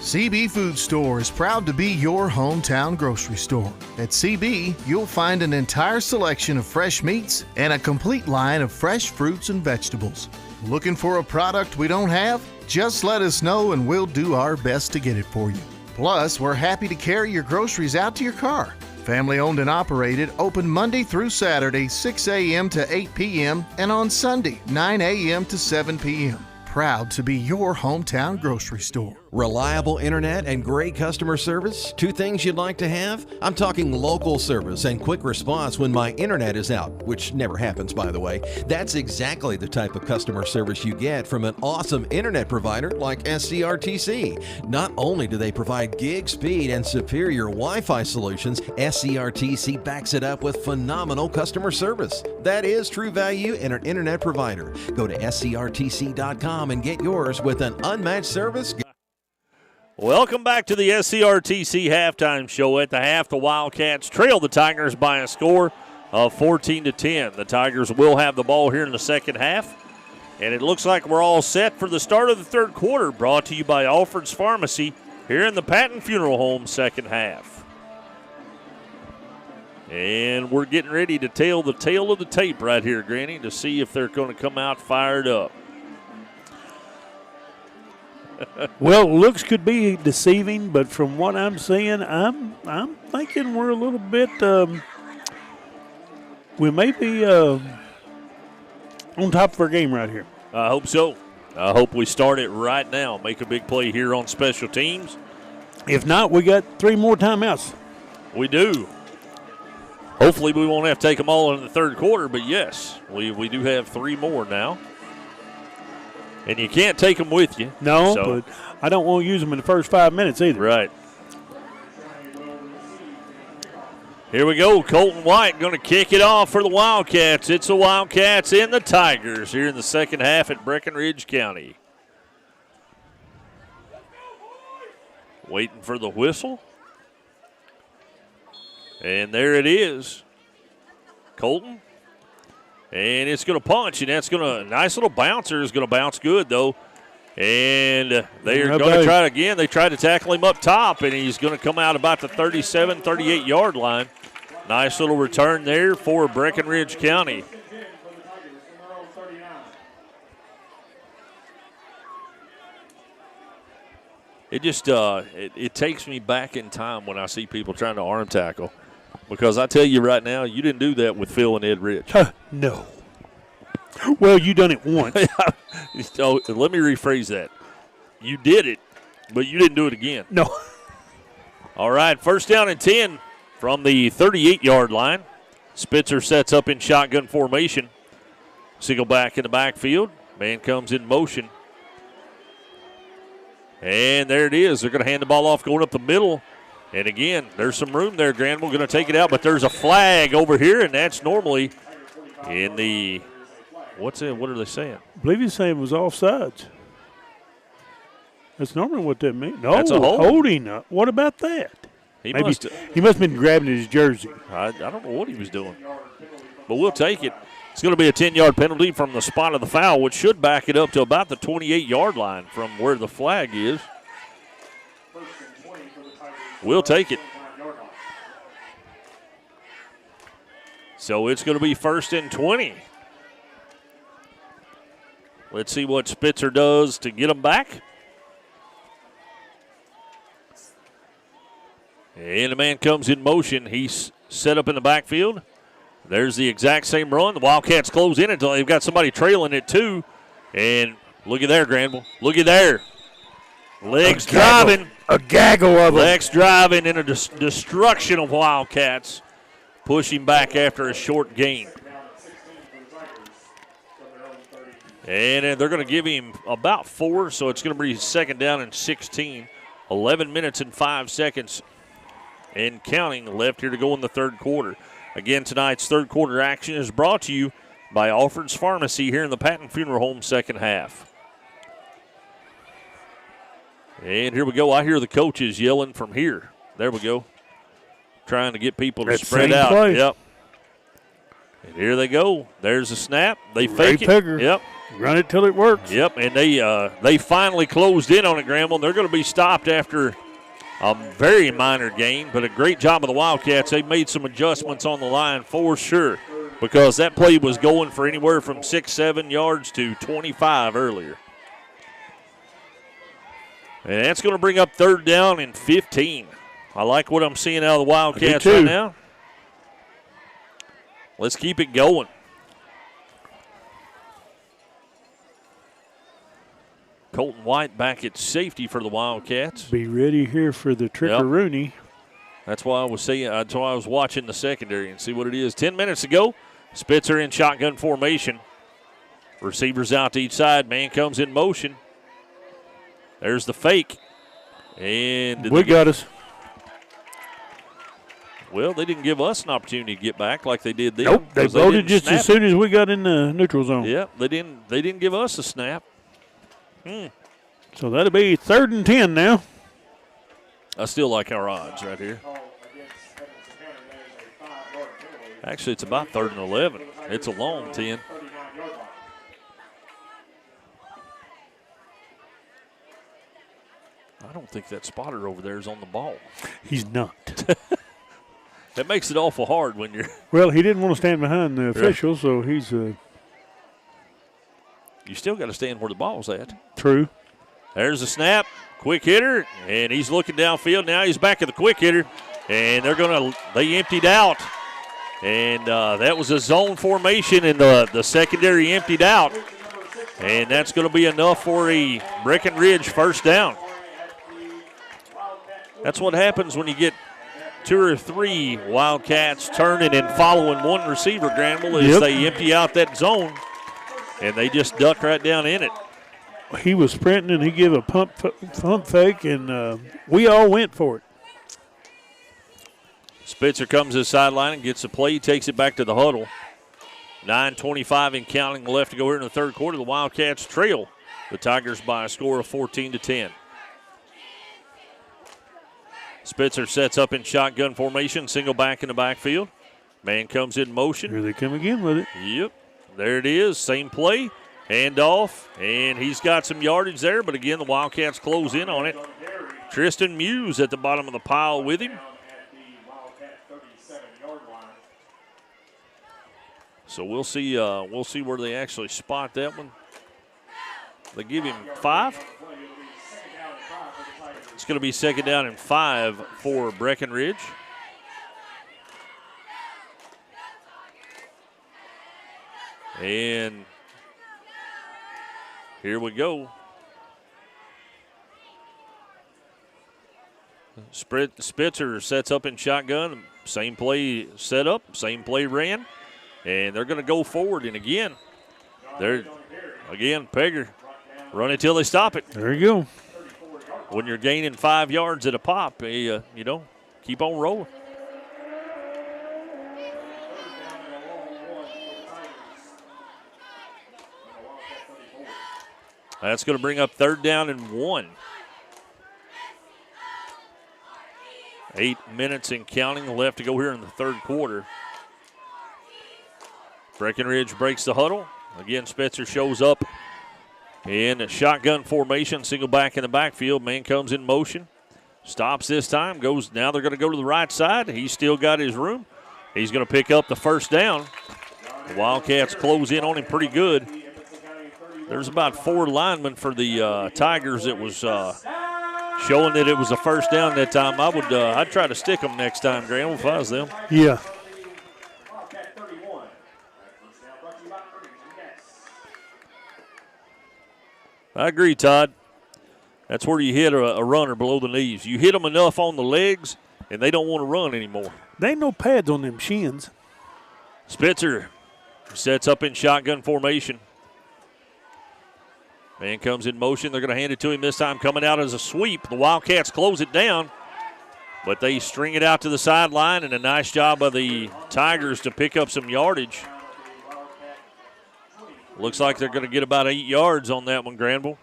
CB Food Store is proud to be your hometown grocery store. At CB, you'll find an entire selection of fresh meats and a complete line of fresh fruits and vegetables. Looking for a product we don't have? Just let us know and we'll do our best to get it for you. Plus, we're happy to carry your groceries out to your car. Family owned and operated, open Monday through Saturday, 6 a.m. to 8 p.m. and on Sunday, 9 a.m. to 7 p.m. Proud to be your hometown grocery store. Reliable internet and great customer service? 2 things you'd like to have? I'm talking local service and quick response when my internet is out, which never happens, by the way. That's exactly the type of customer service you get from an awesome internet provider like SCRTC. Not only do they provide gig speed and superior Wi-Fi solutions, SCRTC backs it up with phenomenal customer service. That is true value in an internet provider. Go to scrtc.com and get yours with an unmatched service. Welcome back to the SCRTC halftime show. At the half, the Wildcats trail the Tigers by a score of 14-10. The Tigers will have the ball here in the second half, and it looks like we're all set for the start of the third quarter, brought to you by Alfred's Pharmacy here in the Patton Funeral Home second half. And we're getting ready to tell the tale of the tape right here, Granny, to see if they're going to come out fired up. Well, looks could be deceiving, but from what I'm seeing, I'm thinking we're a little bit. We may be on top of our game right here. I hope so. I hope we start it right now. Make a big play here on special teams. If not, we got 3 more timeouts. We do. Hopefully we won't have to take them all in the third quarter, but yes, we do have 3 more now. And you can't take them with you. No, but I don't want to use them in the first 5 minutes either. Right. Here we go. Colton White going to kick it off for the Wildcats. It's the Wildcats and the Tigers here in the second half at Breckinridge County. Waiting for the whistle. And there it is. Colton. And it's going to punch, and that's going to, nice little bouncer is going to bounce good, though. And they're going to try it again. They tried to tackle him up top, and he's going to come out about the 37, 38-yard line. Nice little return there for Breckinridge County. It just it takes me back in time when I see people trying to arm tackle, because I tell you right now, you didn't do that with Phil and Ed Rich. No. Well, you done it once. So let me rephrase that. You did it, but you didn't do it again. No. All right, first down and 10 from the 38-yard line. Spitzer sets up in shotgun formation. Siegel-back in the backfield. Man comes in motion. And there it is. They're going to hand the ball off going up the middle. And again, there's some room there. Granville going to take it out, but there's a flag over here, and that's normally in the – what are they saying? I believe he's saying it was offsides. That's normally what that means. No, that's a holding. What about that? He must have been grabbing his jersey. I don't know what he was doing. But we'll take it. It's going to be a 10-yard penalty from the spot of the foul, which should back it up to about the 28-yard line from where the flag is. We'll take it. So it's going to be 1st and 20. Let's see what Spitzer does to get them back. And the man comes in motion. He's set up in the backfield. There's the exact same run. The Wildcats close in until they've got somebody trailing it too. And look at there, Granville. Look at there. Legs driving. A gaggle of them. Legs driving in a destruction of Wildcats. Pushing back after a short gain. And they're going to give him about 4, so it's going to be 2nd down and 16. 11 minutes and 5 seconds and counting left here to go in the third quarter. Again, tonight's third quarter action is brought to you by Alfred's Pharmacy here in the Patton Funeral Home second half. And here we go. I hear the coaches yelling from here. There we go. Trying to get people to spread out. Place. Yep. And here they go. There's a snap. They fake it. Pigger. Yep. Run it till it works. Yep, and they finally closed in on it, Granville. They're going to be stopped after a very minor gain, but a great job of the Wildcats. They made some adjustments on the line for sure, because that play was going for anywhere from 6-7 yards to 25 earlier. And that's going to bring up 3rd down and 15. I like what I'm seeing out of the Wildcats right now. Let's keep it going. Colton White back at safety for the Wildcats. Be ready here for the trick-a-rooney. Yep. That's why I was saying. That's why I was watching the secondary and see what it is. 10 minutes ago, Spitzer in shotgun formation. Receivers out to each side. Man comes in motion. There's the fake. And we got us. Well, they didn't give us an opportunity to get back like they did them. Nope, they voted just as soon as we got in the neutral zone. Yep, they didn't give us a snap. So that'll be 3rd and 10 now. I still like our odds right here. Actually, it's about 3rd and 11. It's a long 10. I don't think that spotter over there is on the ball. He's not. That makes it awful hard when you're. Well, he didn't want to stand behind the official, so he's. You still got to stand where the ball's at. True. There's a snap. Quick hitter, and he's looking downfield. Now he's back at the quick hitter, and they emptied out. And that was a zone formation, and the secondary emptied out. And that's going to be enough for a Breckinridge 1st down. That's what happens when you get 2 or 3 Wildcats turning and following one receiver, Granville, is they empty out that zone, and they just duck right down in it. He was sprinting, and he gave a pump fake, and we all went for it. Spitzer comes to the sideline and gets the play, takes it back to the huddle. 9:25 and counting left to go here in the third quarter. The Wildcats trail the Tigers by a score of 14-10. Spitzer sets up in shotgun formation, single back in the backfield. Man comes in motion. Here they come again with it. Yep, there it is, same play. Handoff, and he's got some yardage there, but again, the Wildcats close in on it. Tristan Muse at the bottom of the pile with him. So we'll see where they actually spot that one. They give him 5. It's going to be second down and 5 for Breckinridge. And here we go. Spitzer sets up in shotgun. Same play set up, same play ran. And they're going to go forward. And again, Pegger, run it till they stop it. There you go. When you're gaining 5 yards at a pop, keep on rolling. That's going to bring up third down and 1. 8 minutes and counting left to go here in the third quarter. Breckinridge breaks the huddle. Again, Spitzer shows up in a shotgun formation, single back in the backfield. Man comes in motion. Stops this time. Now they're going to go to the right side. He's still got his room. He's going to pick up the first down. The Wildcats close in on him pretty good. There's about 4 linemen for the Tigers that was showing that it was a first down that time. I'd try to stick them next time, Graham, if I was them. Yeah. I agree, Todd. That's where you hit a runner below the knees. You hit them enough on the legs, and they don't want to run anymore. There ain't no pads on them shins. Spitzer sets up in shotgun formation. Man comes in motion. They're going to hand it to him this time, coming out as a sweep. The Wildcats close it down, but they string it out to the sideline, and a nice job by the Tigers to pick up some yardage. Looks like they're going to get about 8 yards on that one, Granville.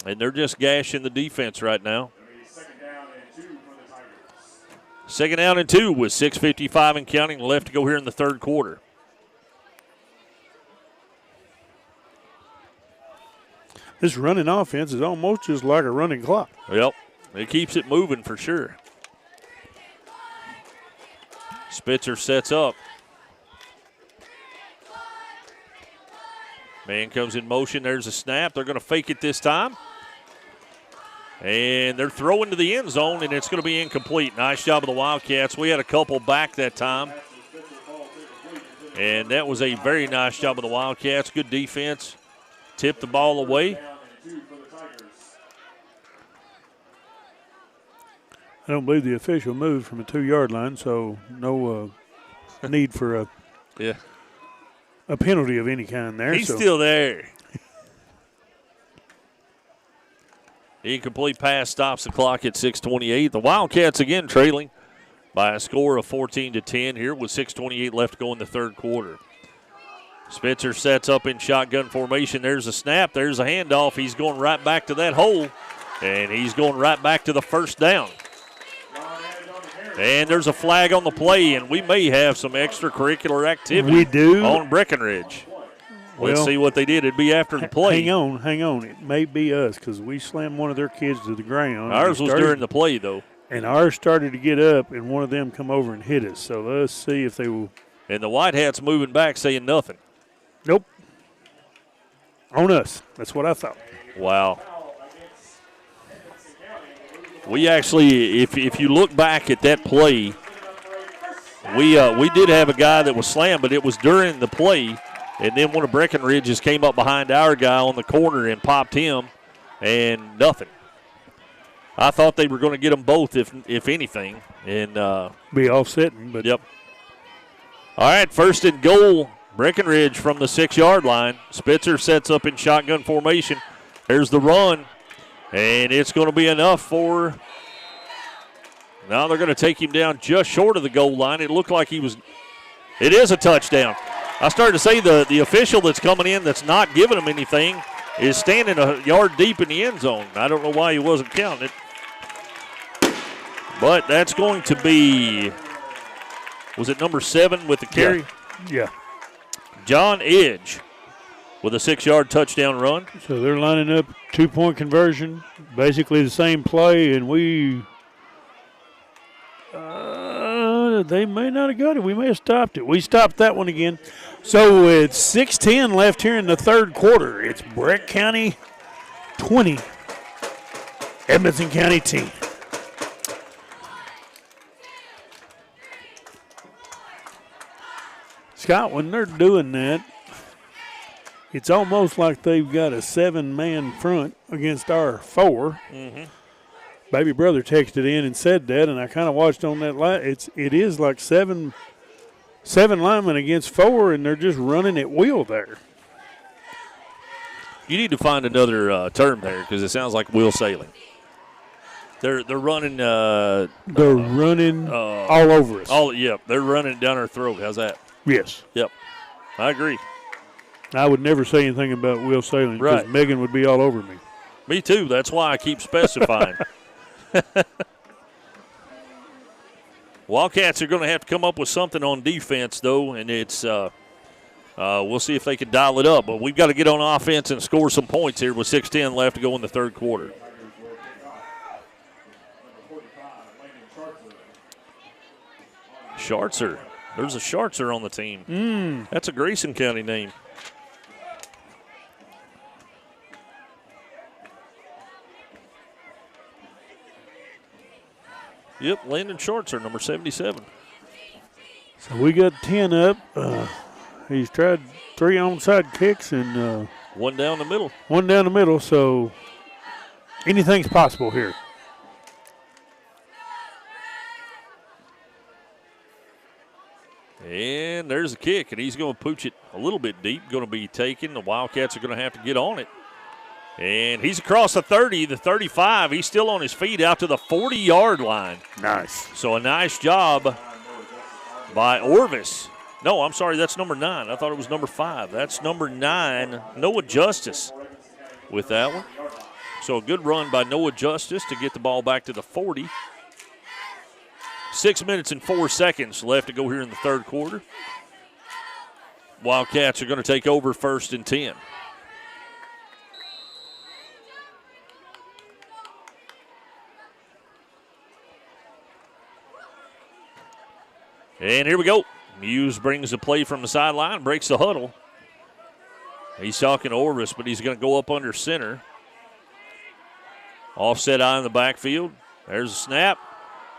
And they're just gashing the defense right now. Second down and 2 with 6:55 and counting left to go here in the third quarter. This running offense is almost just like a running clock. Yep, it keeps it moving for sure. Spitzer sets up. Man comes in motion. There's a snap. They're going to fake it this time. And they're throwing to the end zone, and it's going to be incomplete. Nice job of the Wildcats. We had a couple back that time. And that was a very nice job of the Wildcats. Good defense. Tipped the ball away. I don't believe the official moved from a 2-yard line, so no need for a penalty of any kind there. He's still there. Incomplete pass stops the clock at 6:28. The Wildcats again trailing by a score of 14-10 here with 6:28 left to go in the third quarter. Spitzer sets up in shotgun formation. There's a snap. There's a handoff. He's going right back to that hole, and he's going right back to the first down. And there's a flag on the play, and we may have some extracurricular activity we do on Breckinridge. Let's see what they did. It'd be after the play. Hang on. It may be us because we slammed one of their kids to the ground. Ours was during the play, though. And ours started to get up, and one of them come over and hit us. So let's see if they will. And the White Hats moving back saying nothing. Nope. On us. That's what I thought. Wow. We actually, if you look back at that play, we did have a guy that was slammed, but it was during the play. And then one of Breckinridge's came up behind our guy on the corner and popped him, and nothing. I thought they were going to get them both, if anything. And be offsetting, but yep. All right, first and goal, Breckinridge from the 6-yard line. Spitzer sets up in shotgun formation. There's the run, and it's going to be enough for. Now they're going to take him down just short of the goal line. It looked like he was. It is a touchdown. I started to say the official that's coming in that's not giving him anything is standing a yard deep in the end zone. I don't know why he wasn't counting it. But that's going to be, was it number 7 with the carry? Yeah. John Edge with a 6-yard touchdown run. So they're lining up 2-point conversion, basically the same play, and they may not have got it. We may have stopped it. We stopped that one again. So it's 6:10 left here in the third quarter. It's Breck County 20, Edmonson County 10. Scott, when they're doing that, it's almost like they've got a 7-man front against our 4. Mm-hmm. Baby brother texted in and said that, and I kind of watched on that line. It is like seven linemen against 4, and they're just running at will there. You need to find another term there because it sounds like wheel sailing. They're running. They're running all over us. Yep, they're running down our throat. How's that? Yes. Yep, I agree. I would never say anything about wheel sailing because Right. Megan would be all over me. Me too. That's why I keep specifying. Wildcats are going to have to come up with something on defense, though, and it's we'll see if they can dial it up. But we've got to get on offense and score some points here with 6:10 left to go in the third quarter. Schartzer. There's a Schartzer on the team. That's a Grayson County name. Yep, Landon Schartzer, number 77. So we got 10 up. He's tried 3 onside kicks and one down the middle. One down the middle, so anything's possible here. And there's a kick, and he's going to pooch it a little bit deep. Going to be taken. The Wildcats are going to have to get on it. And he's across the 30, the 35. He's still on his feet out to the 40-yard line. Nice. So a nice job by Orvis. No, I'm sorry, that's number 9. I thought it was number 5. That's number 9, Noah Justice with that one. So a good run by Noah Justice to get the ball back to the 40. 6 minutes and 4 seconds left to go here in the third quarter. Wildcats are going to take over 1st and 10. And here we go. Muse brings the play from the sideline, breaks the huddle. He's talking to Orvis, but he's going to go up under center. Offset eye in the backfield. There's a snap.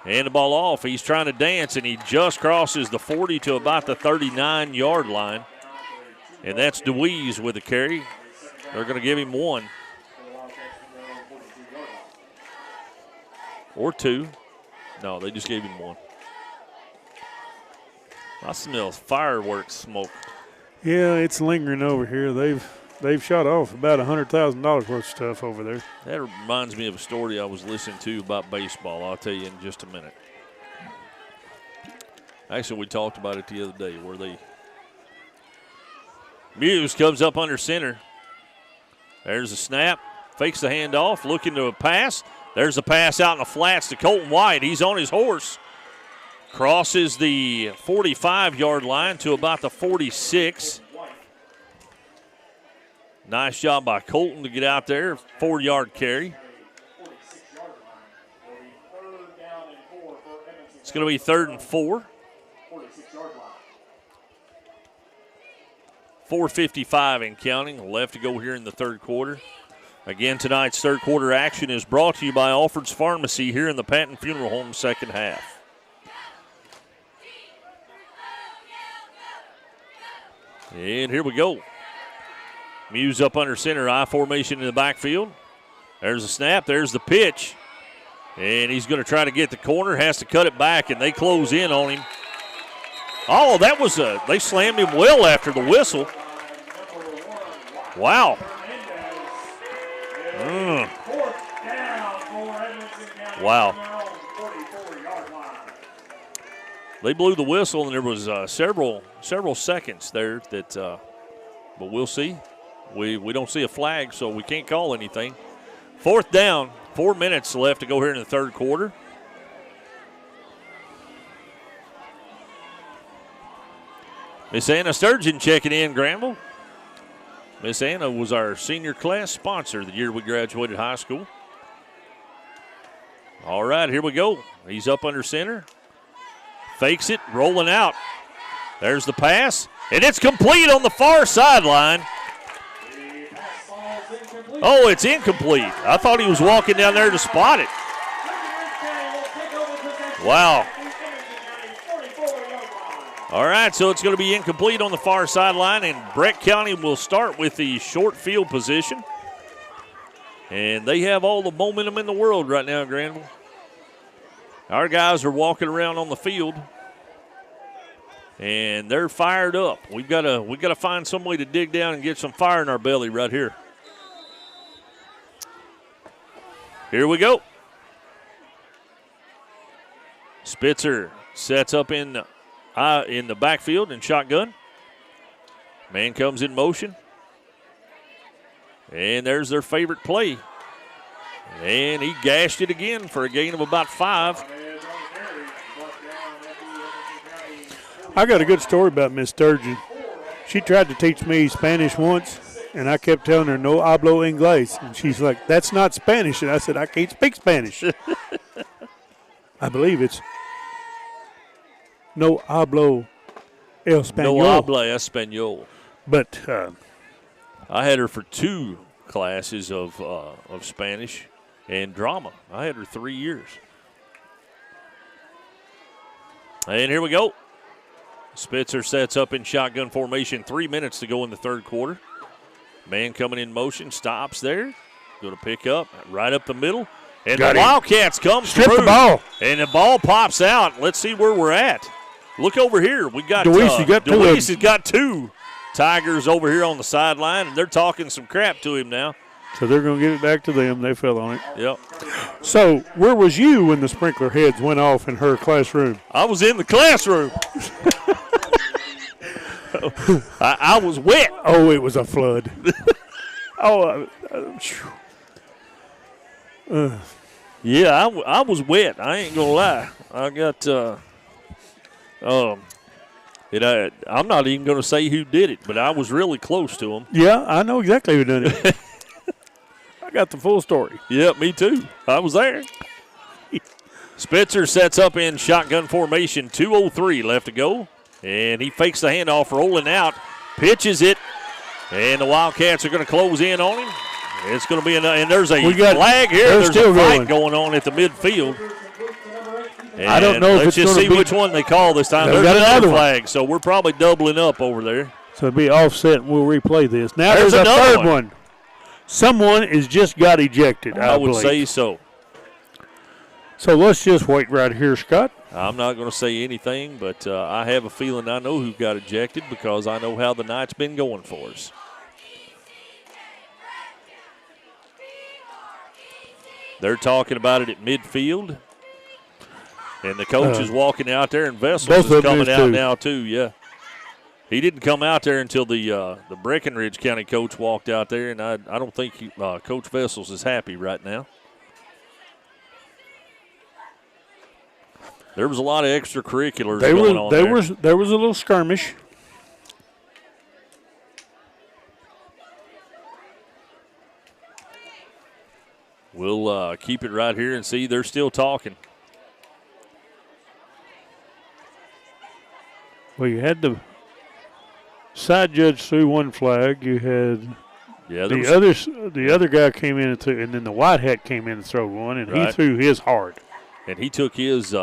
And the ball off. He's trying to dance, and he just crosses the 40 to about the 39-yard line. And that's DeWeese with the carry. They're going to give him 1. Or 2. No, they just gave him 1. I smell fireworks smoke. Yeah, it's lingering over here. They've shot off about $100,000 worth of stuff over there. That reminds me of a story I was listening to about baseball. I'll tell you in just a minute. Actually, we talked about it the other day where Muse comes up under center. There's a snap. Fakes the handoff. Looking to a pass. There's a pass out in the flats to Colton White. He's on his horse. Crosses the 45-yard line to about the 46. Nice job by Colton to get out there. 4-yard carry. It's going to be 3rd and 4. 4:55 and counting. Left to go here in the third quarter. Again, tonight's third quarter action is brought to you by Alfred's Pharmacy here in the Patton Funeral Home second half. And here we go. Muse up under center, I formation in the backfield. There's a snap, there's the pitch. And he's going to try to get the corner, has to cut it back, and they close in on him. Oh, that was they slammed him well after the whistle. Wow. Wow. They blew the whistle, and there was several seconds there that, but we'll see. We don't see a flag, so we can't call anything. 4th down, 4 minutes left to go here in the third quarter. Miss Anna Sturgeon checking in, Granville. Miss Anna was our senior class sponsor the year we graduated high school. All right, here we go. He's up under center. Fakes it, rolling out. There's the pass, and it's complete on the far sideline. Oh, it's incomplete. I thought he was walking down there to spot it. Wow. All right, so it's going to be incomplete on the far sideline, and Breck County will start with the short field position. And they have all the momentum in the world right now, Granville. Our guys are walking around on the field, and they're fired up. We've got to find some way to dig down and get some fire in our belly right here. Here we go. Spitzer sets up in the backfield in shotgun. Man comes in motion. And there's their favorite play. And he gashed it again for a gain of about 5. I got a good story about Miss Sturgeon. She tried to teach me Spanish once, and I kept telling her, no hablo inglés. And she's like, that's not Spanish. And I said, I can't speak Spanish. I believe it's no hablo el español. No habla español. But I had her for 2 classes of Spanish and drama. I had her 3 years. And here we go. Spitzer sets up in shotgun formation. 3 minutes to go in the third quarter. Man coming in motion, stops there. Going to pick up right up the middle. And the Wildcats come through. The ball. And the ball pops out. Let's see where we're at. Look over here. We got DeWeese has got 2 Tigers over here on the sideline, and they're talking some crap to him now. So they're going to get it back to them. They fell on it. Yep. So where was you when the sprinkler heads went off in her classroom? I was in the classroom. I was wet. Oh, it was a flood. Yeah, I was wet. I ain't going to lie. I got I'm not even going to say who did it, but I was really close to him. Yeah, I know exactly who done it. I got the full story. Yeah, me too. I was there. Spitzer sets up in shotgun formation. 2:03 left to go. And he fakes the handoff, rolling out, pitches it, and the Wildcats are going to close in on him. It's going to be and there's a flag here. There's a fight going on at the midfield. And I don't know if let's it's just see which one they call this time. There's another flag, so we're probably doubling up over there. So it'll be offset, and we'll replay this. Now there's a third one. Someone has just got ejected, I would believe. say so. So let's just wait right here, Scott. I'm not going to say anything, but I have a feeling I know who got ejected because I know how the night's been going for us. They're talking about it at midfield. And the coach is walking out there, and Vessels is coming out now too, yeah. He didn't come out there until the Breckinridge County coach walked out there, and I don't think Coach Vessels is happy right now. There was a lot of extracurriculars going on there. There was a little skirmish. We'll keep it right here and see. They're still talking. Well, you had the side judge threw one flag. You had the other guy came in and then the white hat came in and threw one, and he threw his hard. And he took his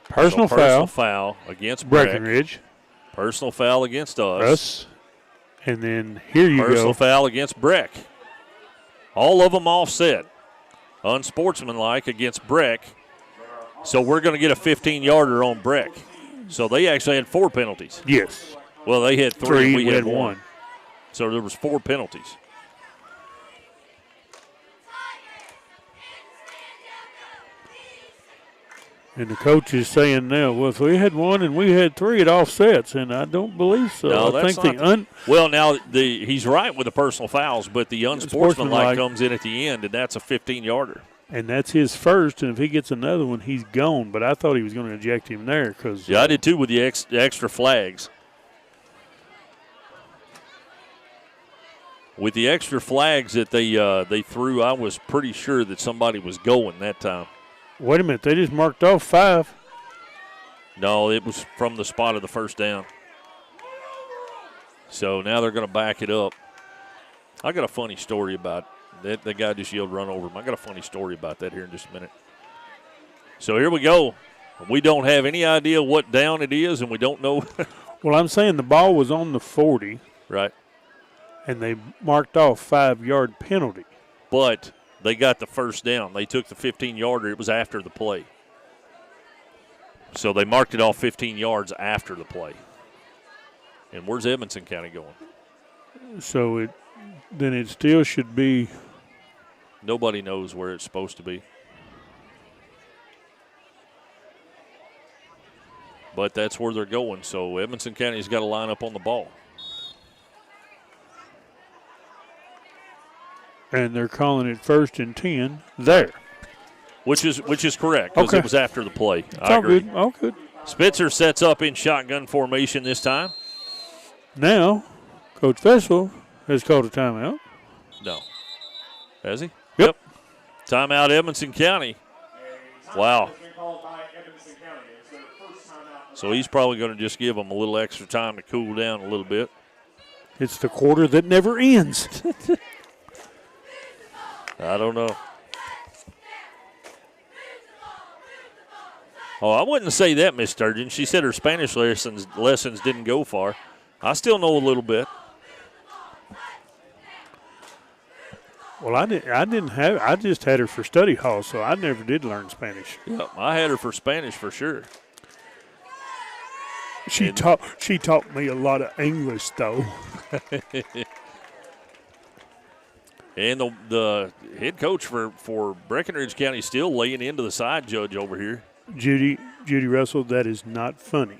personal foul against Breckinridge. Personal foul against us. And then here you go. Personal foul against Breck. All of them offset. unsportsmanlike against Breck. So we're going to get a 15-yarder on Breck. So they actually had 4 penalties. Yes. Well, they had 3 and we had 1. 1. So there was 4 penalties. And the coach is saying now, well, if we had 1 and we had 3, it offsets, and I don't believe so. No, I think well, now he's right with the personal fouls, but the unsportsmanlike comes in at the end, and that's a 15-yarder. And that's his first, and if he gets another one, he's gone. But I thought he was going to eject him there. Yeah, I did too with the extra flags. With the extra flags that they threw, I was pretty sure that somebody was going that time. Wait a minute, they just marked off 5. No, it was from the spot of the first down. So now they're going to back it up. I got a funny story about that. The guy just yelled run over him. I got a funny story about that here in just a minute. So here we go. We don't have any idea what down it is, and we don't know. Well, I'm saying the ball was on the 40. Right. And they marked off 5-yard penalty. But they got the first down. They took the 15-yarder. It was after the play. So they marked it off 15 yards after the play. And where's Edmonson County going? So then it still should be. Nobody knows where it's supposed to be. But that's where they're going. So Edmonson County's got to line up on the ball. And they're calling it 1st and 10 there. Which is correct, because it was after the play. I agree. Good. All good. Spitzer sets up in shotgun formation this time. Now, Coach Vessel has called a timeout. No. Has he? Yep. Timeout Edmonson County. Wow. So he's probably going to just give them a little extra time to cool down a little bit. It's the quarter that never ends. I don't know. Oh, I wouldn't say that, Miss Sturgeon. She said her Spanish lessons didn't go far. I still know a little bit. Well, I just had her for study hall, so I never did learn Spanish. Yeah, I had her for Spanish for sure. She taught me a lot of English, though. And the head coach for Breckinridge County still laying into the side judge over here. Judy Russell, that is not funny.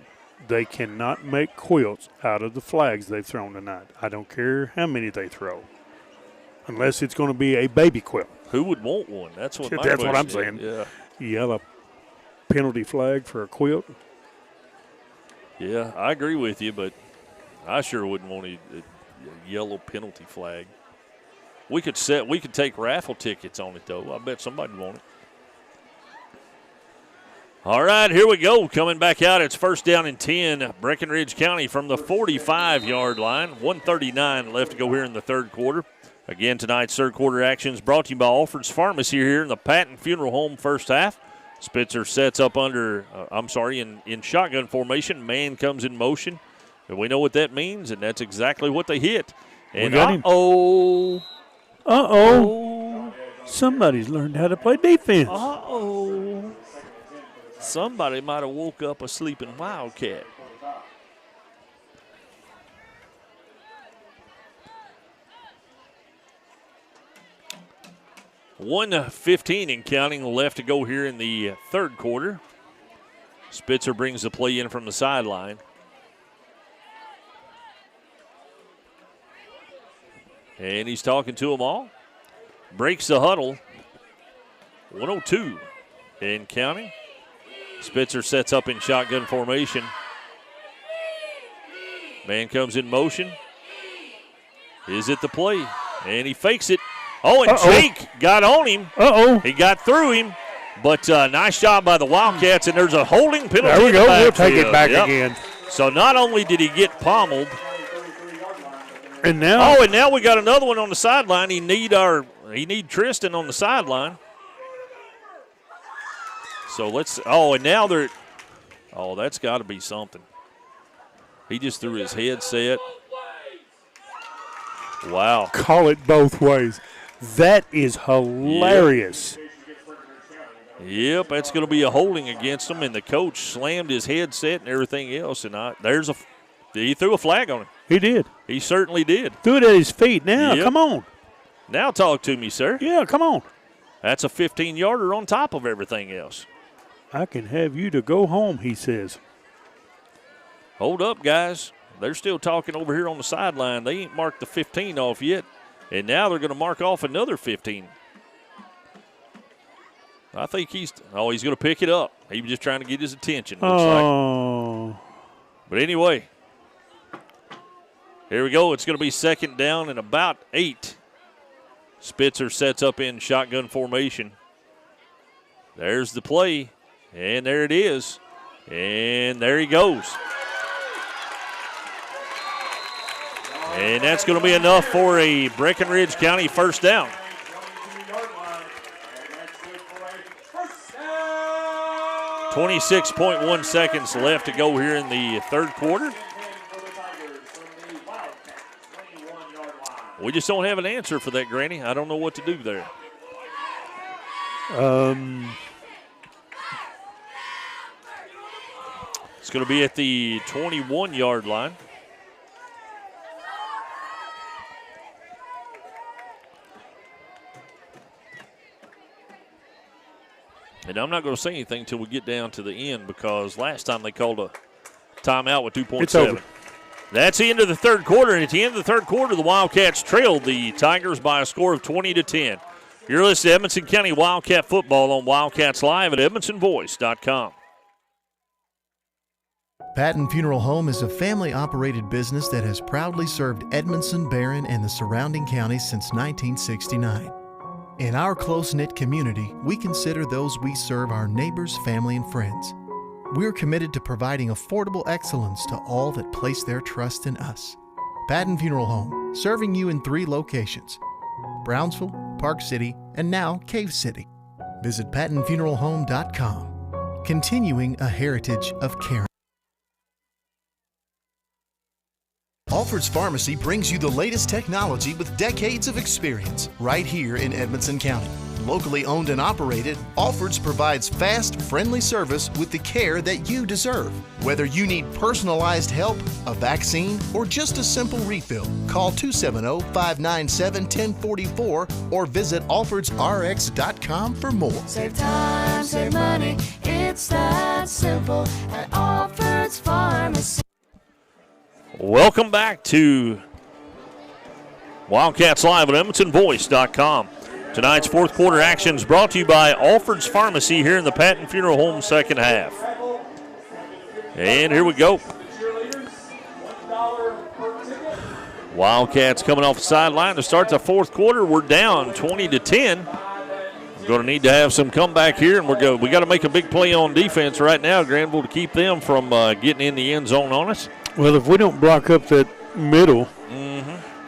They cannot make quilts out of the flags they've thrown tonight. I don't care how many they throw, unless it's going to be a baby quilt. Who would want one? That's what I'm saying. Yeah. Yellow penalty flag for a quilt. Yeah, I agree with you, but I sure wouldn't want a yellow penalty flag. We could take raffle tickets on it, though. I bet somebody would want it. All right, here we go. Coming back out, it's 1st down and 10. Breckinridge County from the 45-yard line. 1:39 left to go here in the third quarter. Again, tonight's third quarter action is brought to you by Alfred's Pharmacy here in the Patton Funeral Home first half. Spitzer sets up in shotgun formation. Man comes in motion. And we know what that means, and that's exactly what they hit. And somebody's learned how to play defense. Somebody might have woke up a sleeping Wildcat. $1:15 and counting left to go here in the third quarter. Spitzer brings the play in from the sideline. And he's talking to them all. Breaks the huddle. 1:02 and counting. Spitzer sets up in shotgun formation. Man comes in motion. Is it the play? And he fakes it. Oh, and Jake got on him. He got through him. But nice job by the Wildcats, and there's a holding penalty. There we go. We'll take it back again. So not only did he get pommeled. And now we got another one on the sideline. He need Tristan on the sideline. So that's got to be something. He just threw his headset. Wow. Call it both ways. That is hilarious. Yep, that's going to be a holding against him, and the coach slammed his headset and everything else, and he threw a flag on him. He did. He certainly did. Threw it at his feet. Now, Yep. come on. Now talk to me, sir. Yeah, come on. That's a 15-yarder on top of everything else. I can have you to go home, he says. Hold up, guys. They're still talking over here on the sideline. They ain't marked the 15 off yet, and now they're going to mark off another 15. I think he's going to pick it up. He was just trying to get his attention, looks like. But anyway, here we go. It's going to be second down and about 8. Spitzer sets up in shotgun formation. There's the play, and there it is. And there he goes. And that's going to be enough for a Breckinridge County first down. 26.1 seconds left to go here in the third quarter. We just don't have an answer for that, Granny. I don't know what to do there. It's going to be at the 21-yard line. And I'm not going to say anything until we get down to the end because last time they called a timeout with 2.7. That's the end of the third quarter, and at the end of the third quarter, the Wildcats trailed the Tigers by a score of 20-10. You're listening to Edmonson County Wildcat football on Wildcats Live at EdmonsonVoice.com. Patton Funeral Home is a family-operated business that has proudly served Edmondson, Barron, and the surrounding counties since 1969. In our close-knit community, we consider those we serve our neighbors, family, and friends. We're committed to providing affordable excellence to all that place their trust in us. Patton Funeral Home, serving you in 3 locations: Brownsville, Park City, and now Cave City. Visit PattonFuneralHome.com, continuing a heritage of caring. Alfred's Pharmacy brings you the latest technology with decades of experience right here in Edmonson County. Locally owned and operated, Alfred's provides fast, friendly service with the care that you deserve. Whether you need personalized help, a vaccine, or just a simple refill, call 270-597-1044 or visit alfordsrx.com for more. Save time, save money, it's that simple at Alfred's Pharmacy. Welcome back to Wildcats Live at EdmonsonVoice.com. Tonight's fourth quarter action is brought to you by Alfred's Pharmacy here in the Patton Funeral Home second half. And here we go. Wildcats coming off the sideline to start the fourth quarter. We're down 20-10. We're going to need to have some comeback here, and we got to make a big play on defense right now, Granville, to keep them from getting in the end zone on us. Well, if we don't block up that middle,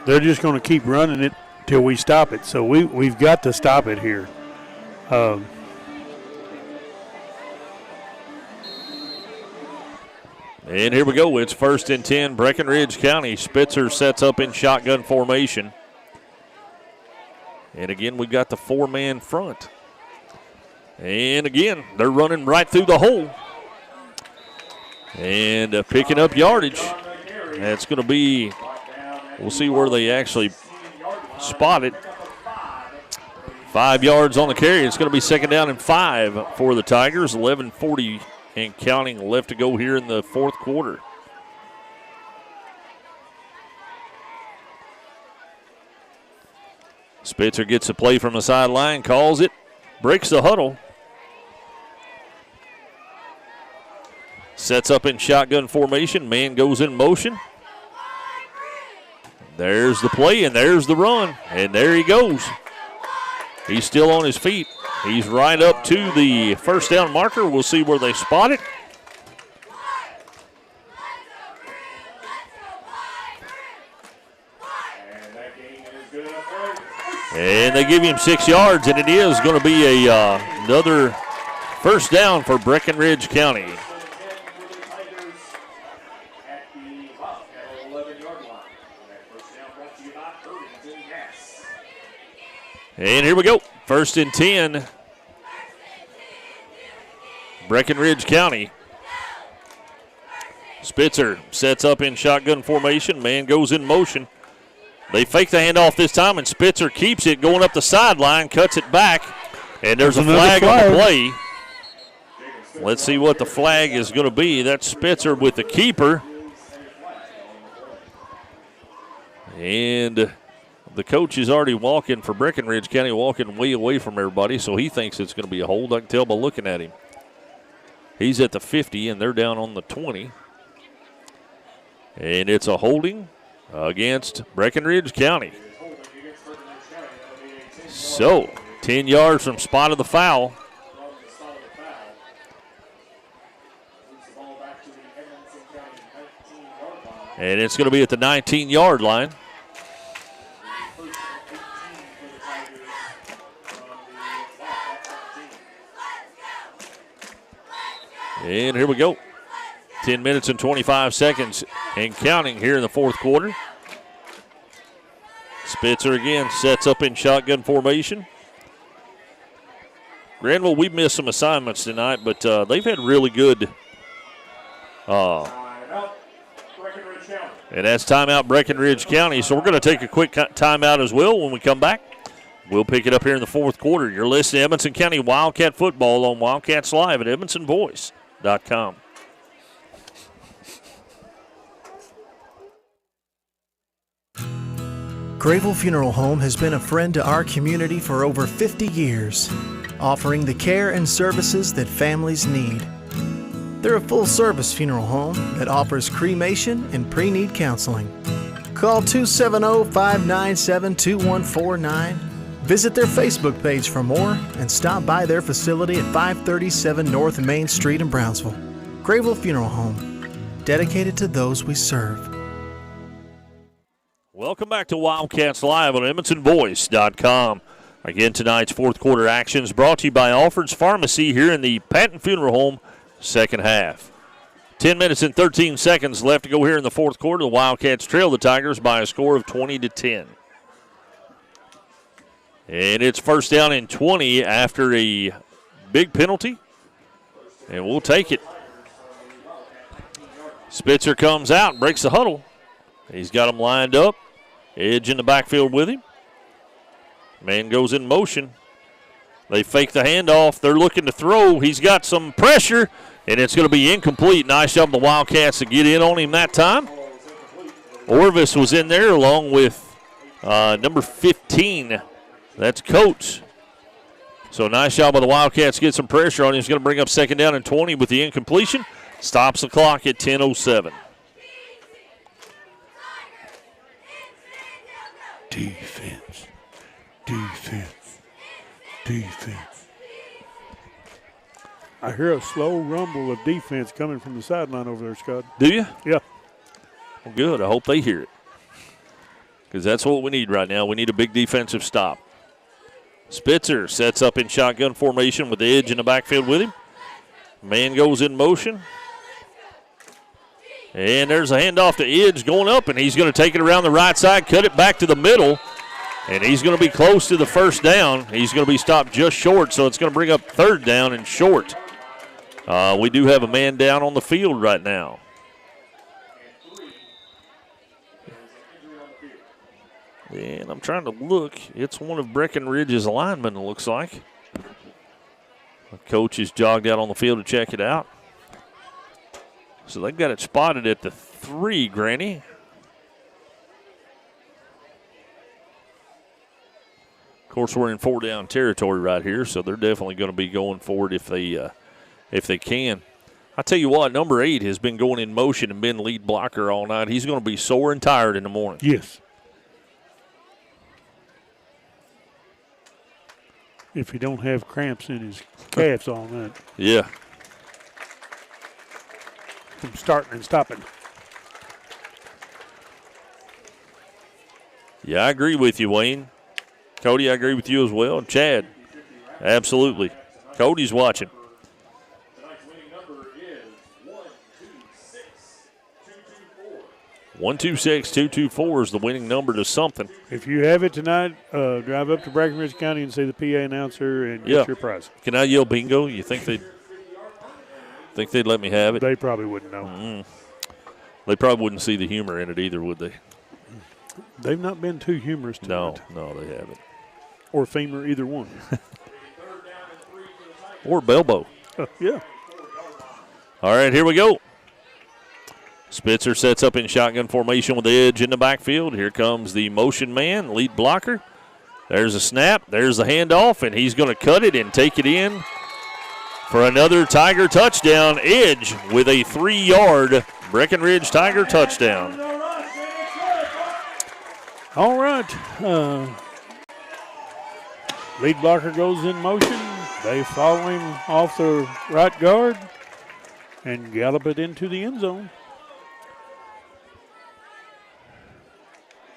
they're just going to keep running it till we stop it. So we've got to stop it here. And here we go. It's 1st and 10, Breckinridge County. Spitzer sets up in shotgun formation. And again, we've got the 4-man front. And again, they're running right through the hole. And picking up yardage. That's going to be, we'll see where they actually spot it. 5 yards on the carry. It's going to be second down and 5 for the Tigers. 11:40 and counting left to go here in the fourth quarter. Spitzer gets a play from the sideline, calls it, breaks the huddle. Sets up in shotgun formation. Man goes in motion. There's the play, and there's the run. And there he goes. He's still on his feet. He's right up to the first down marker. We'll see where they spot it. And they give him 6 yards, and it is going to be another first down for Breckinridge County. And here we go. 1st and 10 Breckinridge County. Spitzer sets up in shotgun formation. Man goes in motion. They fake the handoff this time, and Spitzer keeps it going up the sideline, cuts it back, and there's a flag on the play. Let's see what the flag is going to be. That's Spitzer with the keeper. And the coach is already walking for Breckinridge County, walking way away from everybody, so he thinks it's going to be a hold. I can tell by looking at him. He's at the 50, and they're down on the 20. And it's a holding against Breckinridge County. So, 10 yards from spot of the foul. And it's going to be at the 19-yard line. And here we go. 10 minutes and 25 seconds and counting here in the fourth quarter. Spitzer again sets up in shotgun formation. Granville, we've missed some assignments tonight, but they've had really good. And that's timeout Breckinridge County. So we're going to take a quick timeout as well. When we come back, we'll pick it up here in the fourth quarter. You're listening to Edmonson County Wildcat football on Wildcats Live at EdmonsonVoice.com. Grayville Funeral Home has been a friend to our community for over 50 years, offering the care and services that families need. They're a full-service funeral home that offers cremation and pre-need counseling. Call 270-597-2149. Visit their Facebook page for more and stop by their facility at 537 North Main Street in Brownsville. Grayville Funeral Home, dedicated to those we serve. Welcome back to Wildcats Live on EdmonsonVoice.com. Again, tonight's fourth quarter actions brought to you by Alfred's Pharmacy here in the Patton Funeral Home second half. 10 minutes and 13 seconds left to go here in the fourth quarter. The Wildcats trail the Tigers by a score of 20-10. And it's first down and 20 after a big penalty. And we'll take it. Spitzer comes out and breaks the huddle. He's got them lined up. Edge in the backfield with him. Man goes in motion. They fake the handoff. They're looking to throw. He's got some pressure, and it's going to be incomplete. Nice job of the Wildcats to get in on him that time. Orvis was in there along with number 15. That's Coates. So nice job by the Wildcats to get some pressure on him. He's going to bring up second down and 20 with the incompletion. Stops the clock at 10:07. Defense. Defense. Defense. I hear a slow rumble of defense coming from the sideline over there, Scott. Do you? Yeah. Well, good. I hope they hear it. Because that's what we need right now. We need a big defensive stop. Spitzer sets up in shotgun formation with the Edge in the backfield with him. Man goes in motion. And there's a handoff to Edge going up, and he's going to take it around the right side, cut it back to the middle, and he's going to be close to the first down. He's going to be stopped just short, so it's going to bring up third down and short. We do have a man down on the field right now. And I'm trying to look. It's one of Breckinridge's linemen, it looks like. The coach has jogged out on the field to check it out. So they've got it spotted at the 3, Granny. Of course, we're in 4-down territory right here, so they're definitely going to be going for it if they can. I tell you what, number 8 has been going in motion and been lead blocker all night. He's going to be sore and tired in the morning. Yes. If he don't have cramps in his calves all night. Yeah. From starting and stopping. Yeah, I agree with you, Wayne. Cody, I agree with you as well. And Chad, absolutely. Cody's watching. Tonight's winning number is 126-224. 126-224 is the winning number to something. If you have it tonight, drive up to Breckinridge County and see the PA announcer and get your prize. Can I yell bingo? You think they? Think they'd let me have it? They probably wouldn't know. They probably wouldn't see the humor in it either, would they? They've not been too humorous tonight. No, they haven't. Or femur, either one. Or Belbo. Yeah. All right, here we go. Spitzer sets up in shotgun formation with Edge in the backfield. Here comes the motion man, lead blocker. There's a snap. There's the handoff, and he's going to cut it and take it in for another Tiger touchdown. Edge with a 3-yard Breckinridge Tiger touchdown. All right. Lead blocker goes in motion. They follow him off the right guard and gallop it into the end zone.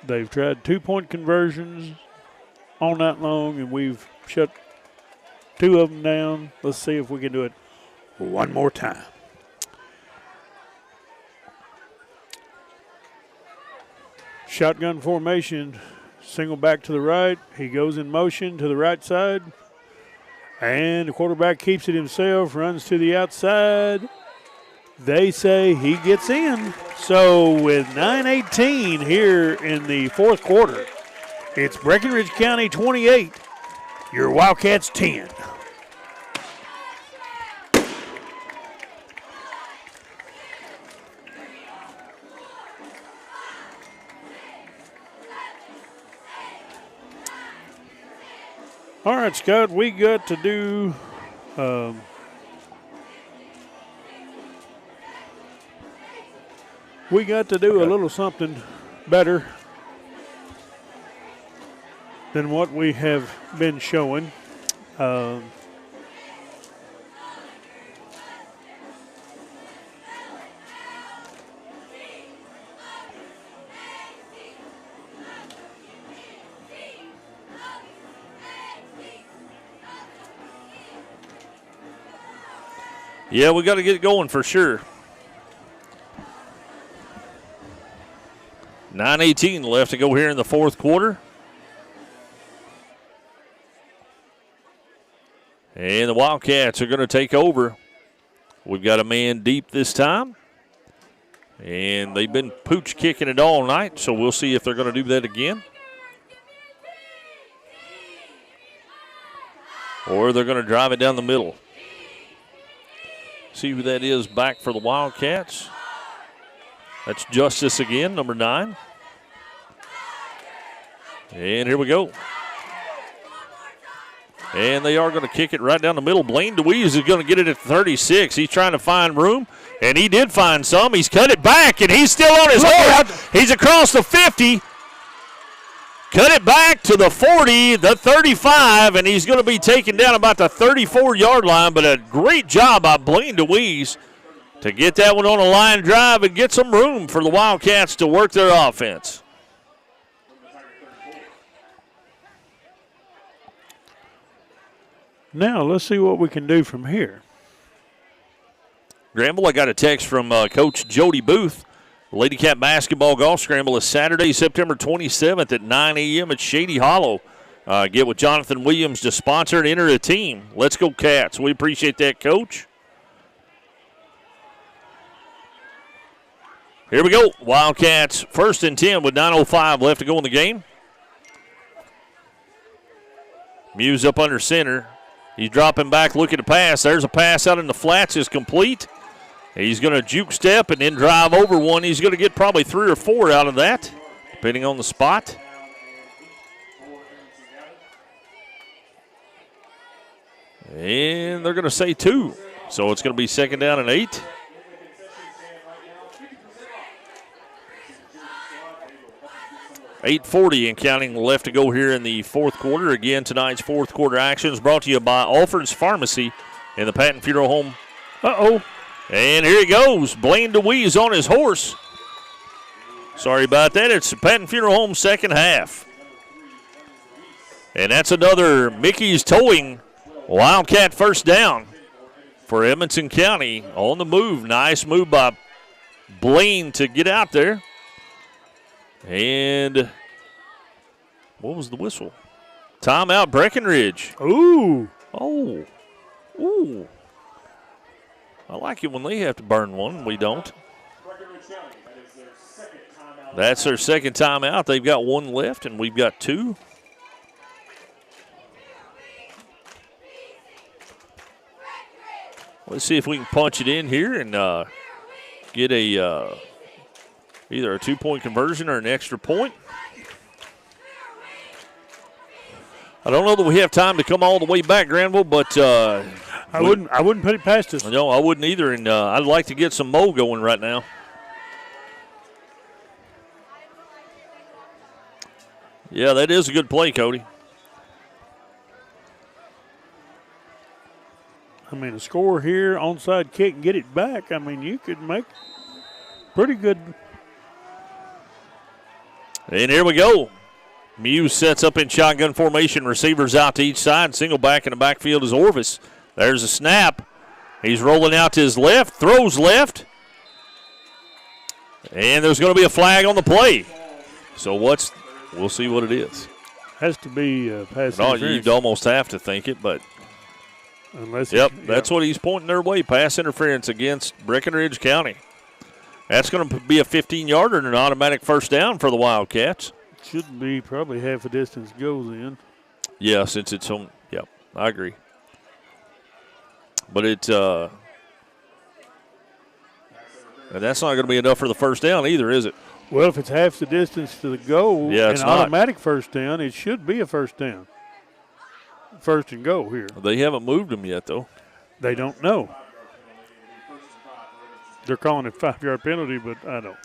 They've tried 2-point conversions all night long, and we've shut 2 of them down. Let's see if we can do it one more time. Shotgun formation, single back to the right. He goes in motion to the right side. And the quarterback keeps it himself, runs to the outside. They say he gets in. So with 9:18 here in the fourth quarter, it's Breckinridge County 28, your Wildcats 10. All right, Scott, we got to do a little something better than what we have been showing. Yeah, we got to get it going for sure. 9:18 left to go here in the fourth quarter. And the Wildcats are going to take over. We've got a man deep this time. And they've been pooch kicking it all night, so we'll see if they're going to do that again. Or they're going to drive it down the middle. See who that is back for the Wildcats. That's Justice again, number 9. And here we go. And they are going to kick it right down the middle. Blaine DeWeese is going to get it at 36. He's trying to find room, and he did find some. He's cut it back, and he's still on his horse. He's across the 50. Cut it back to the 40, the 35, and he's going to be taken down about the 34-yard line, but a great job by Blaine DeWeese to get that one on a line drive and get some room for the Wildcats to work their offense. Now, let's see what we can do from here. Granville, I got a text from Coach Jody Booth. Lady Cat Basketball Golf Scramble is Saturday, September 27th at 9 a.m. at Shady Hollow. Get with Jonathan Williams to sponsor and enter a team. Let's go Cats. We appreciate that, Coach. Here we go. Wildcats 1st and 10 with 9:05 left to go in the game. Muse up under center. He's dropping back, looking to pass. There's a pass out in the flats. Is complete. He's going to juke step and then drive over one. He's going to get probably 3 or 4 out of that, depending on the spot. And they're going to say 2. So it's going to be 2nd down and 8. .840 and counting left to go here in the fourth quarter. Again, tonight's fourth quarter action is brought to you by Alfred's Pharmacy and the Patton Funeral Home. Uh-oh. And here he goes. Blaine DeWeese on his horse. Sorry about that. It's the Patton Funeral Home second half. And that's another Mickey's Towing Wildcat first down for Edmonson County on the move. Nice move by Blaine to get out there. And what was the whistle? Timeout, Breckinridge. Ooh. Oh. Ooh. I like it when they have to burn one. We don't. That's their second timeout. They've got one left, and we've got two. Let's see if we can punch it in here and get a either a 2-point conversion or an extra point. I don't know that we have time to come all the way back, Granville, but I wouldn't put it past us. No, I wouldn't either, and I'd like to get some Mo going right now. Yeah, that is a good play, Cody. I mean, a score here, onside kick, and get it back. I mean, you could make pretty good. And here we go. Muse sets up in shotgun formation. Receivers out to each side. Single back in the backfield is Orvis. There's a snap. He's rolling out to his left. Throws left. And there's going to be a flag on the play. So we'll see what it is. Has to be pass No, interference. you'd almost have to think it, but Unless that's what he's pointing their way. Pass interference against Breckinridge County. That's going to be a 15-yarder and an automatic first down for the Wildcats. Should be probably half a distance goes in. Yeah, since it's home. Yeah, I agree. But and that's not going to be enough for the first down either, is it? Well, if it's half the distance to the goal, Yeah, it's an not. automatic first down, it should be a first down. First and goal here. They haven't moved them yet, though. They don't know. They're calling it 5-yard penalty, but I don't.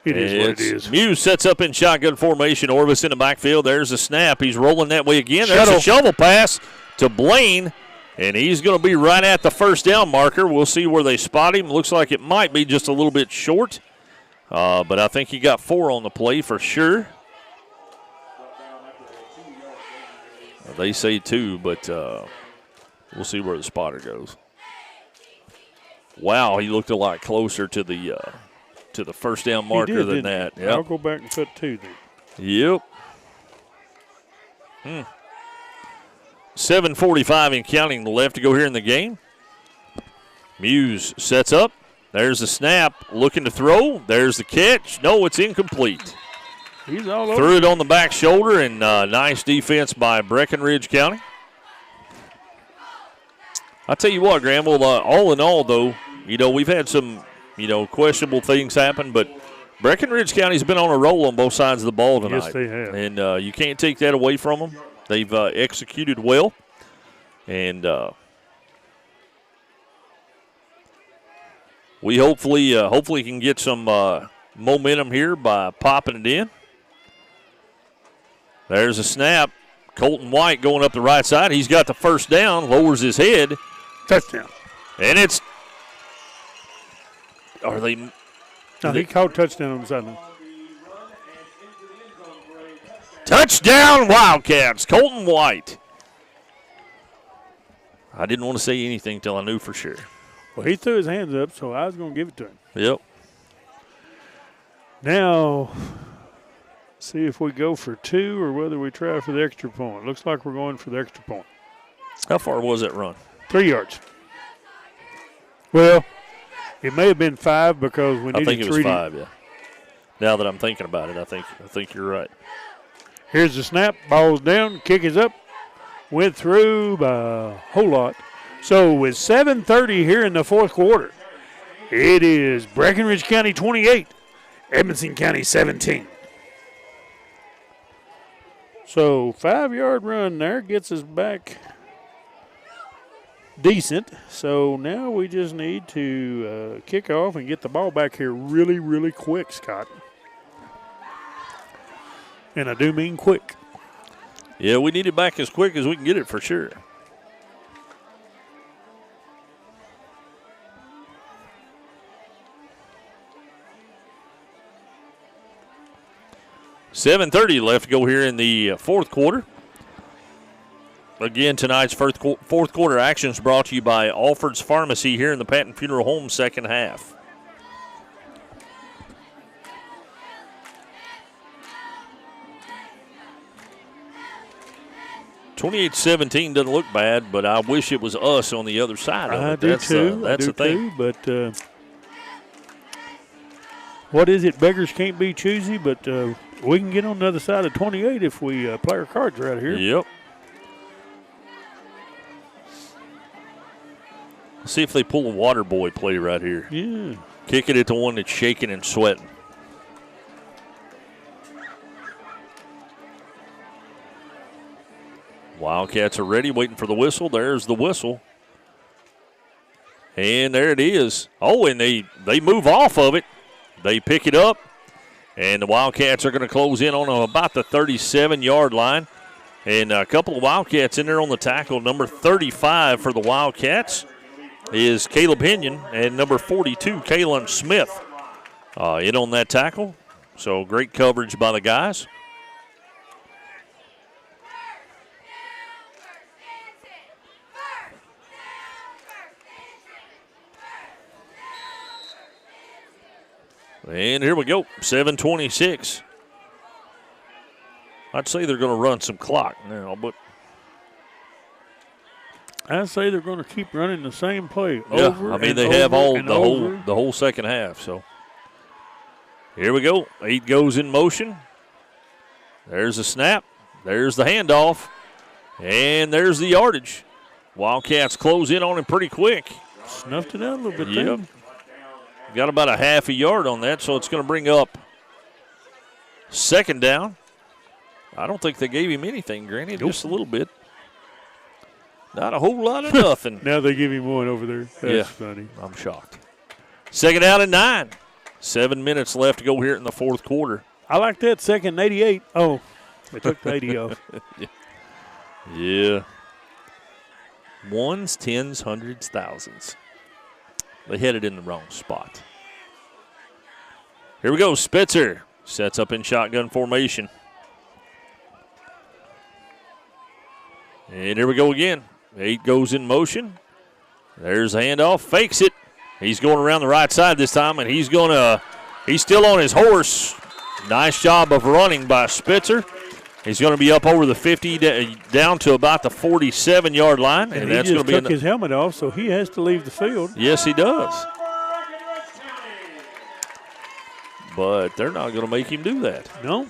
It is what it is. Muse sets up in shotgun formation. Orvis in the backfield. There's a snap. He's rolling that way again. There's a shovel pass to Blaine, and he's going to be right at the first down marker. We'll see where they spot him. Looks like it might be just a little bit short, but I think he got 4 on the play for sure. They say 2, but we'll see where the spotter goes. Wow, he looked a lot closer to the first down marker than that. Yep. I'll go back and put 2 then. Yep. 7:45 and counting left to go here in the game. Muse sets up. There's the snap. Looking to throw. There's the catch. No, it's incomplete. He's all over. Threw it on the back shoulder, and nice defense by Breckinridge County. I tell you what, Granville, all in all, though, we've had some, questionable things happen, but Breckinridge County's been on a roll on both sides of the ball tonight. Yes, they have. And you can't take that away from them. They've executed well. And we hopefully can get some momentum here by popping it in. There's a snap. Colton White going up the right side. He's got the first down, lowers his head. Touchdown. And it's – are they – No, he caught touchdown on the sideline. Touchdown Wildcats, Colton White. I didn't want to say anything till I knew for sure. Well, he threw his hands up, so I was going to give it to him. Yep. Now, see if we go for 2 or whether we try for the extra point. Looks like we're going for the extra point. How far was that run? 3 yards. Well, it may have been 5 because we needed 3. I think it was 5, yeah. Now that I'm thinking about it, I think you're right. Here's the snap. Ball's down. Kick is up. Went through by a whole lot. So with 7:30 here in the fourth quarter, it is Breckinridge County 28, Edmonson County 17. So 5-yard run there gets us back decent. So now we just need to kick off and get the ball back here really, really quick, Scott. And I do mean quick. Yeah, we need it back as quick as we can get it for sure. $7:30 left to go here in the fourth quarter. Again, tonight's fourth quarter action is brought to you by Alford's Pharmacy here in the Patton Funeral Home second half. 28-17 doesn't look bad, but I wish it was us on the other side of it. I do too. That's the thing. But what is it? Beggars can't be choosy, but we can get on the other side of 28 if we play our cards right here. Yep. Let's see if they pull a water boy play right here. Yeah. Kick it at the one that's shaking and sweating. Wildcats are ready, waiting for the whistle. There's the whistle. And there it is. Oh, and they move off of it. They pick it up. And the Wildcats are going to close in on about the 37-yard line. And a couple of Wildcats in there on the tackle. Number 35 for the Wildcats is Caleb Henyon, and number 42, Kalen Smith, in on that tackle. So great coverage by the guys. And here we go, 7:26. I'd say they're going to run some clock now, but I say they're going to keep running the same play. Yeah, over I mean and they over have all and the over. whole second half. So here we go. 8 goes in motion. There's a snap. There's the handoff, and there's the yardage. Wildcats close in on him pretty quick. Snuffed it out a little bit. Yep. Got about a half a yard on that, so it's going to bring up second down. I don't think they gave him anything, Granny, just a little bit. Not a whole lot of nothing. Now they give him one over there. That's funny. I'm shocked. Second down and 9. 7 minutes left to go here in the fourth quarter. I like that second and 88. Oh, they took the 80 off. Yeah. Ones, tens, hundreds, thousands. They hit it in the wrong spot. Here we go. Spitzer sets up in shotgun formation. And here we go again. 8 goes in motion. There's a handoff. Fakes it. He's going around the right side this time, and he's still on his horse. Nice job of running by Spitzer. He's going to be up over the 50, down to about the 47-yard line. And that's going to be took his helmet off, so he has to leave the field. Yes, he does. But they're not going to make him do that. No.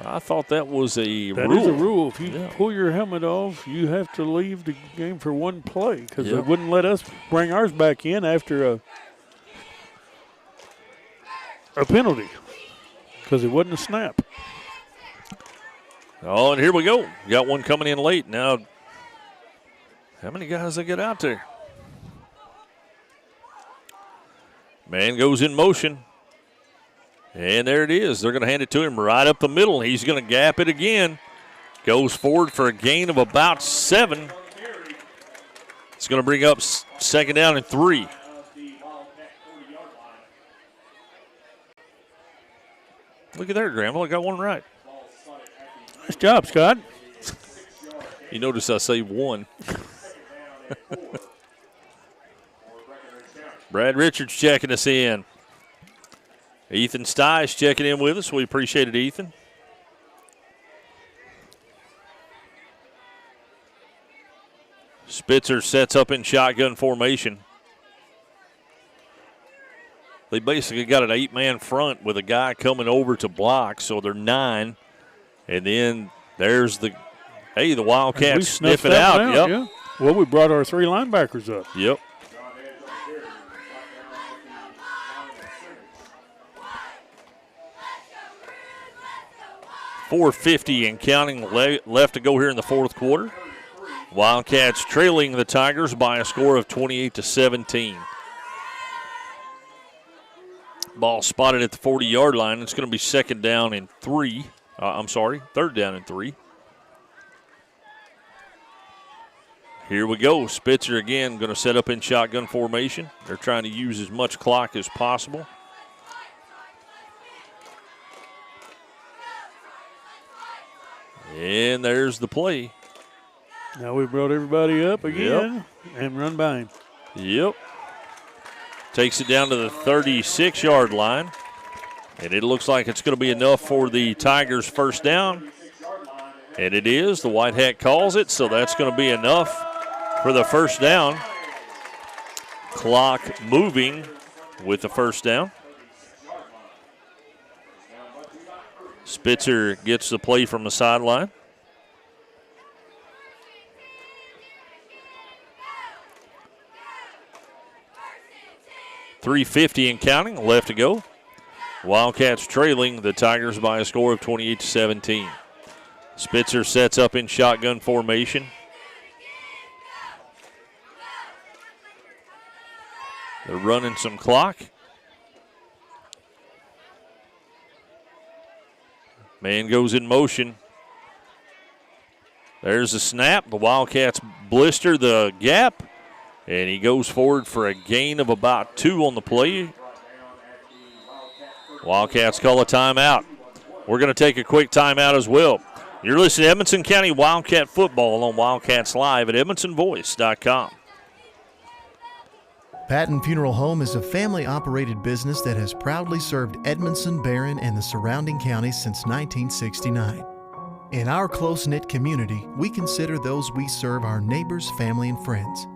I thought that was a rule. That is a rule. If you pull your helmet off, you have to leave the game for one play because they wouldn't let us bring ours back in after a penalty because it wasn't a snap. Oh, and here we go. Got one coming in late. Now, how many guys they get out there? Man goes in motion. And there it is. They're going to hand it to him right up the middle. He's going to gap it again. Goes forward for a gain of about 7. It's going to bring up second down and 3. Look at there, Grandma. I got one right. Nice job, Scott. You notice I say 1. Brad Richards checking us in. Ethan Stice checking in with us. We appreciate it, Ethan. Spitzer sets up in shotgun formation. They basically got an 8-man front with a guy coming over to block, so they're 9. And then there's the Wildcats sniff it out. Yep. Yeah. Well, we brought our 3 linebackers up. Yep. .450 and counting left to go here in the fourth quarter. Wildcats trailing the Tigers by a score of 28-17. Ball spotted at the 40-yard line. It's going to be third down and 3. Here we go. Spitzer again going to set up in shotgun formation. They're trying to use as much clock as possible. And there's the play. Now we brought everybody up again and run by him. Yep. Takes it down to the 36-yard line. And it looks like it's going to be enough for the Tigers' first down. And it is. The White Hat calls it, so that's going to be enough for the first down. Clock moving with the first down. Spitzer gets the play from the sideline. .350 and counting, left to go. Wildcats trailing the Tigers by a score of 28-17. Spitzer sets up in shotgun formation. They're running some clock. Man goes in motion. There's a snap. The Wildcats blister the gap. And he goes forward for a gain of about 2 on the play. Wildcats call a timeout. We're going to take a quick timeout as well. You're listening to Edmonson County Wildcat Football on Wildcats Live at EdmonsonVoice.com. Patton Funeral Home is a family-operated business that has proudly served Edmondson, Barron, and the surrounding counties since 1969. In our close-knit community, we consider those we serve our neighbors, family, and friends.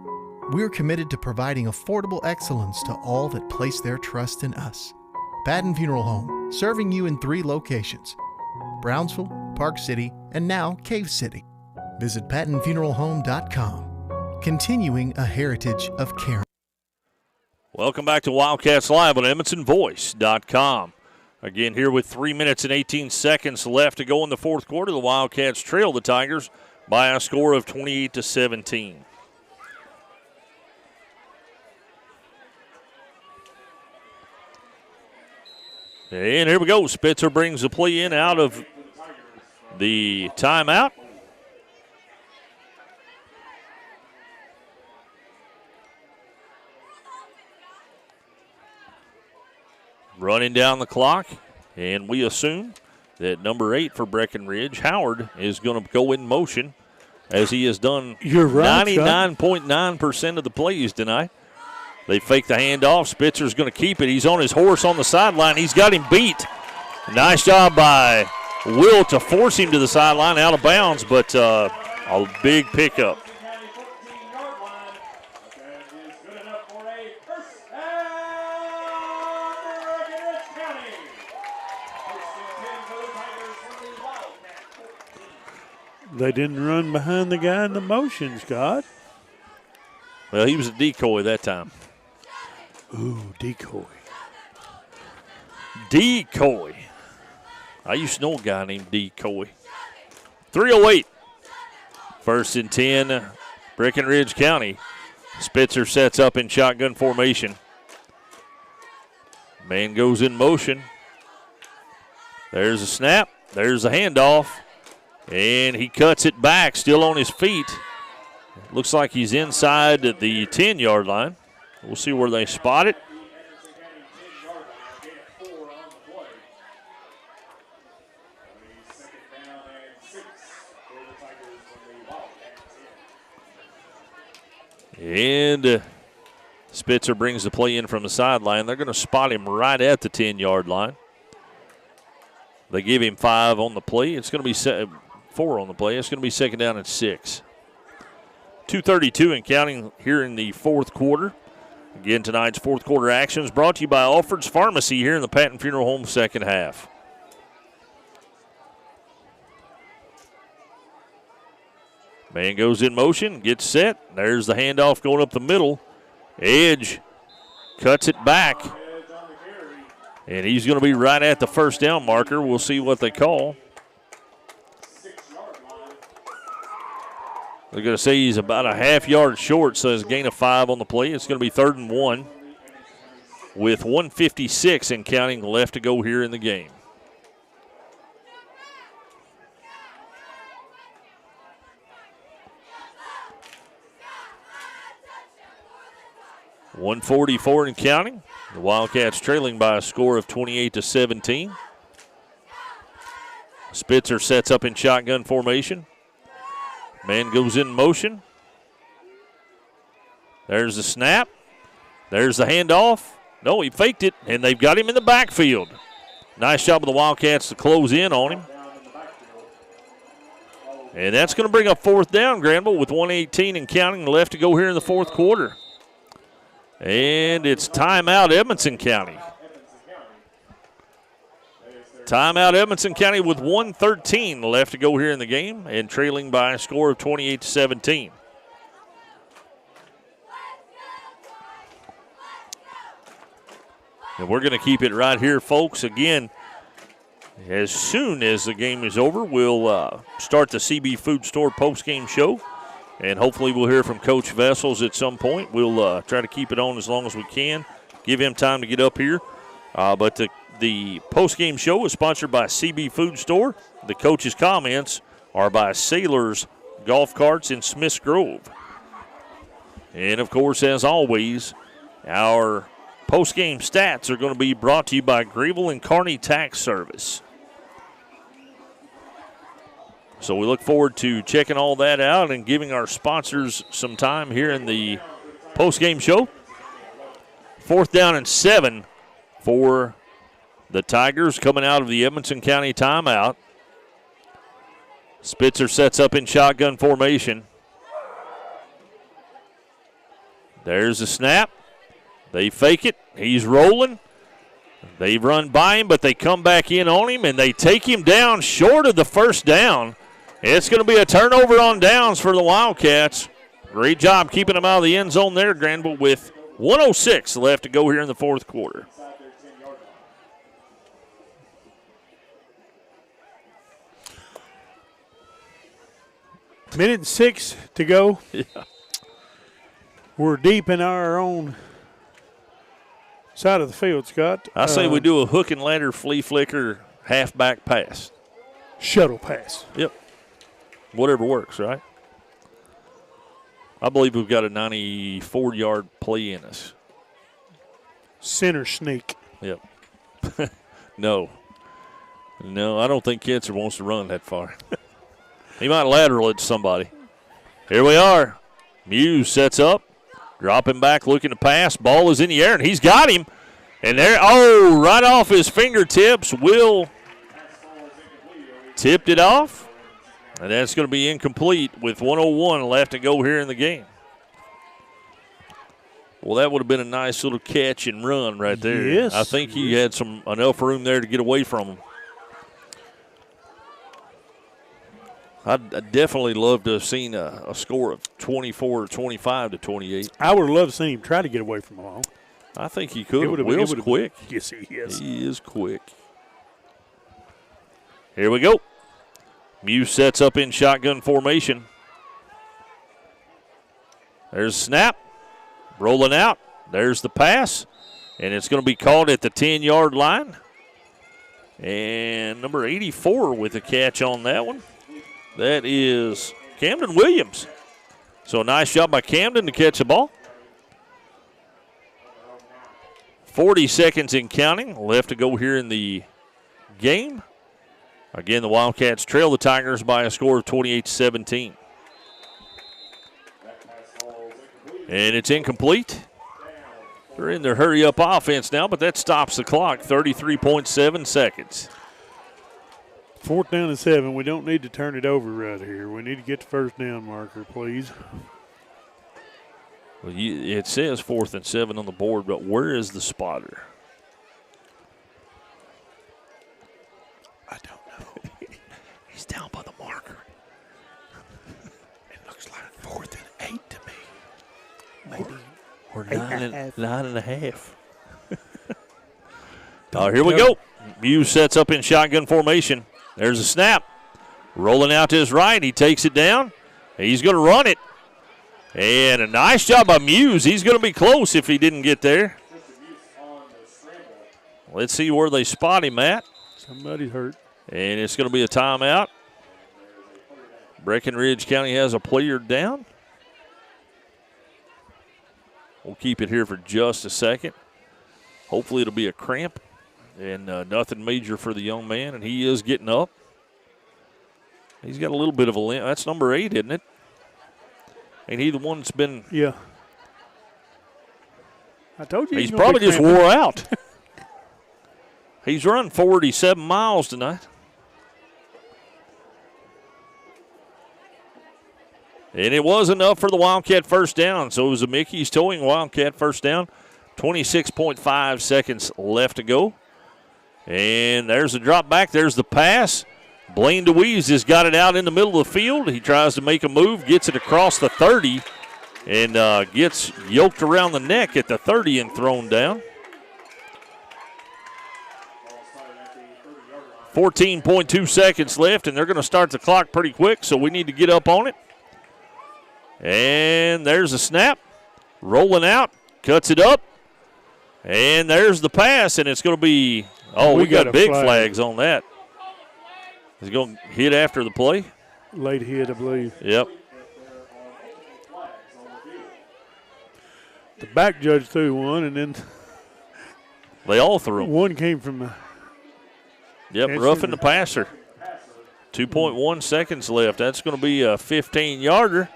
We're committed to providing affordable excellence to all that place their trust in us. Patton Funeral Home, serving you in 3 locations: Brownsville, Park City, and now Cave City. Visit PattonFuneralHome.com, continuing a heritage of caring. Welcome back to Wildcats Live on EdmonsonVoice.com. Again, here with 3 minutes and 18 seconds left to go in the fourth quarter. The Wildcats trail the Tigers by a score of 28-17. And here we go. Spitzer brings the play in out of the timeout. Running down the clock, and we assume that number 8 for Breckinridge, Howard, is going to go in motion, as he has done 99.9% of the plays tonight. They fake the handoff. Spitzer's going to keep it. He's on his horse on the sideline. He's got him beat. Nice job by Will to force him to the sideline, out of bounds, but a big pickup. They didn't run behind the guy in the motion, Scott. Well, he was a decoy that time. Ooh, decoy. Decoy. I used to know a guy named Decoy. 3:08. 1st and 10, Breckinridge County. Spitzer sets up in shotgun formation. Man goes in motion. There's a snap. There's a handoff. And he cuts it back, still on his feet. Looks like he's inside the 10-yard line. We'll see where they spot it. And Spitzer brings the play in from the sideline. They're going to spot him right at the 10-yard line. They give him 5 on the play. It's going to be 4 on the play. It's going to be 2nd down and 6. 2:32 and counting here in the fourth quarter. Again, tonight's fourth quarter action is brought to you by Alfred's Pharmacy here in the Patton Funeral Home second half. Man goes in motion, gets set. There's the handoff going up the middle. Edge cuts it back. And he's going to be right at the first down marker. We'll see what they call. They're going to say he's about a half-yard short, so it's a gain of 5 on the play. It's going to be 3rd and 1 with 1:56 and counting left to go here in the game. .144 and counting. The Wildcats trailing by a score of 28-17. Spitzer sets up in shotgun formation. Man goes in motion. There's the snap. There's the handoff. No, he faked it, and they've got him in the backfield. Nice job of the Wildcats to close in on him. And that's going to bring up 4th down, Granville, with 1:18 and counting left to go here in the 4th quarter. And it's timeout, Edmonson County. Timeout, Edmonson County, with 1:13 left to go here in the game and trailing by a score of 28-17. And we're going to keep it right here, folks. Again, as soon as the game is over, we'll start the CB Food Store postgame show. And hopefully we'll hear from Coach Vessels at some point. We'll try to keep it on as long as we can, give him time to get up here. But the postgame show is sponsored by CB Food Store. The coach's comments are by Sailors Golf Carts in Smiths Grove. And, of course, as always, our postgame stats are going to be brought to you by Greenville and Kearney Tax Service. So we look forward to checking all that out and giving our sponsors some time here in the postgame show. 4th down and 7 for the Tigers coming out of the Edmonson County timeout. Spitzer sets up in shotgun formation. There's a snap. They fake it. He's rolling. They've run by him, but they come back in on him, and they take him down short of the 1st down. It's going to be a turnover on downs for the Wildcats. Great job keeping them out of the end zone there, Granville, with 1:06 left to go here in the 4th quarter. Minute and 6 to go. Yeah. We're deep in our own side of the field, Scott. I say we do a hook and ladder flea flicker halfback pass. Shuttle pass. Yep. Whatever works, right? I believe we've got a 94-yard play in us. Center sneak. Yep. No, I don't think Kitzer wants to run that far. He might lateral it to somebody. Here we are. Muse sets up, dropping back, looking to pass. Ball is in the air, and he's got him. And there, right off his fingertips. Will tipped it off. And that's going to be incomplete with 1:01 left to go here in the game. Well, that would have been a nice little catch and run right there. Yes. I think he had enough room there to get away from him. I'd definitely love to have seen a score of 24 or 25 to 28. I would have loved to see him try to get away from the ball. I think he could. Will's quick. Yes, he is. He is quick. Here we go. Muse sets up in shotgun formation. There's a snap. Rolling out. There's the pass. And it's going to be called at the 10-yard line. And number 84 with a catch on that one. That is Camden Williams. So a nice job by Camden to catch the ball. 40 seconds in counting left to go here in the game. Again, the Wildcats trail the Tigers by a score of 28-17. And it's incomplete. They're in their hurry-up offense now, but that stops the clock, 33.7 seconds. 4th down and 7. We don't need to turn it over right here. We need to get the 1st down marker, please. Well, it says 4th and 7 on the board, but where is the spotter? I don't know. He's down by the marker. It looks like 4th and 8 to me. Maybe. Or 9.5. Here we go. Muse sets up in shotgun formation. There's a snap. Rolling out to his right. He takes it down. He's going to run it. And a nice job by Muse. He's going to be close if he didn't get there. Let's see where they spot him at. Somebody's hurt. And it's going to be a timeout. Breckinridge County has a player down. We'll keep it here for just a second. Hopefully it'll be a cramp and nothing major for the young man, and he is getting up. He's got a little bit of a limp. That's number 8, isn't it? Ain't he the one that's been? Yeah. I told you he's probably just wore out. He's run 47 miles tonight. And it was enough for the Wildcat first down. So it was a Mickey's Towing Wildcat first down. 26.5 seconds left to go. And there's the drop back. There's the pass. Blaine DeWeese has got it out in the middle of the field. He tries to make a move, gets it across the 30, and gets yoked around the neck at the 30 and thrown down. 14.2 seconds left, and they're going to start the clock pretty quick, so we need to get up on it. And there's a snap. Rolling out, cuts it up, and there's the pass, and it's going to be, we got big flags on that. He's going to hit after the play. Late hit, I believe. Yep. The back judge threw one, and then they all threw them. One came from the. Yep, roughing the passer. 2.1 seconds left. That's going to be a 15-yarder.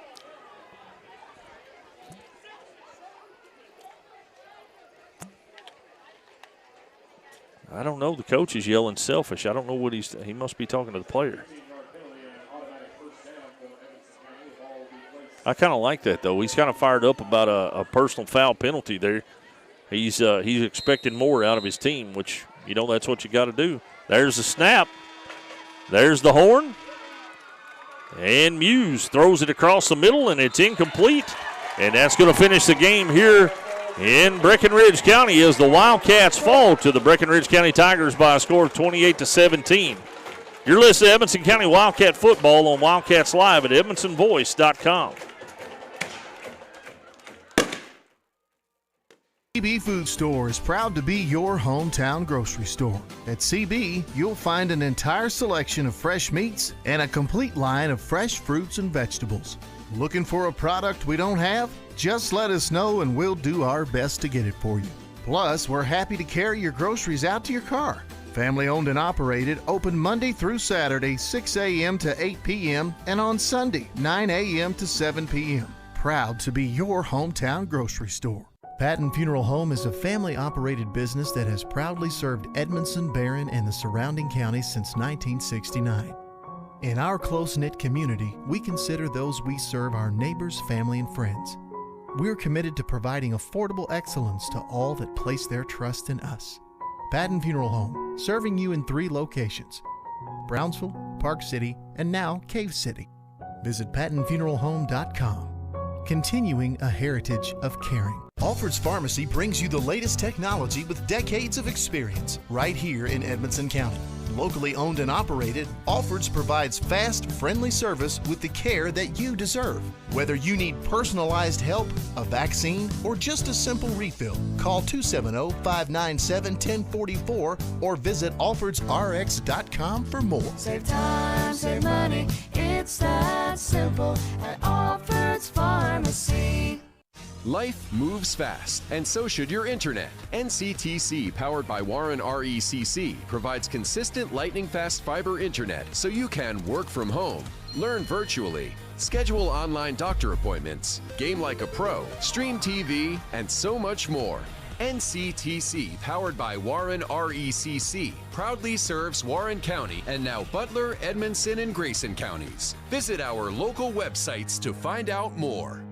I don't know. The coach is yelling selfish. I don't know what he must be talking to the player. I kind of like that, though. He's kind of fired up about a personal foul penalty there. He's expecting more out of his team, which, that's what you got to do. There's the snap. There's the horn. And Muse throws it across the middle, and it's incomplete. And that's going to finish the game here in Breckinridge County as the Wildcats fall to the Breckinridge County Tigers by a score of 28-17. You're listening to Edmonson County Wildcat football on Wildcats Live at edmonsonvoice.com. CB Food Store is proud to be your hometown grocery store. At CB, you'll find an entire selection of fresh meats and a complete line of fresh fruits and vegetables. Looking for a product we don't have? Just let us know and we'll do our best to get it for you. Plus, we're happy to carry your groceries out to your car. Family owned and operated, open Monday through Saturday, 6 a.m. to 8 p.m. and on Sunday, 9 a.m. to 7 p.m. Proud to be your hometown grocery store. Patton Funeral Home is a family-operated business that has proudly served Edmondson, Barron, and the surrounding counties since 1969. In our close-knit community, we consider those we serve our neighbors, family, and friends. We're committed to providing affordable excellence to all that place their trust in us. Patton Funeral Home, serving you in 3 locations: Brownsville, Park City, and now Cave City. Visit PattonFuneralHome.com. Continuing a heritage of caring. Alfred's Pharmacy brings you the latest technology with decades of experience right here in Edmonson County. Locally owned and operated, Alfred's provides fast, friendly service with the care that you deserve. Whether you need personalized help, a vaccine, or just a simple refill, call 270-597-1044 or visit alfordsrx.com for more. Save time, save money, it's that simple at Alfred's Pharmacy. Life moves fast, and so should your internet. NCTC, powered by Warren RECC, provides consistent lightning-fast fiber internet so you can work from home, learn virtually, schedule online doctor appointments, game like a pro, stream TV, and so much more. NCTC, powered by Warren RECC, proudly serves Warren County and now Butler, Edmondson, and Grayson counties. Visit our local websites to find out more.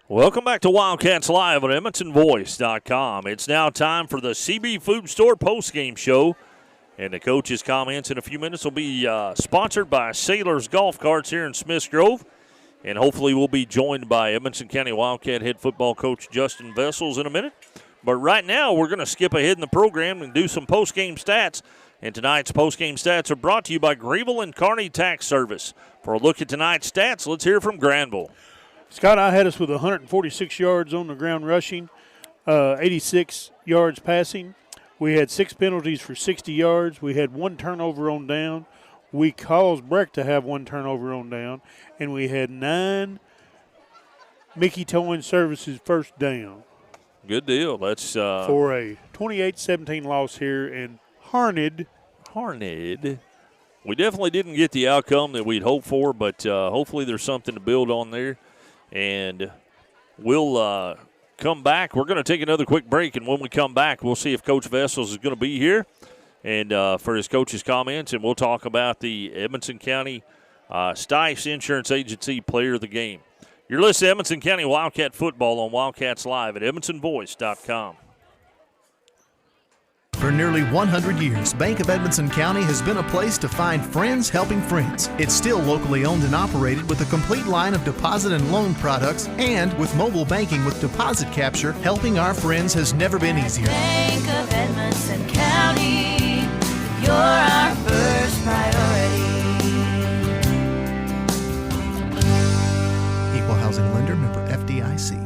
Welcome back to Wildcats Live at edmonsonvoice.com. It's now time for the CB Food Store postgame show. And the coach's comments in a few minutes will be sponsored by Sailors Golf Carts here in Smiths Grove. And hopefully we'll be joined by Edmonson County Wildcat head football coach Justin Vessels in a minute. But right now we're going to skip ahead in the program and do some postgame stats. And tonight's postgame stats are brought to you by Greenville and Kearney Tax Service. For a look at tonight's stats, let's hear from Granville. Scott, I had us with 146 yards on the ground rushing, 86 yards passing. We had 6 penalties for 60 yards. We had 1 turnover on down. We caused Breck to have 1 turnover on down. And we had 9 Mickey Towing Services first down. Good deal. That's for a 28-17 loss here in Harned. We definitely didn't get the outcome that we'd hoped for, but hopefully there's something to build on there. And we'll come back. We're going to take another quick break, and when we come back, we'll see if Coach Vessels is going to be here and for his coach's comments, and we'll talk about the Edmonson County Stice Insurance Agency Player of the Game. You're listening to Edmonson County Wildcat Football on Wildcats Live at edmonsonvoice.com. For nearly 100 years, Bank of Edmonson County has been a place to find friends helping friends. It's still locally owned and operated with a complete line of deposit and loan products, and with mobile banking with deposit capture, helping our friends has never been easier. Bank of Edmonson County, you're our first priority. Equal housing lender, member FDIC.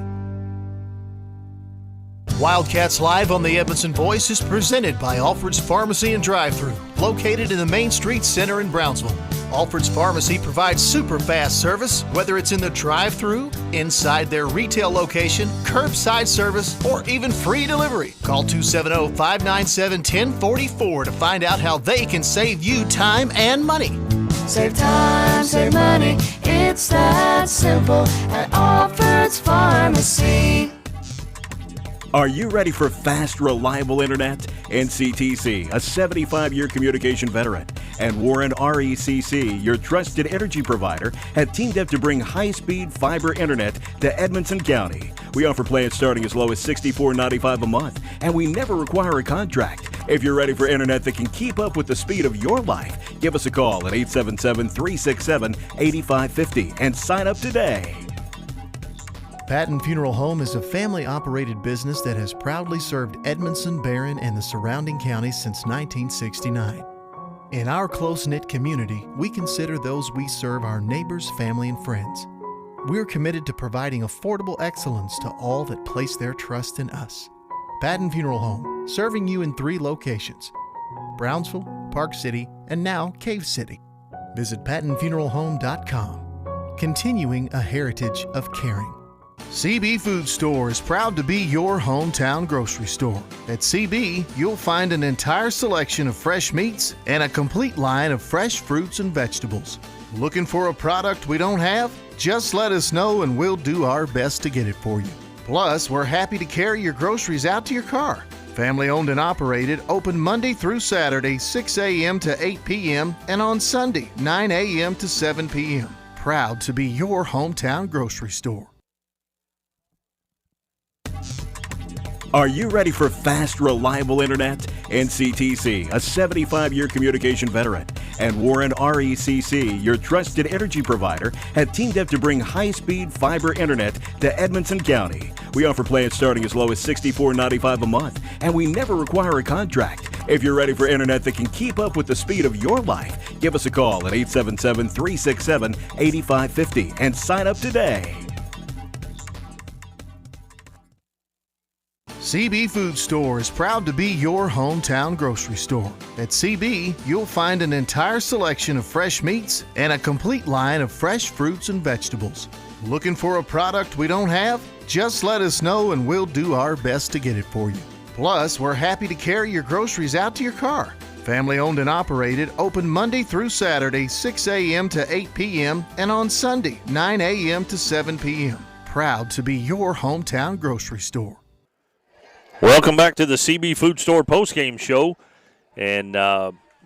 Wildcats Live on the Edmonson Voice is presented by Alfred's Pharmacy and Drive-Thru, located in the Main Street Center in Brownsville. Alfred's Pharmacy provides super fast service, whether it's in the drive-thru, inside their retail location, curbside service, or even free delivery. Call 270-597-1044 to find out how they can save you time and money. Save time, save money, it's that simple at Alfred's Pharmacy. Are you ready for fast, reliable internet? NCTC, a 75-year communication veteran, and Warren RECC, your trusted energy provider, have teamed up to bring high-speed fiber internet to Edmonson County. We offer plans starting as low as $64.95 a month, and we never require a contract. If you're ready for internet that can keep up with the speed of your life, give us a call at 877-367-8550 and sign up today. Patton Funeral Home is a family-operated business that has proudly served Edmonson, Barron, and the surrounding counties since 1969. In our close-knit community, we consider those we serve our neighbors, family, and friends. We're committed to providing affordable excellence to all that place their trust in us. Patton Funeral Home, serving you in 3 locations: Brownsville, Park City, and now Cave City. Visit PattonFuneralHome.com, continuing a heritage of caring. CB Food Store is proud to be your hometown grocery store. At CB, you'll find an entire selection of fresh meats and a complete line of fresh fruits and vegetables. Looking for a product we don't have? Just let us know and we'll do our best to get it for you. Plus, we're happy to carry your groceries out to your car. Family owned and operated, open Monday through Saturday, 6 a.m. to 8 p.m. and on Sunday, 9 a.m. to 7 p.m. Proud to be your hometown grocery store. Are you ready for fast, reliable internet? NCTC, a 75-year communication veteran, and Warren RECC, your trusted energy provider, have teamed up to bring high-speed fiber internet to Edmonson County. We offer plans starting as low as $64.95 a month, and we never require a contract. If you're ready for internet that can keep up with the speed of your life, give us a call at 877-367-8550 and sign up today. CB Food Store is proud to be your hometown grocery store. At CB, you'll find an entire selection of fresh meats and a complete line of fresh fruits and vegetables. Looking for a product we don't have? Just let us know and we'll do our best to get it for you. Plus, we're happy to carry your groceries out to your car. Family owned and operated, open Monday through Saturday, 6 a.m. to 8 p.m. and on Sunday, 9 a.m. to 7 p.m. Proud to be your hometown grocery store. Welcome back to the CB Food Store postgame show, and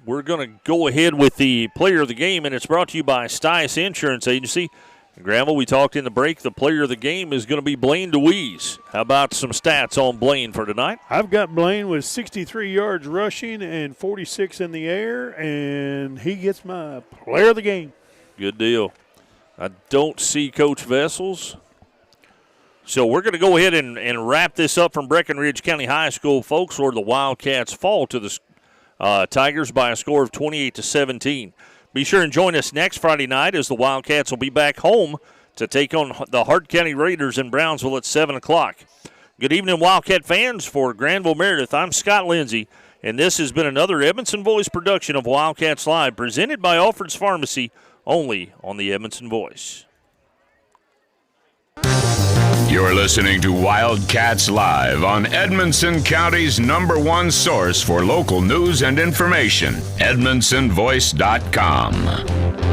we're going to go ahead with the player of the game, and it's brought to you by Stice Insurance Agency. Granville, we talked in the break, the player of the game is going to be Blaine DeWeese. How about some stats on Blaine for tonight? I've got Blaine with 63 yards rushing and 46 in the air, and he gets my player of the game. Good deal. I don't see Coach Vessels. So we're going to go ahead and wrap this up from Breckinridge County High School, folks, where the Wildcats fall to the Tigers by a score of 28-17. Be sure and join us next Friday night as the Wildcats will be back home to take on the Hart County Raiders in Brownsville at 7 o'clock. Good evening, Wildcat fans. For Granville Meredith, I'm Scott Lindsay, and this has been another Edmonson Voice production of Wildcats Live, presented by Alfred's Pharmacy, only on the Edmonson Voice. You're listening to Wildcats Live on Edmonson County's #1 source for local news and information, EdmonsonVoice.com.